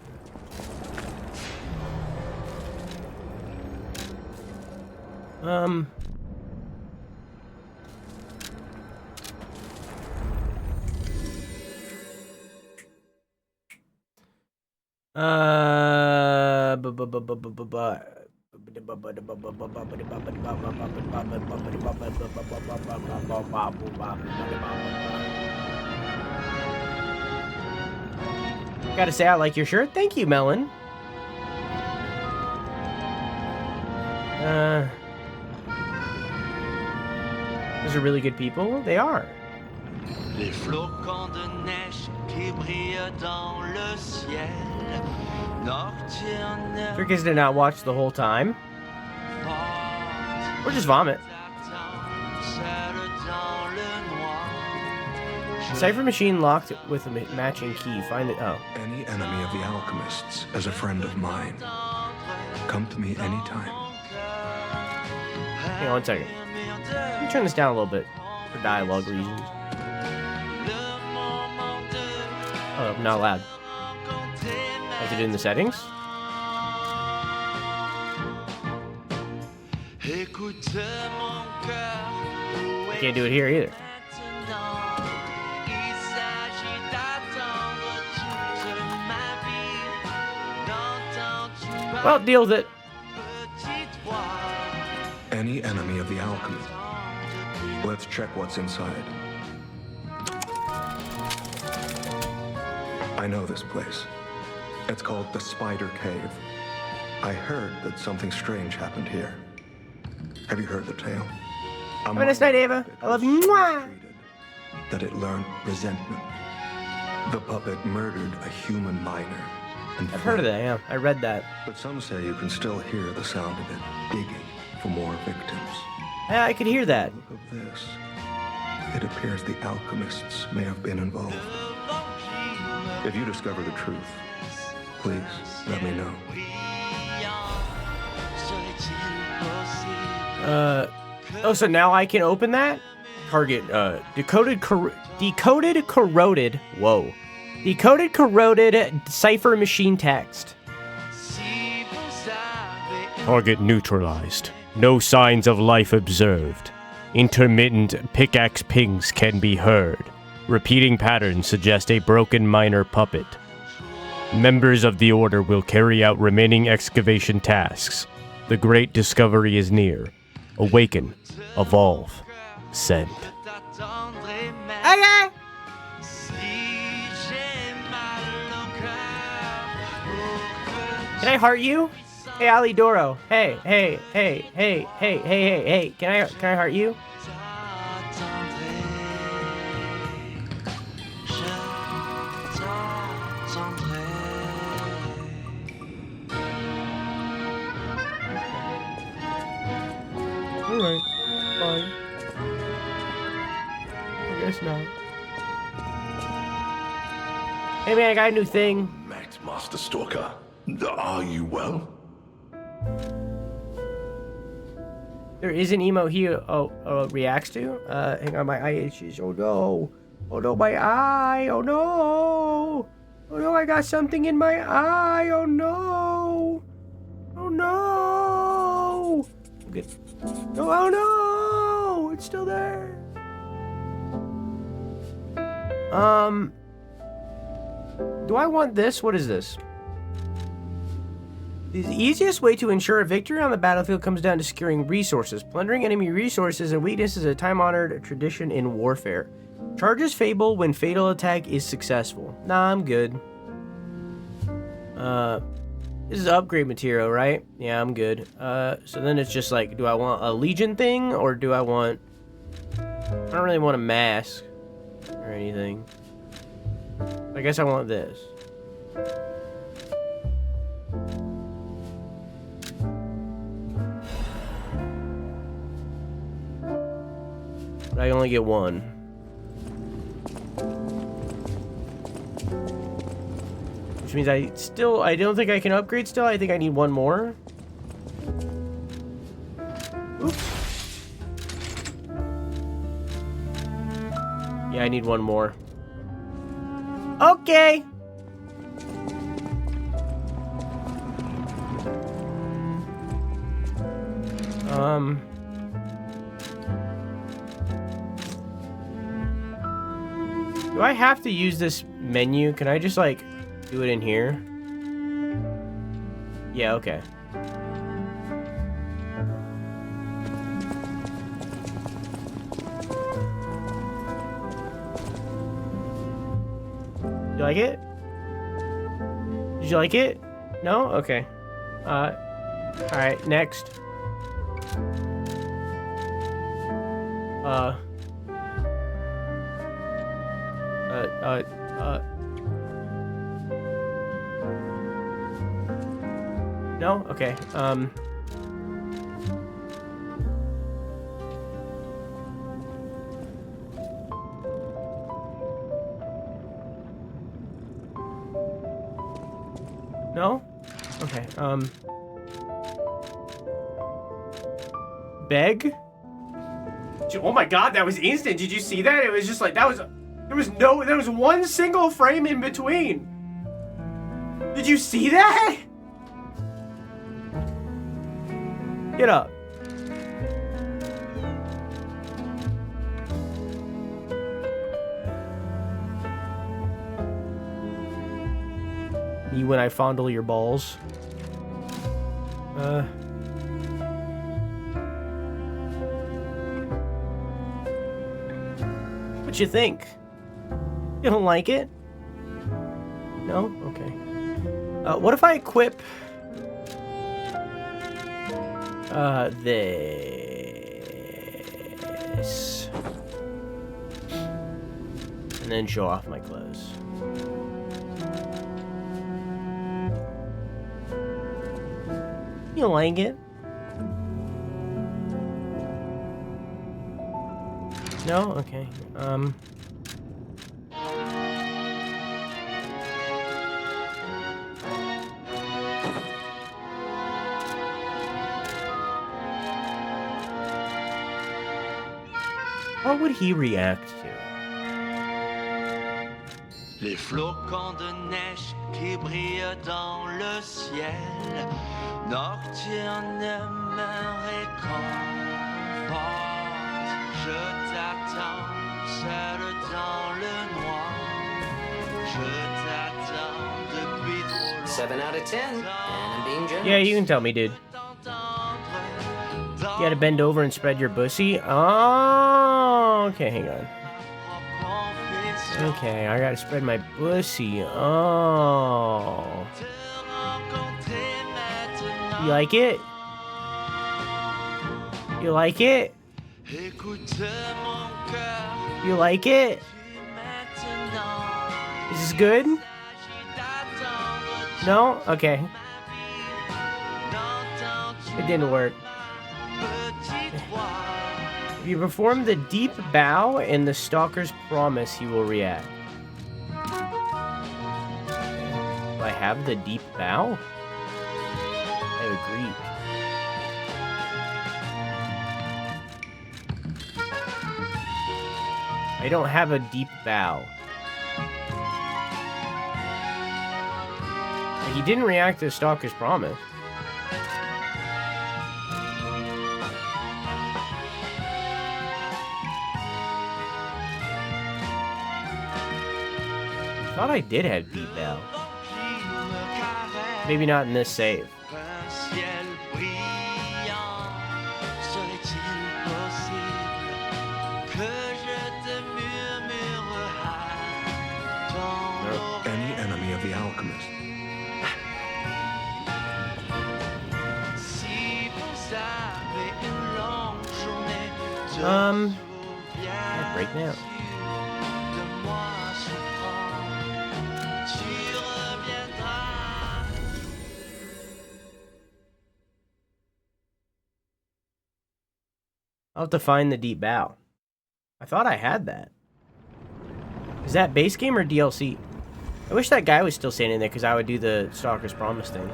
Gotta say, I like your shirt. Thank you, Melon. This are really good people. They are. Les flocons de neige qui brillent dans le ciel nocturne. Trick is to not watch the whole time. Or just vomit. Cipher machine locked with a matching key. Find it. Oh. Any enemy of the alchemists is a friend of mine. Come to me anytime. Hang on 1 second. Let me turn this down a little bit for dialogue reasons. Oh, not loud. I have to do it in the settings? I can't do it here either. Well, deal with it. Any enemy of the alchemy. Let's check what's inside. I know this place. It's called the Spider Cave. I heard that something strange happened here. Have you heard the tale? Have a nice night, Ava. I love you. Mwah! That it learned resentment. The puppet murdered a human miner. And I've heard of that, yeah. I read that. But some say you can still hear the sound of it digging for more victims. Yeah, I could hear that. Look of this. It appears the alchemists may have been involved. If you discover the truth, please let me know. Oh, so now I can open that? Target, decoded corroded cipher machine text. Target neutralized. No signs of life observed. Intermittent pickaxe pings can be heard. Repeating patterns suggest a broken miner puppet. Members of the Order will carry out remaining excavation tasks. The great discovery is near. Awaken, evolve, send. Okay. Can I heart you? Hey, Ali Doro. Hey. Can I heart you? Alright, fine. I guess not. Hey man, I got a new thing. Max Master Stalker, are you well? There is an emote here. Reacts to. Hang on, my eye itches. Oh no, my eye. Oh no, I got something in my eye. Oh no, good. No, oh no, it's still there. Do I want this? What is this? The easiest way to ensure a victory on the battlefield comes down to securing resources. Plundering enemy resources and weakness is a time-honored tradition in warfare. Charges Fable when fatal attack is successful. Nah, I'm good. This is upgrade material, right? Yeah, I'm good. So then it's just like, do I want a Legion thing, or do I want... I don't really want a mask or anything. I guess I want this. But I only get one. Which means I don't think I can upgrade still. I think I need one more. Oops. Yeah, I need one more. Okay. Do I have to use this menu? Can I just like do it in here? Yeah, okay. You like it? Did you like it? No? Okay. Alright, next. No? Okay. No? Okay, Beg? Oh my god, that was instant. Did you see that? It was just like, there was one single frame in between. Did you see that? Get up. Me when I fondle your balls. What you think? You don't like it? No? Okay. What if I equip... this... and then show off my clothes. You like it? No? Okay. What would he react to? Les flocons de neige qui brillent dans le ciel nocturne me réconforte. Je t'attends seul dans le noir. Je t'attends depuis trop longtemps. 7 out of 10, and I'm being generous. Yeah, you can tell me, dude. You gotta bend over and spread your bussy? Oh, okay, hang on. Okay, I gotta spread my bussy. Oh. You like it? You like it? You like it? Is this good? No? Okay. It didn't work. If you perform the deep bow and the stalker's promise, he will react. Do I have the deep bow? I agree. I don't have a deep bow. He didn't react to the stalker's promise. I thought I did have deep bow. Maybe not in this save. Any enemy of the alchemist. I'll break now. I'll have to find the deep bow. I thought I had that. Is that base game or DLC? I wish that guy was still standing there because I would do the Stalker's Promise thing.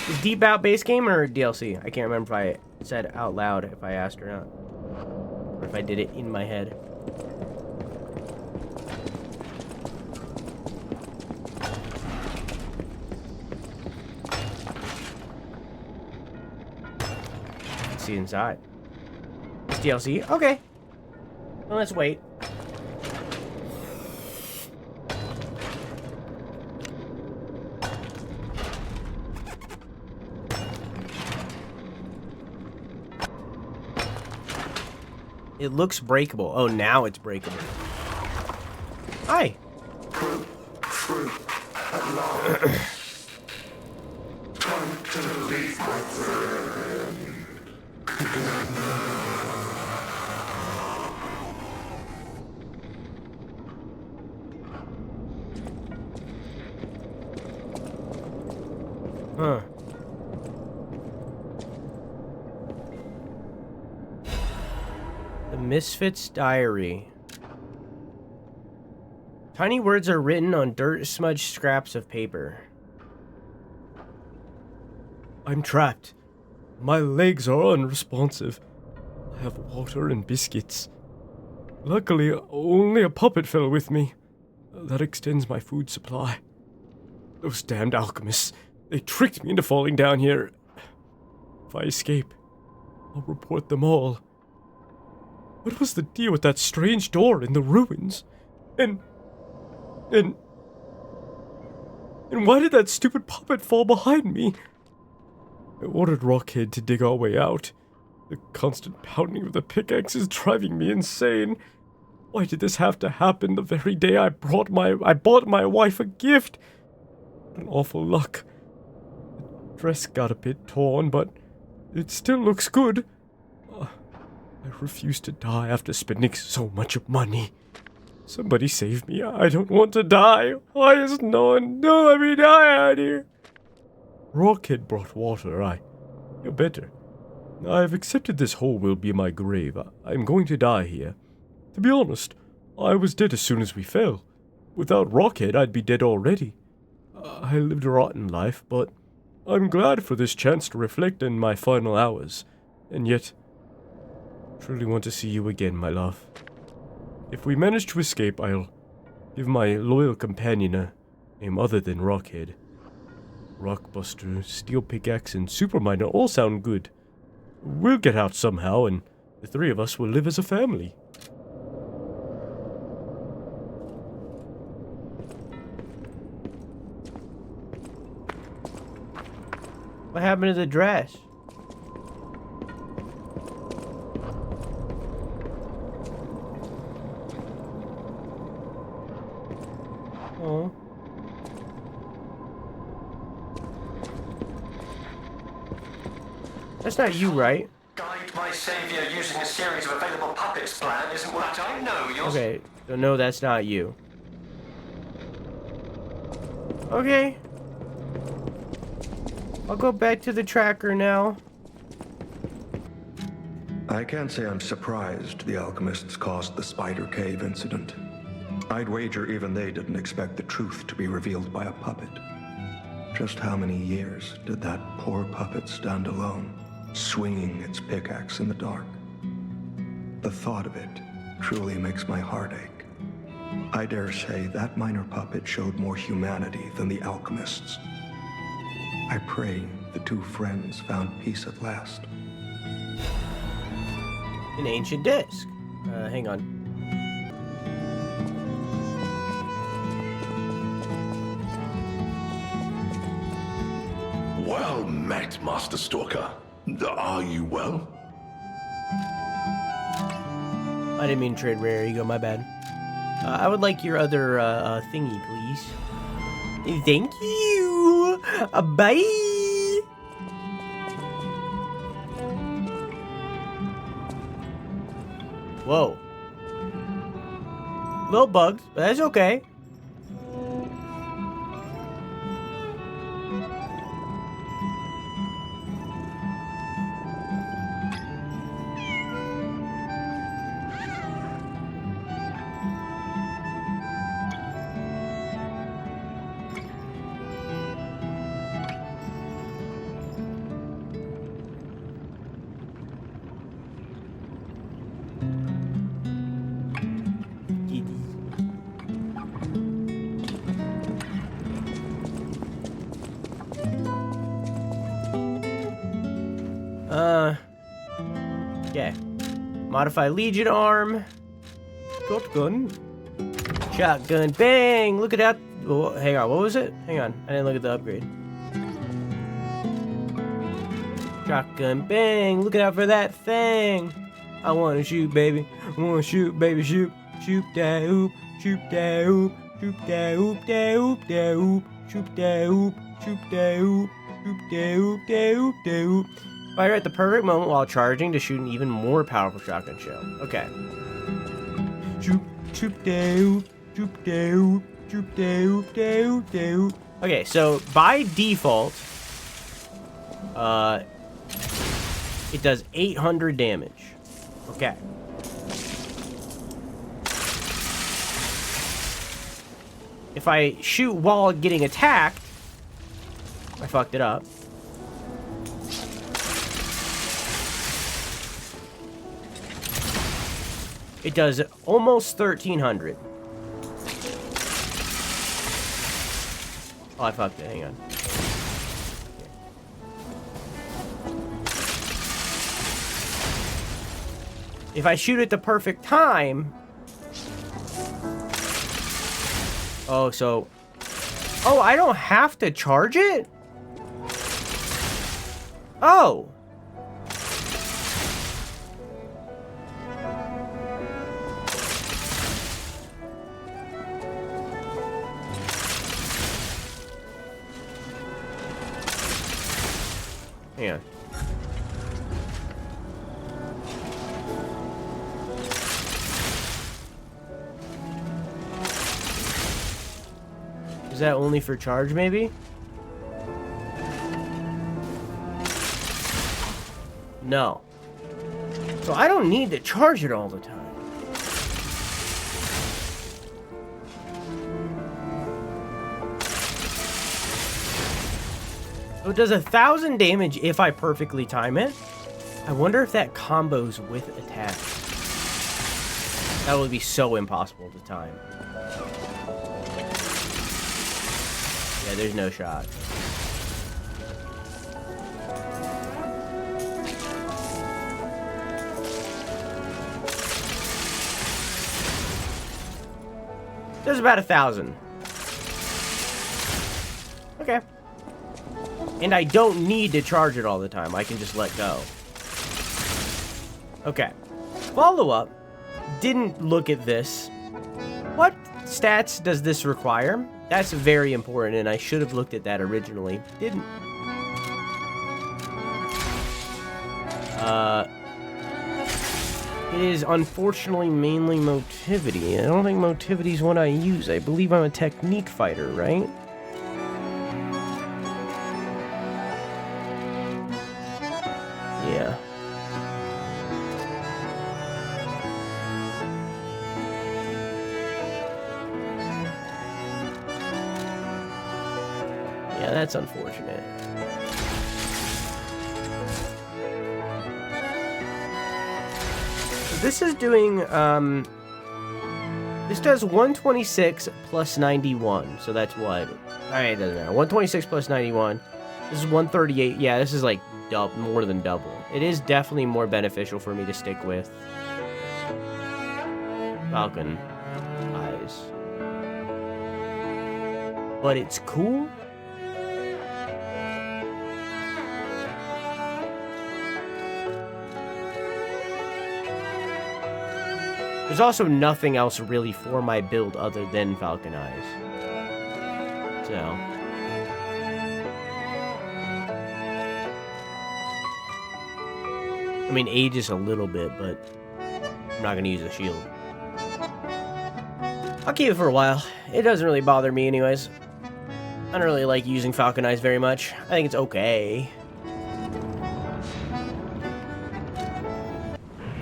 Is Deep Bow base game or DLC? I can't remember if I said out loud if I asked or not. Or if I did it in my head. See inside. It's DLC? Okay. Well, let's wait. It looks breakable. Oh, now it's breakable. Hi. Through at last. Time to leave, my friend. Huh. The Misfit's Diary. Tiny words are written on dirt-smudged scraps of paper. I'm trapped. My legs are unresponsive. I have water and biscuits. Luckily, only a puppet fell with me. That extends my food supply. Those damned alchemists. They tricked me into falling down here. If I escape, I'll report them all. What was the deal with that strange door in the ruins? And why did that stupid puppet fall behind me? I ordered Rockhead to dig our way out. The constant pounding of the pickaxe is driving me insane. Why did this have to happen the very day I bought my wife a gift? What an awful luck. The dress got a bit torn, but it still looks good. I refuse to die after spending so much money. Somebody save me. I don't want to die. Why is no one? Don't let me die out here. Rockhead brought water. I feel better. I've accepted this hole will be my grave. I'm going to die here. To be honest, I was dead as soon as we fell. Without Rockhead, I'd be dead already. I lived a rotten life, but I'm glad for this chance to reflect in my final hours. And yet, I truly want to see you again, my love. If we manage to escape, I'll give my loyal companion a name other than Rockhead. Rockbuster, Steel Pickaxe, and Superminer all sound good. We'll get out somehow, and the three of us will live as a family. What happened to the dress? Oh. That's not you, right? Guide my savior using a series of available puppets plan isn't what I know. You're... Okay, so no, that's not you. Okay. I'll go back to the tracker now. I can't say I'm surprised the alchemists caused the Spider Cave incident. I'd wager even they didn't expect the truth to be revealed by a puppet. Just how many years did that poor puppet stand alone, swinging its pickaxe in the dark? The thought of it truly makes my heart ache. I dare say that minor puppet showed more humanity than the alchemists. I pray the two friends found peace at last. An ancient disc. Hang on. Well met, Master Stalker. Are you well? I didn't mean to trade rare ego, my bad. I would like your other thingy, please. Thank you. Bye. Whoa. Little bugs, but that's okay. Yeah. Modify Legion arm. Shotgun. Shotgun. Bang! Look at that. Oh, hang on. What was it? Hang on. I didn't look at the upgrade. Shotgun. Bang! Look out for that thing. I want to shoot, baby. I want to shoot, baby. Shoot. Shoot that hoop. Shoot that hoop. Shoot that hoop. That hoop. That hoop. Shoop-da-oop, shoop-da-oop, shoop-da-oop, da-oop. Fire at the perfect moment while charging to shoot an even more powerful shotgun shell. Okay. Shoop, shoop-da-oop, shoop-da-oop, shoop-da-oop, da-oop, da-oop. Okay, so by default, it does 800 damage. Okay. If I shoot while getting attacked, I fucked it up. It does almost 1,300. Oh, I fucked it. Hang on. If I shoot at the perfect time... Oh, so... Oh, I don't have to charge it? Oh! Hang on. Is that only for charge, maybe? No. So I don't need to charge it all the time. So it does 1,000 damage if I perfectly time it. I wonder if that combos with attack. That would be so impossible to time. Yeah, there's no shot. There's about 1,000. Okay. And I don't need to charge it all the time. I can just let go. Okay. Follow-up. Didn't look at this. What stats does this require? That's very important, and I should have looked at that originally. Didn't. It is unfortunately mainly motivity. I don't think motivity is what I use. I believe I'm a technique fighter, right? Yeah. Yeah, that's unfortunate. This is doing, this does 126 plus 91, so that's what? Alright, it doesn't matter. 126 plus 91. This is 138. Yeah, this is like more than double. It is definitely more beneficial for me to stick with Falcon Eyes. But it's cool. There's also nothing else really for my build other than Falcon Eyes. So. I mean, Aegis a little bit, but I'm not going to use a shield. I'll keep it for a while. It doesn't really bother me anyways. I don't really like using Falcon Eyes very much. I think it's okay.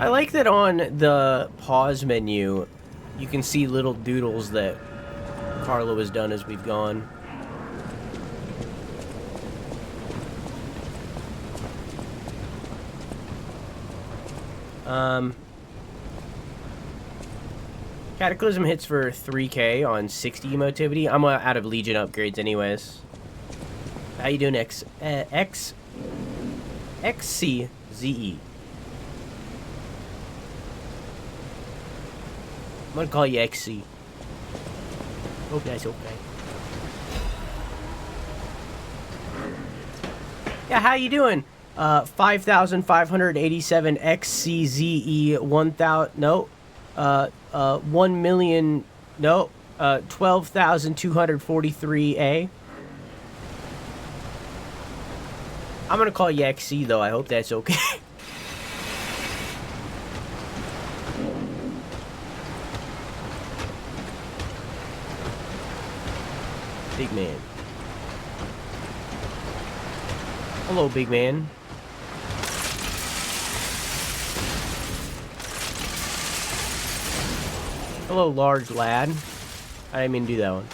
I like that on the pause menu, you can see little doodles that Carlo has done as we've gone. Cataclysm hits for 3k on 60 emotivity. I'm out of Legion upgrades anyways. How you doing, XCZE? I'm gonna call you XC. Hope that's okay. Yeah, how you doing? 5,587 XCZE 1,000. No. 1 million. No. 12,243A. I'm gonna call you XC though. I hope that's okay. Big man. Hello, big man. Hello, large lad. I didn't mean to do that one.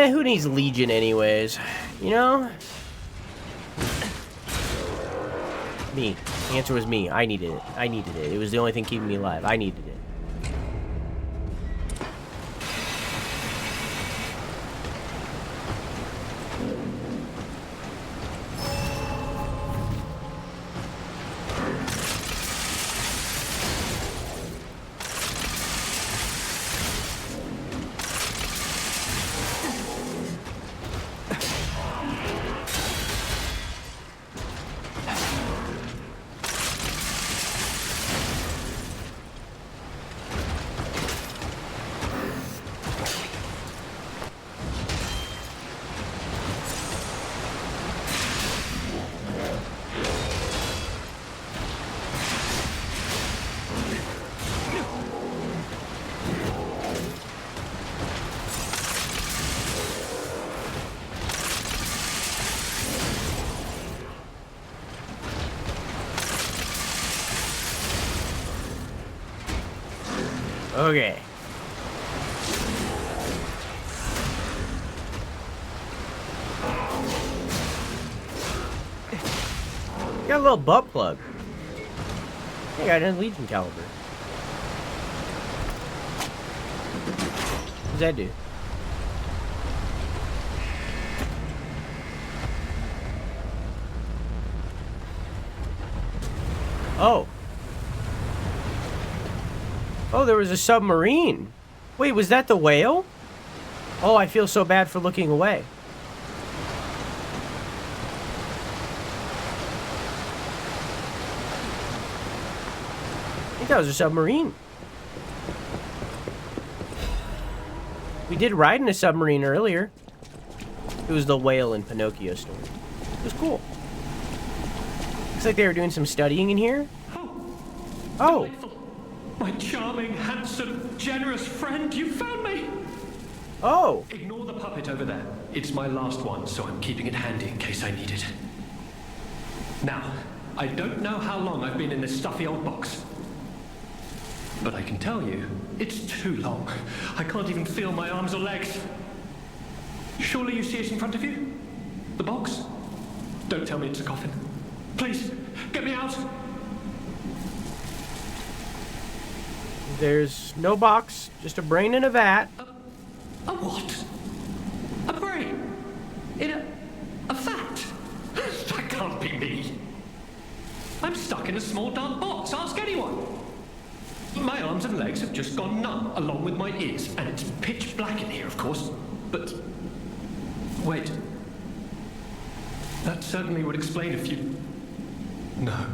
Who needs Legion anyways? You know? Me. The answer was me. I needed it. I needed it. It was the only thing keeping me alive. I needed it. Okay. Got a little butt plug. I got a Legion caliber. What does that do? Oh. Oh, there was a submarine. Wait, was that the whale? Oh, I feel so bad for looking away. I think that was a submarine. We did ride in a submarine earlier. It was the whale in Pinocchio story. It was cool. Looks like they were doing some studying in here. Oh. Delightful. My charming, handsome, generous friend, you found me! Oh. Ignore the puppet over there. It's my last one, so I'm keeping it handy in case I need it. Now, I don't know how long I've been in this stuffy old box. But I can tell you, it's too long. I can't even feel my arms or legs. Surely you see it in front of you? The box? Don't tell me it's a coffin. Please, get me out! There's no box, just a brain in a vat. A what? A brain? In a vat? That can't be me. I'm stuck in a small dark box, ask anyone. My arms and legs have just gone numb, along with my ears, and it's pitch black in here, of course. But... wait. That certainly would explain if you... No.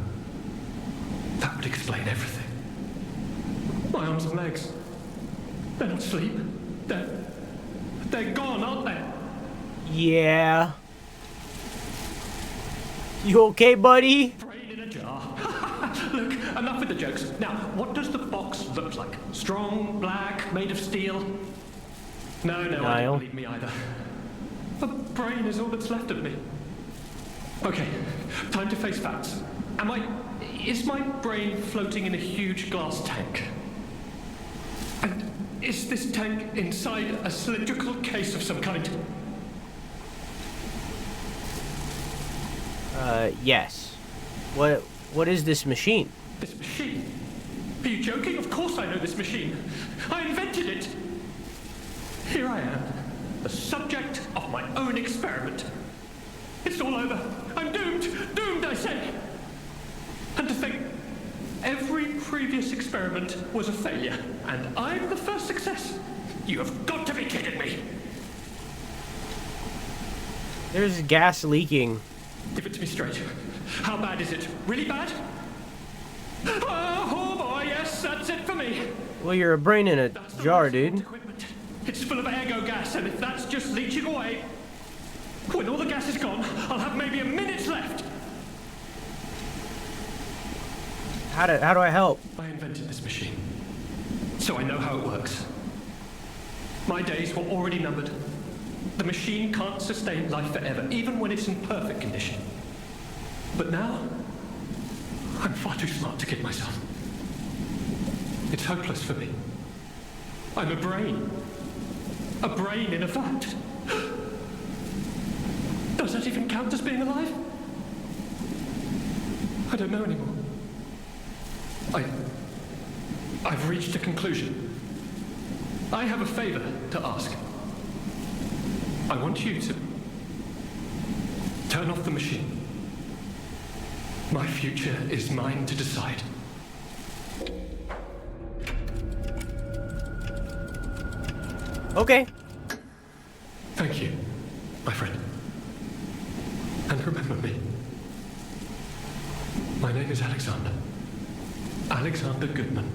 That would explain everything. My arms and legs. They're not asleep. They're gone, aren't they? Yeah. You okay, buddy? Brain in a jar. Look, enough with the jokes. Now, what does the box look like? Strong, black, made of steel? No, I don't believe me either. The brain is all that's left of me. Okay, time to face facts. Is my brain floating in a huge glass tank? And is this tank inside a cylindrical case of some kind? Yes. What is this machine? This machine? Are you joking? Of course I know this machine. I invented it. Here I am, the subject of my own experiment. It's all over. I'm doomed. Doomed, I say. And to think Every previous experiment was a failure, and I'm the first success. You have got to be kidding me. There's gas leaking. Give it to me straight. How bad is it? Really bad? Oh boy, yes, that's it for me. Well, you're a brain in a jar, dude. Equipment. It's full of ergo gas, and if that's just leaching away, when all the gas is gone, I'll have maybe a minute left. How do I help? I invented this machine, so I know how it works. My days were already numbered. The machine can't sustain life forever, even when it's in perfect condition. But now, I'm far too smart to kid myself. It's hopeless for me. I'm a brain. A brain in a vat. Does that even count as being alive? I don't know anymore. I've reached a conclusion. I have a favor to ask. I want you to turn off the machine. My future is mine to decide. Okay. Thank you, my friend. And remember me. My name is Alexander. Alexander Goodman.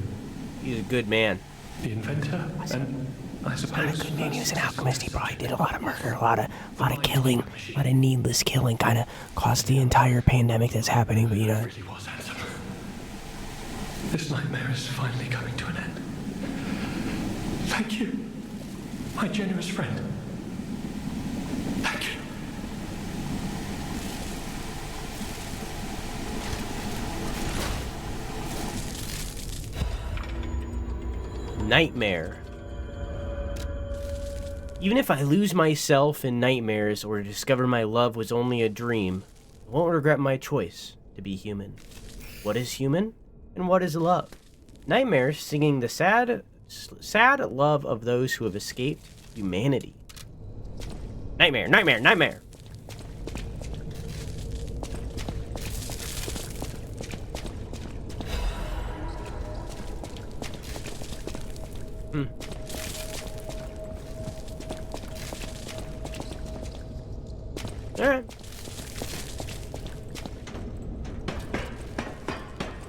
He's a good man. The inventor, and I suppose... He was an alchemist. He probably did a lot of murder, a lot of killing, a lot of needless killing. Kind of caused the entire pandemic that's happening. But you know, really was handsome. This nightmare is finally coming to an end. Thank you, my generous friend. Thank you. Nightmare. Even if I lose myself in nightmares or discover my love was only a dream, I won't regret my choice to be human. What is human? And what is love? Nightmares singing the sad love of those who have escaped humanity. Nightmare, nightmare, nightmare. Alright.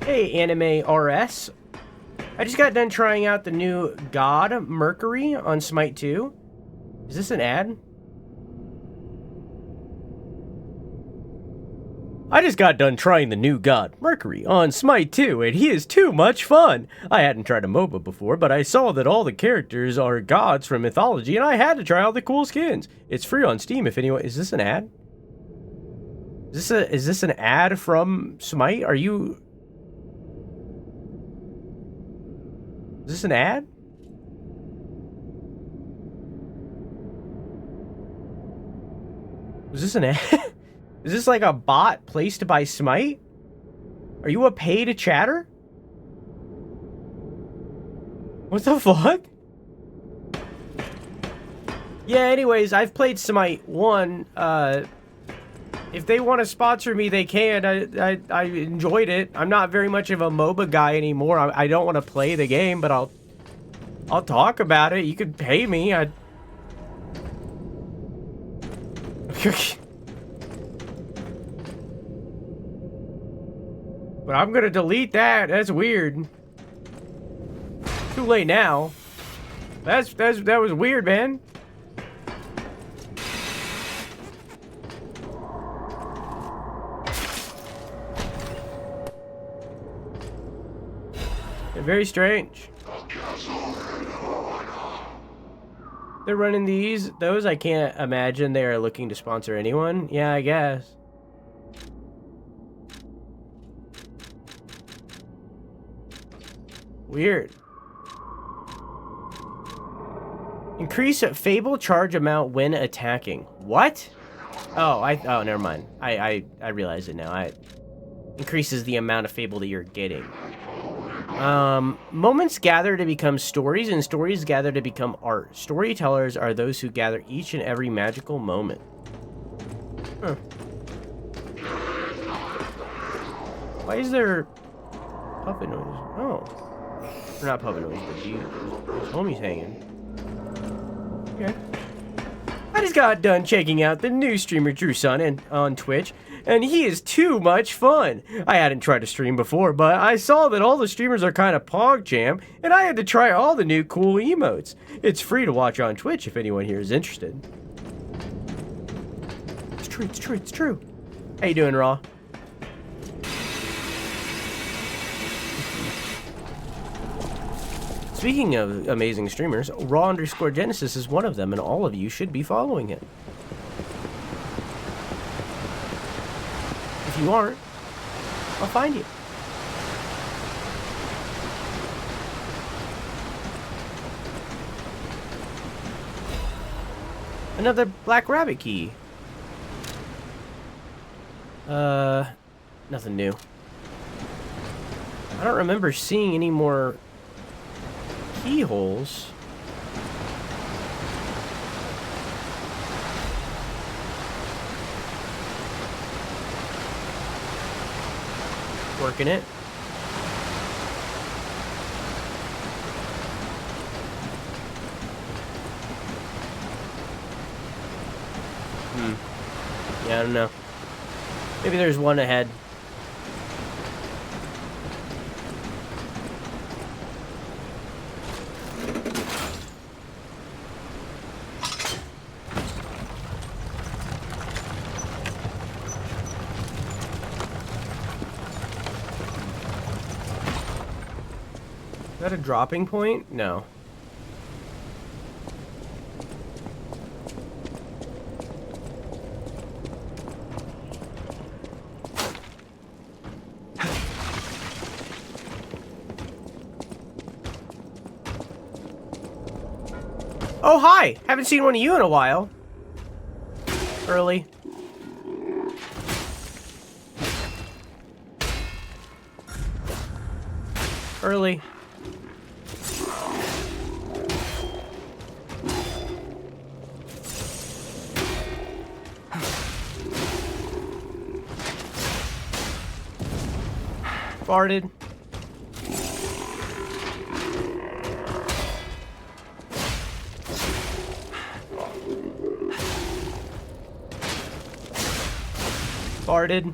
Hey, Anime RS. I just got done trying out the new God Mercury on Smite 2. Is this an ad? I just got done trying the new God Mercury on Smite 2, and he is too much fun. I hadn't tried a MOBA before, but I saw that all the characters are gods from mythology, and I had to try out the cool skins. It's free on Steam if anyone... Is this an ad? Is this an ad from Smite? Are you... Is this an ad? Was this an ad? Is this like a bot placed by Smite? Are you a paid chatter? What the fuck? Yeah, anyways, I've played Smite 1. If they want to sponsor me, they can. I enjoyed it. I'm not very much of a MOBA guy anymore. I don't want to play the game, but I'll talk about it. You could pay me. But I'm gonna delete that. That's weird. Too late now. That was weird, man. Very strange. They're running those. I can't imagine they are looking to sponsor anyone. Yeah, I guess. Weird. Increase Fable charge amount when attacking. What? Oh, never mind. I realize it now. Increases the amount of Fable that you're getting. Moments gather to become stories, and stories gather to become art. Storytellers are those who gather each and every magical moment. Huh. Why is there puppet noises. Oh. Or not puppet noises, but his homie's hanging. Okay. I just got done checking out the new streamer Drew Sunn on Twitch, and he is too much fun. I hadn't tried to stream before, but I saw that all the streamers are kind of PogChamp, and I had to try all the new cool emotes. It's free to watch on Twitch if anyone here is interested. It's true, it's true, it's true. How you doing, Raw? Speaking of amazing streamers, Raw_Genesis is one of them, and all of you should be following him. If you aren't, I'll find you. Another black rabbit key. Nothing new. I don't remember seeing any more keyholes. Working it. Yeah, I don't know. Maybe there's one ahead. Is that a dropping point? No. Oh, hi! Haven't seen one of you in a while. Early. Early. Farted. Farted.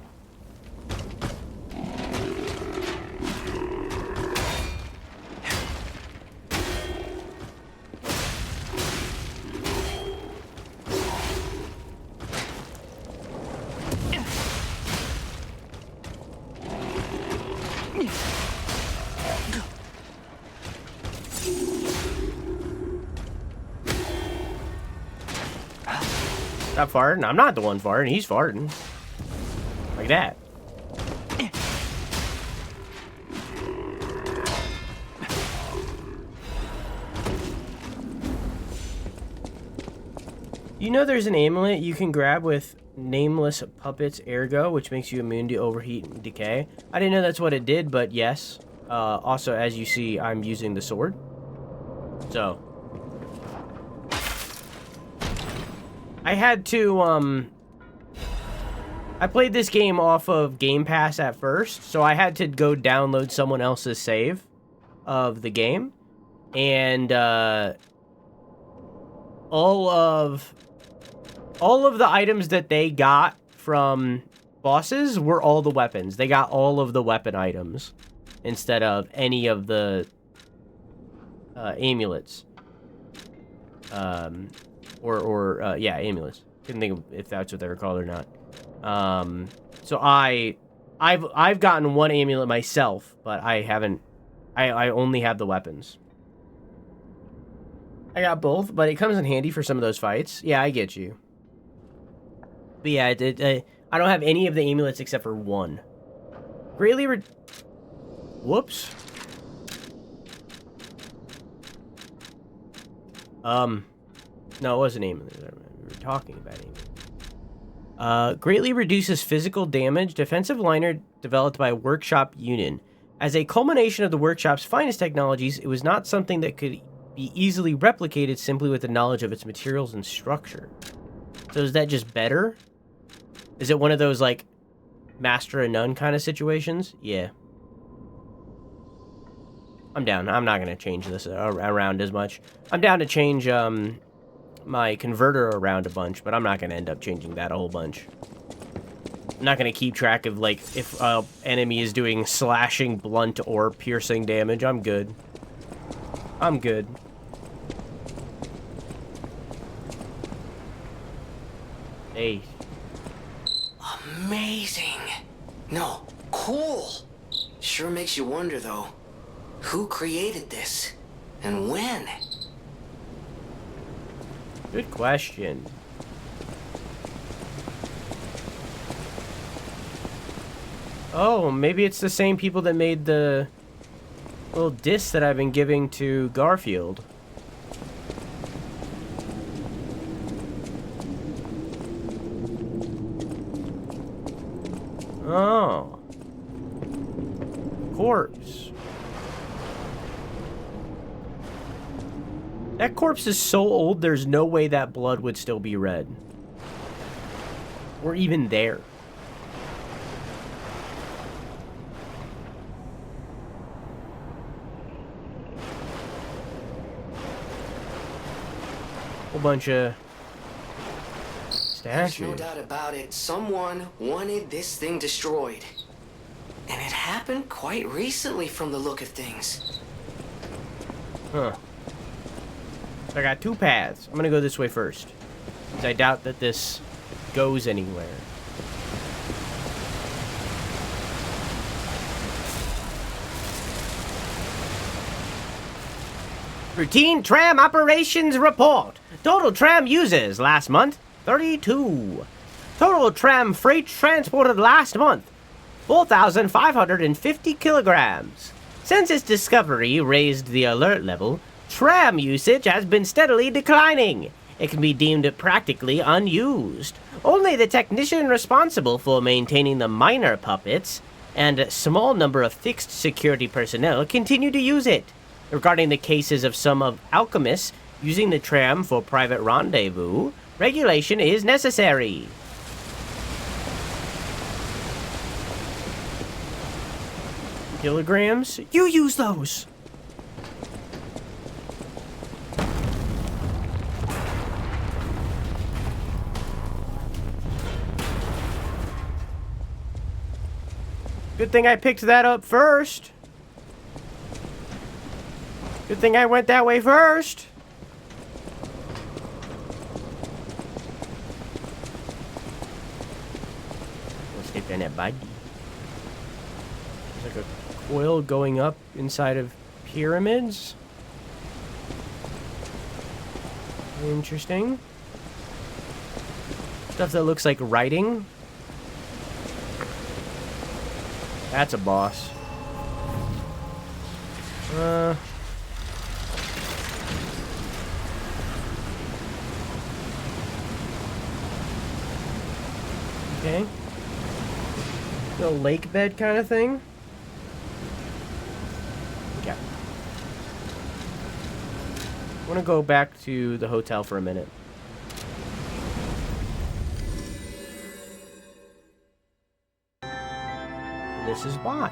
Stop farting. I'm not the one farting. He's farting. Like that. You know there's an amulet you can grab with Nameless Puppet's Ergo, which makes you immune to overheat and decay. I didn't know that's what it did, but yes. Also, as you see, I'm using the sword. So. I had to, I played this game off of Game Pass at first, so I had to go download someone else's save of the game. And, all of the items that they got from bosses were all the weapons. They got all of the weapon items instead of any of the amulets. Yeah, amulets. Couldn't think of if that's what they were called or not. So I've gotten one amulet myself, but I haven't. I only have the weapons. I got both, but it comes in handy for some of those fights. Yeah, I get you. But yeah, I don't have any of the amulets except for one. Greatly Whoops. No, it wasn't amulet. We were talking about amulet. Greatly reduces physical damage. Defensive liner developed by Workshop Union. As a culmination of the Workshop's finest technologies, it was not something that could be easily replicated simply with the knowledge of its materials and structure. So is that just better? Is it one of those, like, master and none kind of situations? Yeah. I'm down. I'm not gonna change this around as much. I'm down to change my converter around a bunch, but I'm not gonna end up changing that a whole bunch. I'm not gonna keep track of, like, if enemy is doing slashing, blunt, or piercing damage. I'm good. I'm good. Hey. Amazing. No, cool. Sure makes you wonder, though. Who created this? And when? Good question. Oh, maybe it's the same people that made the little disc that I've been giving to Garfield. Oh. Corpse. That corpse is so old, there's no way that blood would still be red. Or even there. Whole bunch of statues. There's no doubt about it. Someone wanted this thing destroyed. And it happened quite recently from the look of things. Huh. So I got two paths. I'm gonna go this way first, because I doubt that this goes anywhere. Routine tram operations report. Total tram users last month, 32. Total tram freight transported last month, 4,550 kilograms. Since its discovery raised the alert level, tram usage has been steadily declining. It can be deemed practically unused. Only the technician responsible for maintaining the minor puppets and a small number of fixed security personnel continue to use it. Regarding the cases of some of alchemists using the tram for private rendezvous, regulation is necessary. Kilograms? You use those! Good thing I picked that up first. Good thing I went that way first. Let's take that body. There's like a coil going up inside of pyramids. Interesting. Stuff that looks like writing. That's a boss. Okay. The lake bed kind of thing. Okay. I want to go back to the hotel for a minute. This is why.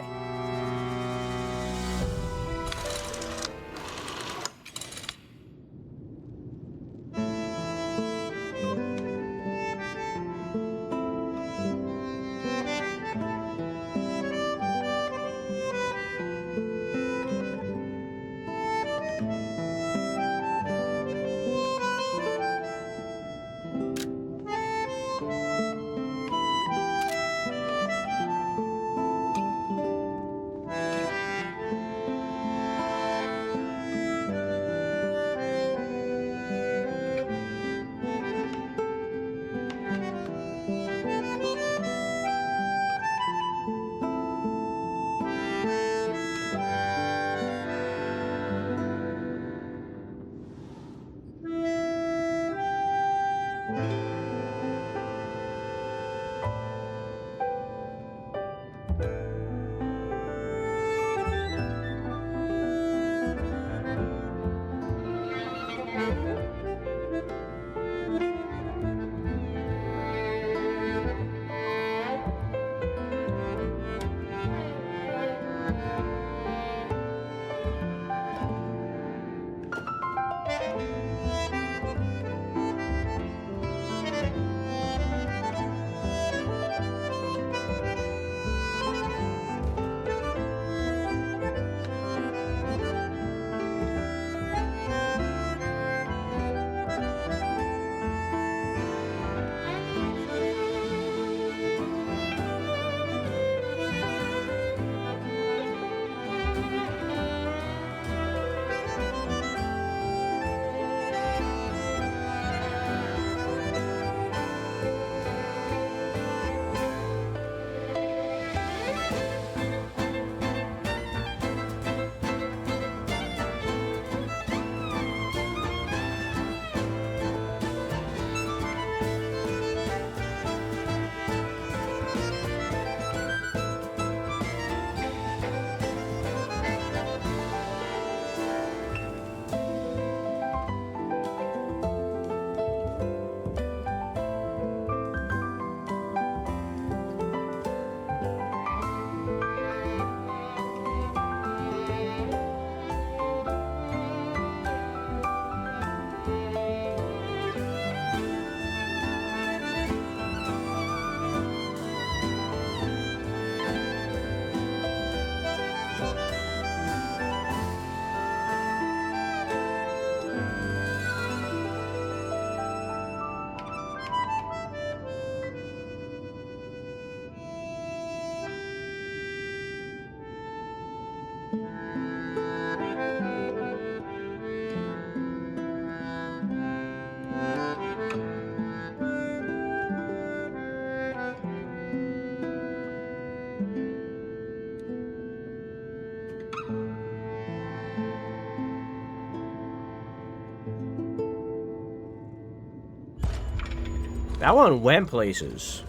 That one went places.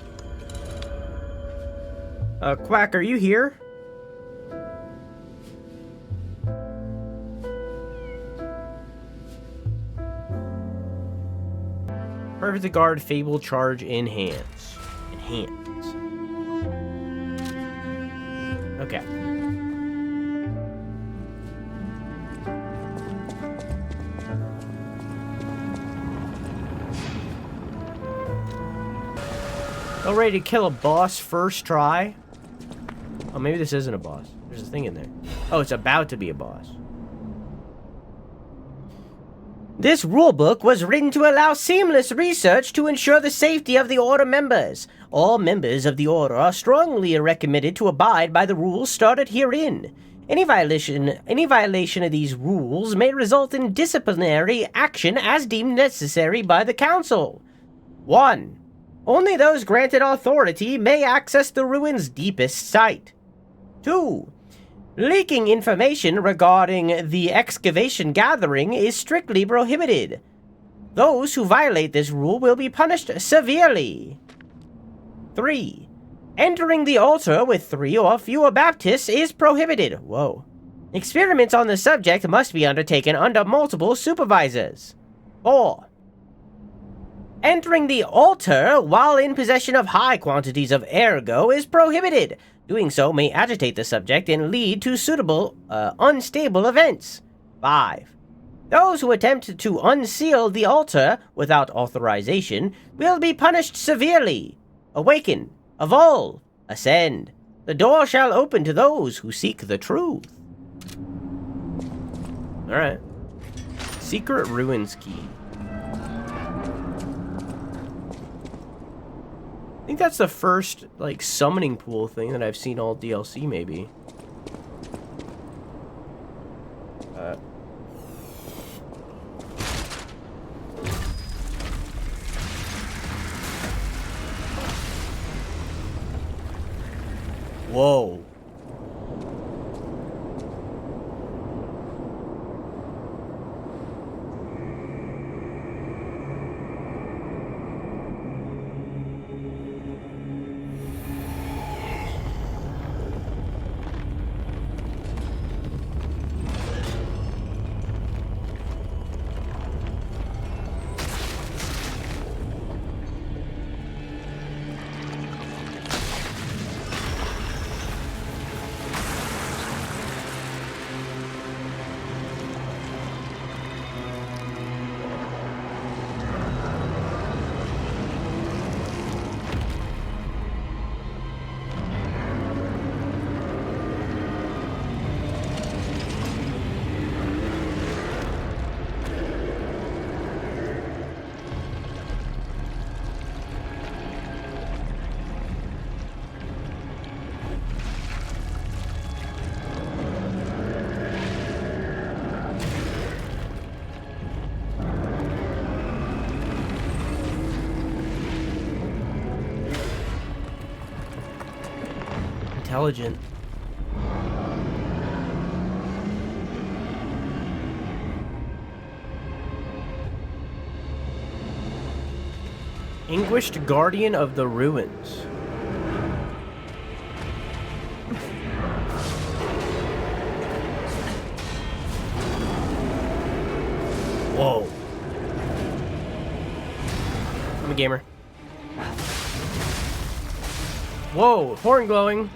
Quack, are you here? Perfect guard, fable charge, enhance. Enhance. Okay. All ready to kill a boss first try? Oh, maybe this isn't a boss. There's a thing in there. Oh, it's about to be a boss. This rulebook was written to allow seamless research to ensure the safety of the Order members. All members of the Order are strongly recommended to abide by the rules started herein. Any violation of these rules may result in disciplinary action as deemed necessary by the Council. 1. Only those granted authority may access the ruins' deepest site. 2. Leaking information regarding the excavation gathering is strictly prohibited. Those who violate this rule will be punished severely. 3. Entering the altar with 3 or fewer Baptists is prohibited. Whoa. Experiments on the subject must be undertaken under multiple supervisors. 4. Entering the altar while in possession of high quantities of ergo is prohibited. Doing so may agitate the subject and lead to unstable events. 5. Those who attempt to unseal the altar without authorization will be punished severely. Awaken, evolve, ascend. The door shall open to those who seek the truth. Alright. Secret Ruins Key. I think that's the first, like, summoning pool thing that I've seen all DLC, maybe. Whoa. Intelligent. Anguished Guardian of the Ruins. Whoa. I'm a gamer. Whoa, horn glowing.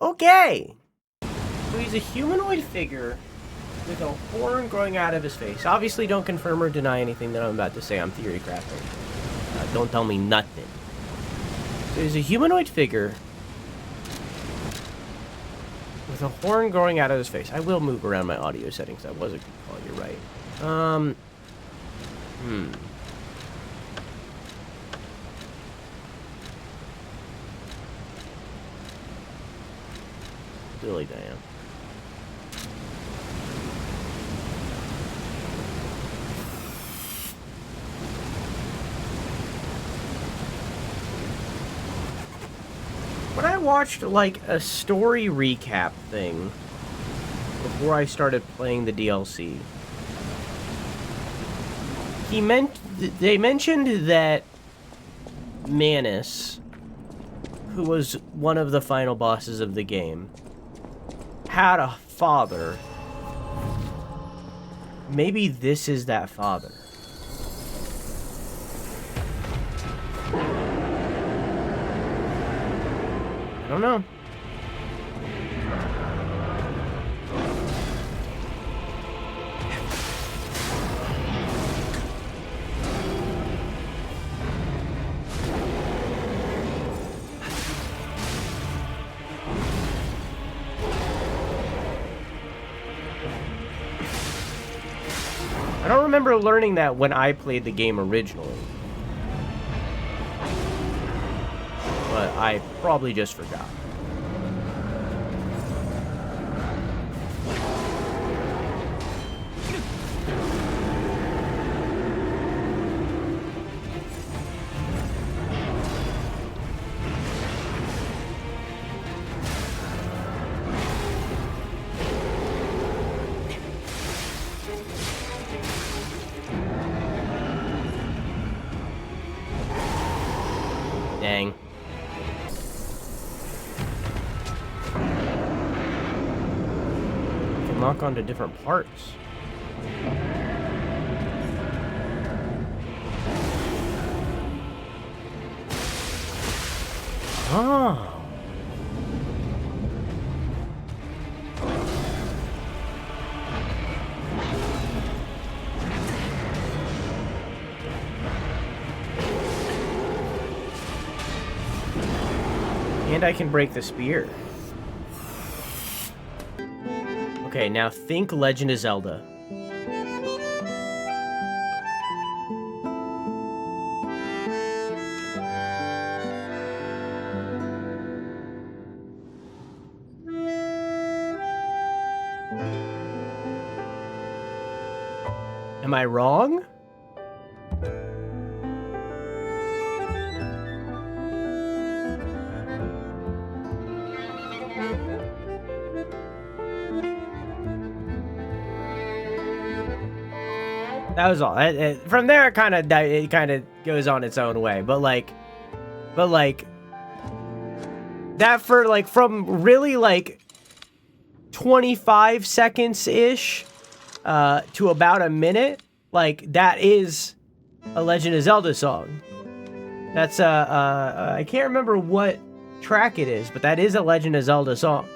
Okay. So he's a humanoid figure with a horn growing out of his face. Obviously, don't confirm or deny anything that I'm about to say. I'm theory crafting. Don't tell me nothing. So he's a humanoid figure with with a horn growing out of his face. I will move around my audio settings. That was a good call. You're right. Really, Diane. When I watched, like, a story recap thing before I started playing the DLC, they mentioned that Manus, who was one of the final bosses of the game, had a father. Maybe this is that father. I don't know. I don't remember learning that when I played the game originally. But I probably just forgot. Dang. Can lock onto different parts. Oh. And I can break the spear. Okay, now think Legend of Zelda. Am I wrong? That was all. From there, it kind of goes on its own way. But like, that for like from really like 25 seconds ish to about a minute, like that is a Legend of Zelda song. That's I can't remember what track it is, but that is a Legend of Zelda song.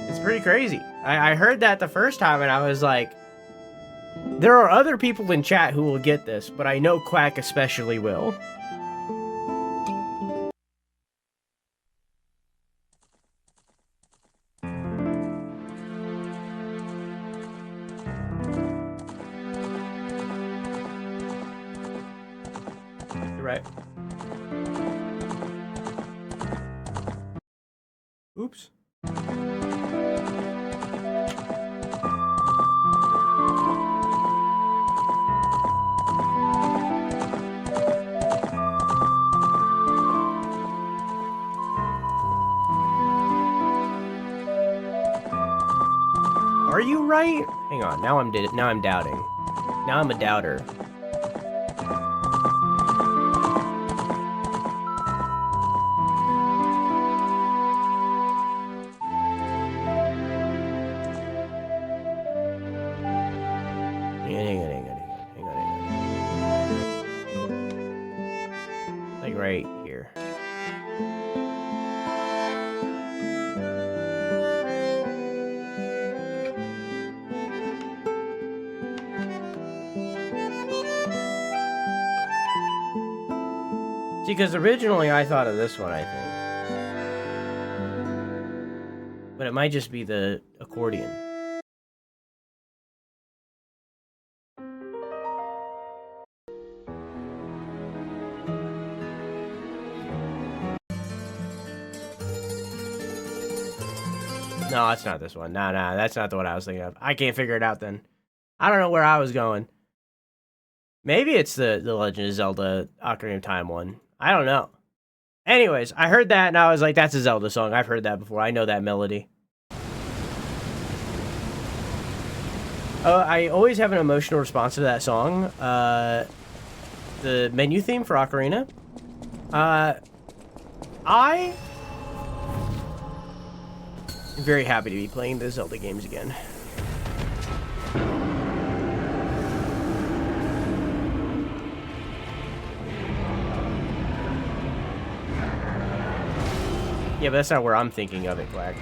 It's pretty crazy. I heard that the first time and I was like, there are other people in chat who will get this, but I know Quack especially will. You're right. Oops. Are you right? Hang on, now I'm doubting. Now I'm a doubter. Hang on. Like right here. See, because originally I thought of this one, I think. But it might just be the accordion. No, it's not this one. No, that's not the one I was thinking of. I can't figure it out then. I don't know where I was going. Maybe it's the Legend of Zelda Ocarina of Time one. I don't know. Anyways, I heard that and I was like, that's a Zelda song. I've heard that before. I know that melody. I always have an emotional response to that song. The menu theme for Ocarina. I'm very happy to be playing the Zelda games again. Yeah, but that's not where I'm thinking of it, Quack.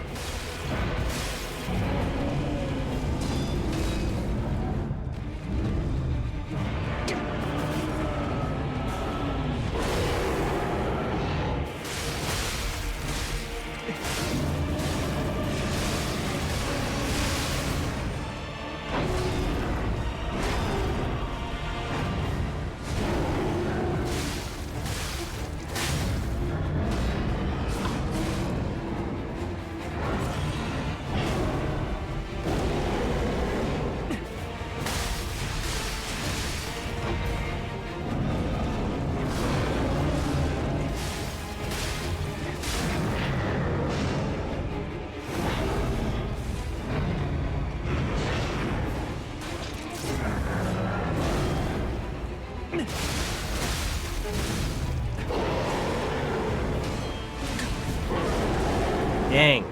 Dang.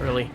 Really?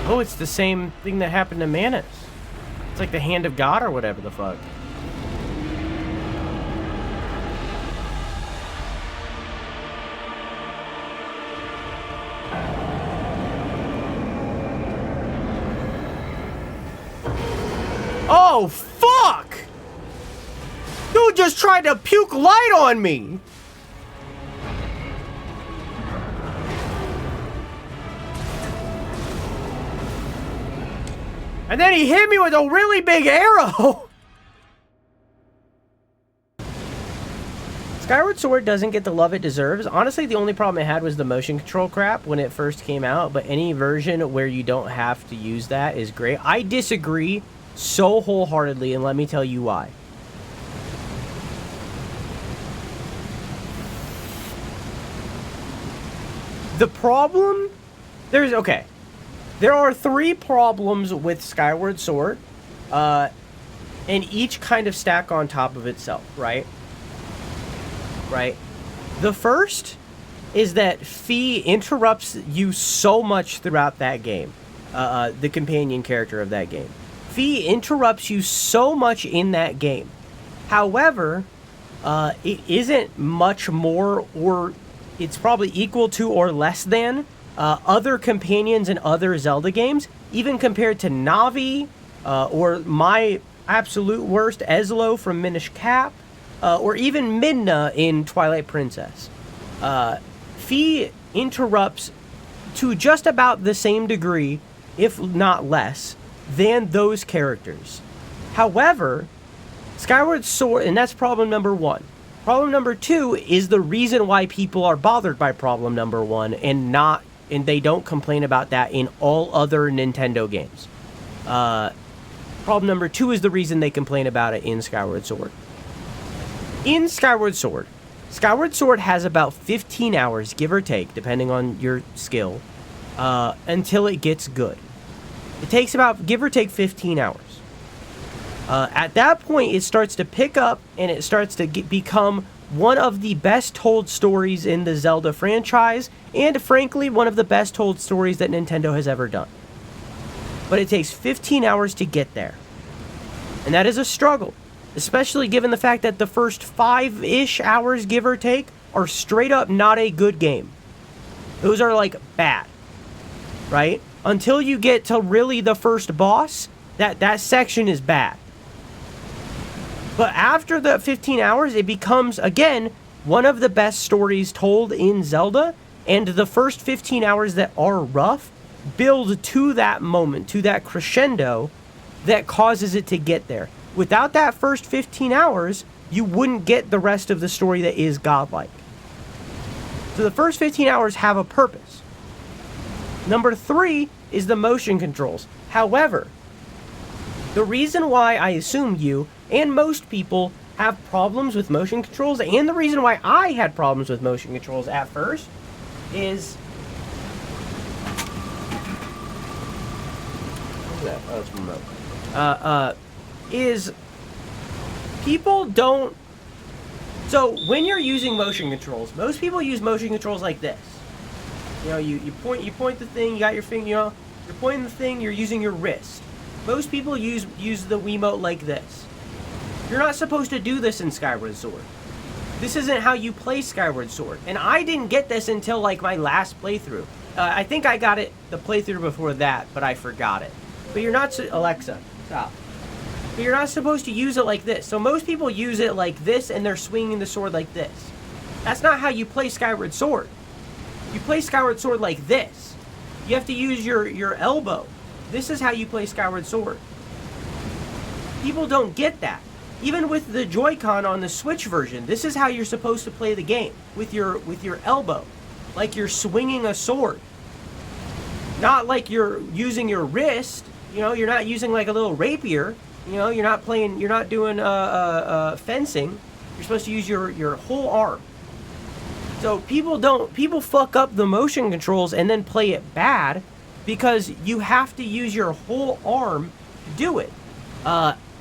Oh, it's the same thing that happened to Manus. It's like the hand of God or whatever the fuck. Oh, fuck! Dude just tried to puke light on me! And then he hit me with a really big arrow! Skyward Sword doesn't get the love it deserves. Honestly, the only problem it had was the motion control crap when it first came out, but any version where you don't have to use that is great. I disagree so wholeheartedly, and let me tell you why. The problem... Okay. There are 3 problems with Skyward Sword, and each kind of stack on top of itself, right? Right? The first is that Fee interrupts you so much throughout that game, the companion character of that game. Fee interrupts you so much in that game. However, it isn't much more, or it's probably equal to or less than other companions in other Zelda games, even compared to Navi, or my absolute worst, Ezlo from Minish Cap, or even Midna in Twilight Princess. Fi interrupts to just about the same degree, if not less, than those characters. However, Skyward Sword, and that's problem number one. Problem number two is the reason why people are bothered by problem number one and they don't complain about that in all other Nintendo games. Problem number two is the reason they complain about it in Skyward Sword. In Skyward Sword has about 15 hours, give or take, depending on your skill, until it gets good. It takes about, give or take, 15 hours. At that point, it starts to pick up, and it starts to become one of the best told stories in the Zelda franchise, and frankly, one of the best told stories that Nintendo has ever done. But it takes 15 hours to get there. And that is a struggle, especially given the fact that the first 5-ish hours, give or take, are straight up not a good game. Those are like bad, right? Until you get to really the first boss, that section is bad. But after the 15 hours, it becomes, again, one of the best stories told in Zelda, and the first 15 hours that are rough build to that moment, to that crescendo that causes it to get there. Without that first 15 hours, you wouldn't get the rest of the story that is godlike. So the first 15 hours have a purpose. Number 3 is the motion controls. However, the reason why I assume you and most people have problems with motion controls, and the reason why I had problems with motion controls at first, is... What's that? Oh, it's remote. Is people don't... So, when you're using motion controls, most people use motion controls like this. You know, you point the thing, you got your finger, you know, you're pointing the thing, you're using your wrist. Most people use the Wiimote like this. You're not supposed to do this in Skyward Sword. This isn't how you play Skyward Sword. And I didn't get this until, like, my last playthrough. I think I got it the playthrough before that, but I forgot it. But you're not... Alexa, stop. But you're not supposed to use it like this. So most people use it like this, and they're swinging the sword like this. That's not how you play Skyward Sword. You play Skyward Sword like this. You have to use your elbow. This is how you play Skyward Sword. People don't get that. Even with the Joy-Con on the Switch version, this is how you're supposed to play the game. With your elbow. Like you're swinging a sword. Not like you're using your wrist. You know, you're not using like a little rapier. You know, you're not doing fencing. You're supposed to use your whole arm. So people fuck up the motion controls and then play it bad because you have to use your whole arm to do it.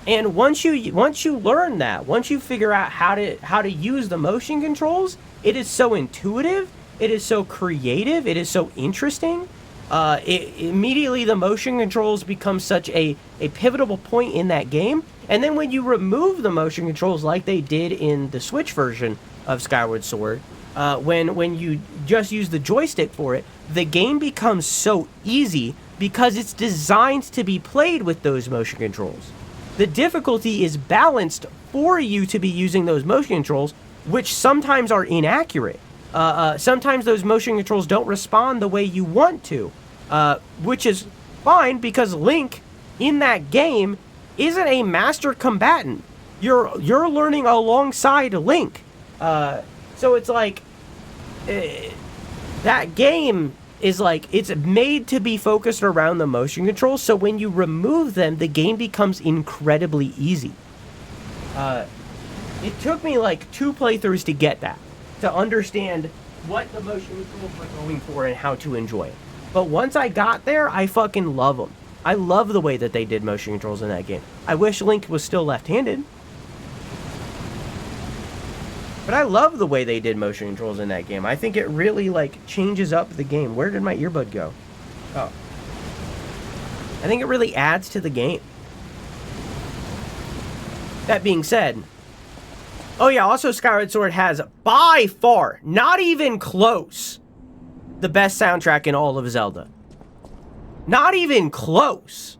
And once you learn that, once you figure out how to use the motion controls, it is so intuitive, it is so creative, it is so interesting. Immediately the motion controls become such a pivotal point in that game. And then when you remove the motion controls like they did in the Switch version of Skyward Sword, when you just use the joystick for it, the game becomes so easy because it's designed to be played with those motion controls. The difficulty is balanced for you to be using those motion controls, which sometimes are inaccurate. Sometimes those motion controls don't respond the way you want to, which is fine because Link in that game isn't a master combatant. You're learning alongside Link. So it's like that game is like, it's made to be focused around the motion controls, so when you remove them, the game becomes incredibly easy. It took me like 2 playthroughs to get that, to understand what the motion controls were going for and how to enjoy it. But once I got there, I fucking love them. I love the way that they did motion controls in that game. I wish Link was still left-handed. But I love the way they did motion controls in that game. I think it really, like, changes up the game. Where did my earbud go? Oh. I think it really adds to the game. That being said... Oh yeah, also Skyward Sword has, by far, not even close, the best soundtrack in all of Zelda. Not even close.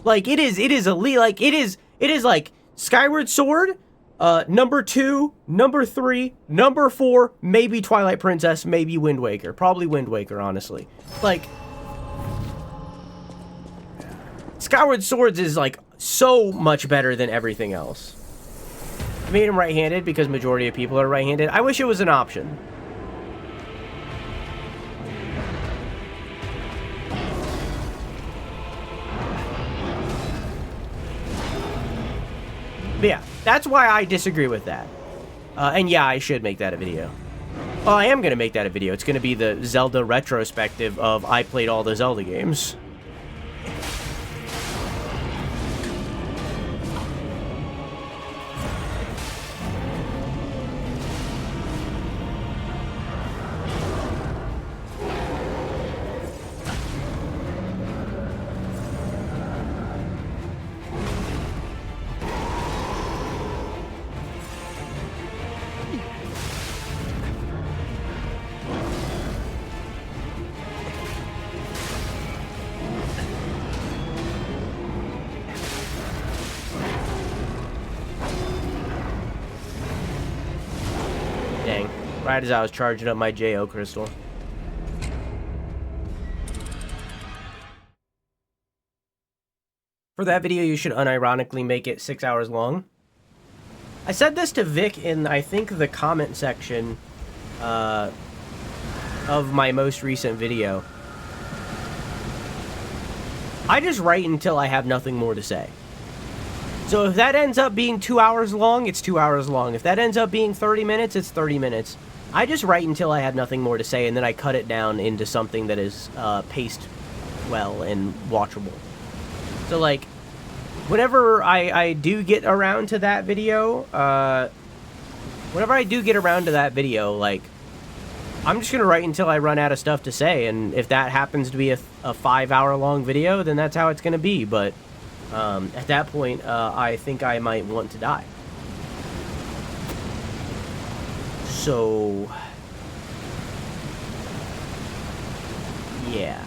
Like, it is elite. Like, it is like Skyward Sword, number 2, number 3, number 4, maybe Twilight Princess, maybe Wind Waker. Probably Wind Waker, honestly. Like, Skyward Swords is, like, so much better than everything else. I made him right-handed because majority of people are right-handed. I wish it was an option. But yeah, that's why I disagree with that. And yeah, I should make that a video. Well, I am going to make that a video. It's going to be the Zelda retrospective of I played all the Zelda games. Dang. Right as I was charging up my JO crystal. For that video, you should unironically make it 6 hours long. I said this to Vic in, I think, the comment section of my most recent video. I just write until I have nothing more to say. So if that ends up being 2 hours long, it's 2 hours long. If that ends up being 30 minutes, it's 30 minutes. I just write until I have nothing more to say, and then I cut it down into something that is paced well and watchable. So, like, whenever I do get around to that video, like, I'm just going to write until I run out of stuff to say, and if that happens to be a 5 hour long video, then that's how it's going to be, but at that point, I think I might want to die. So, yeah.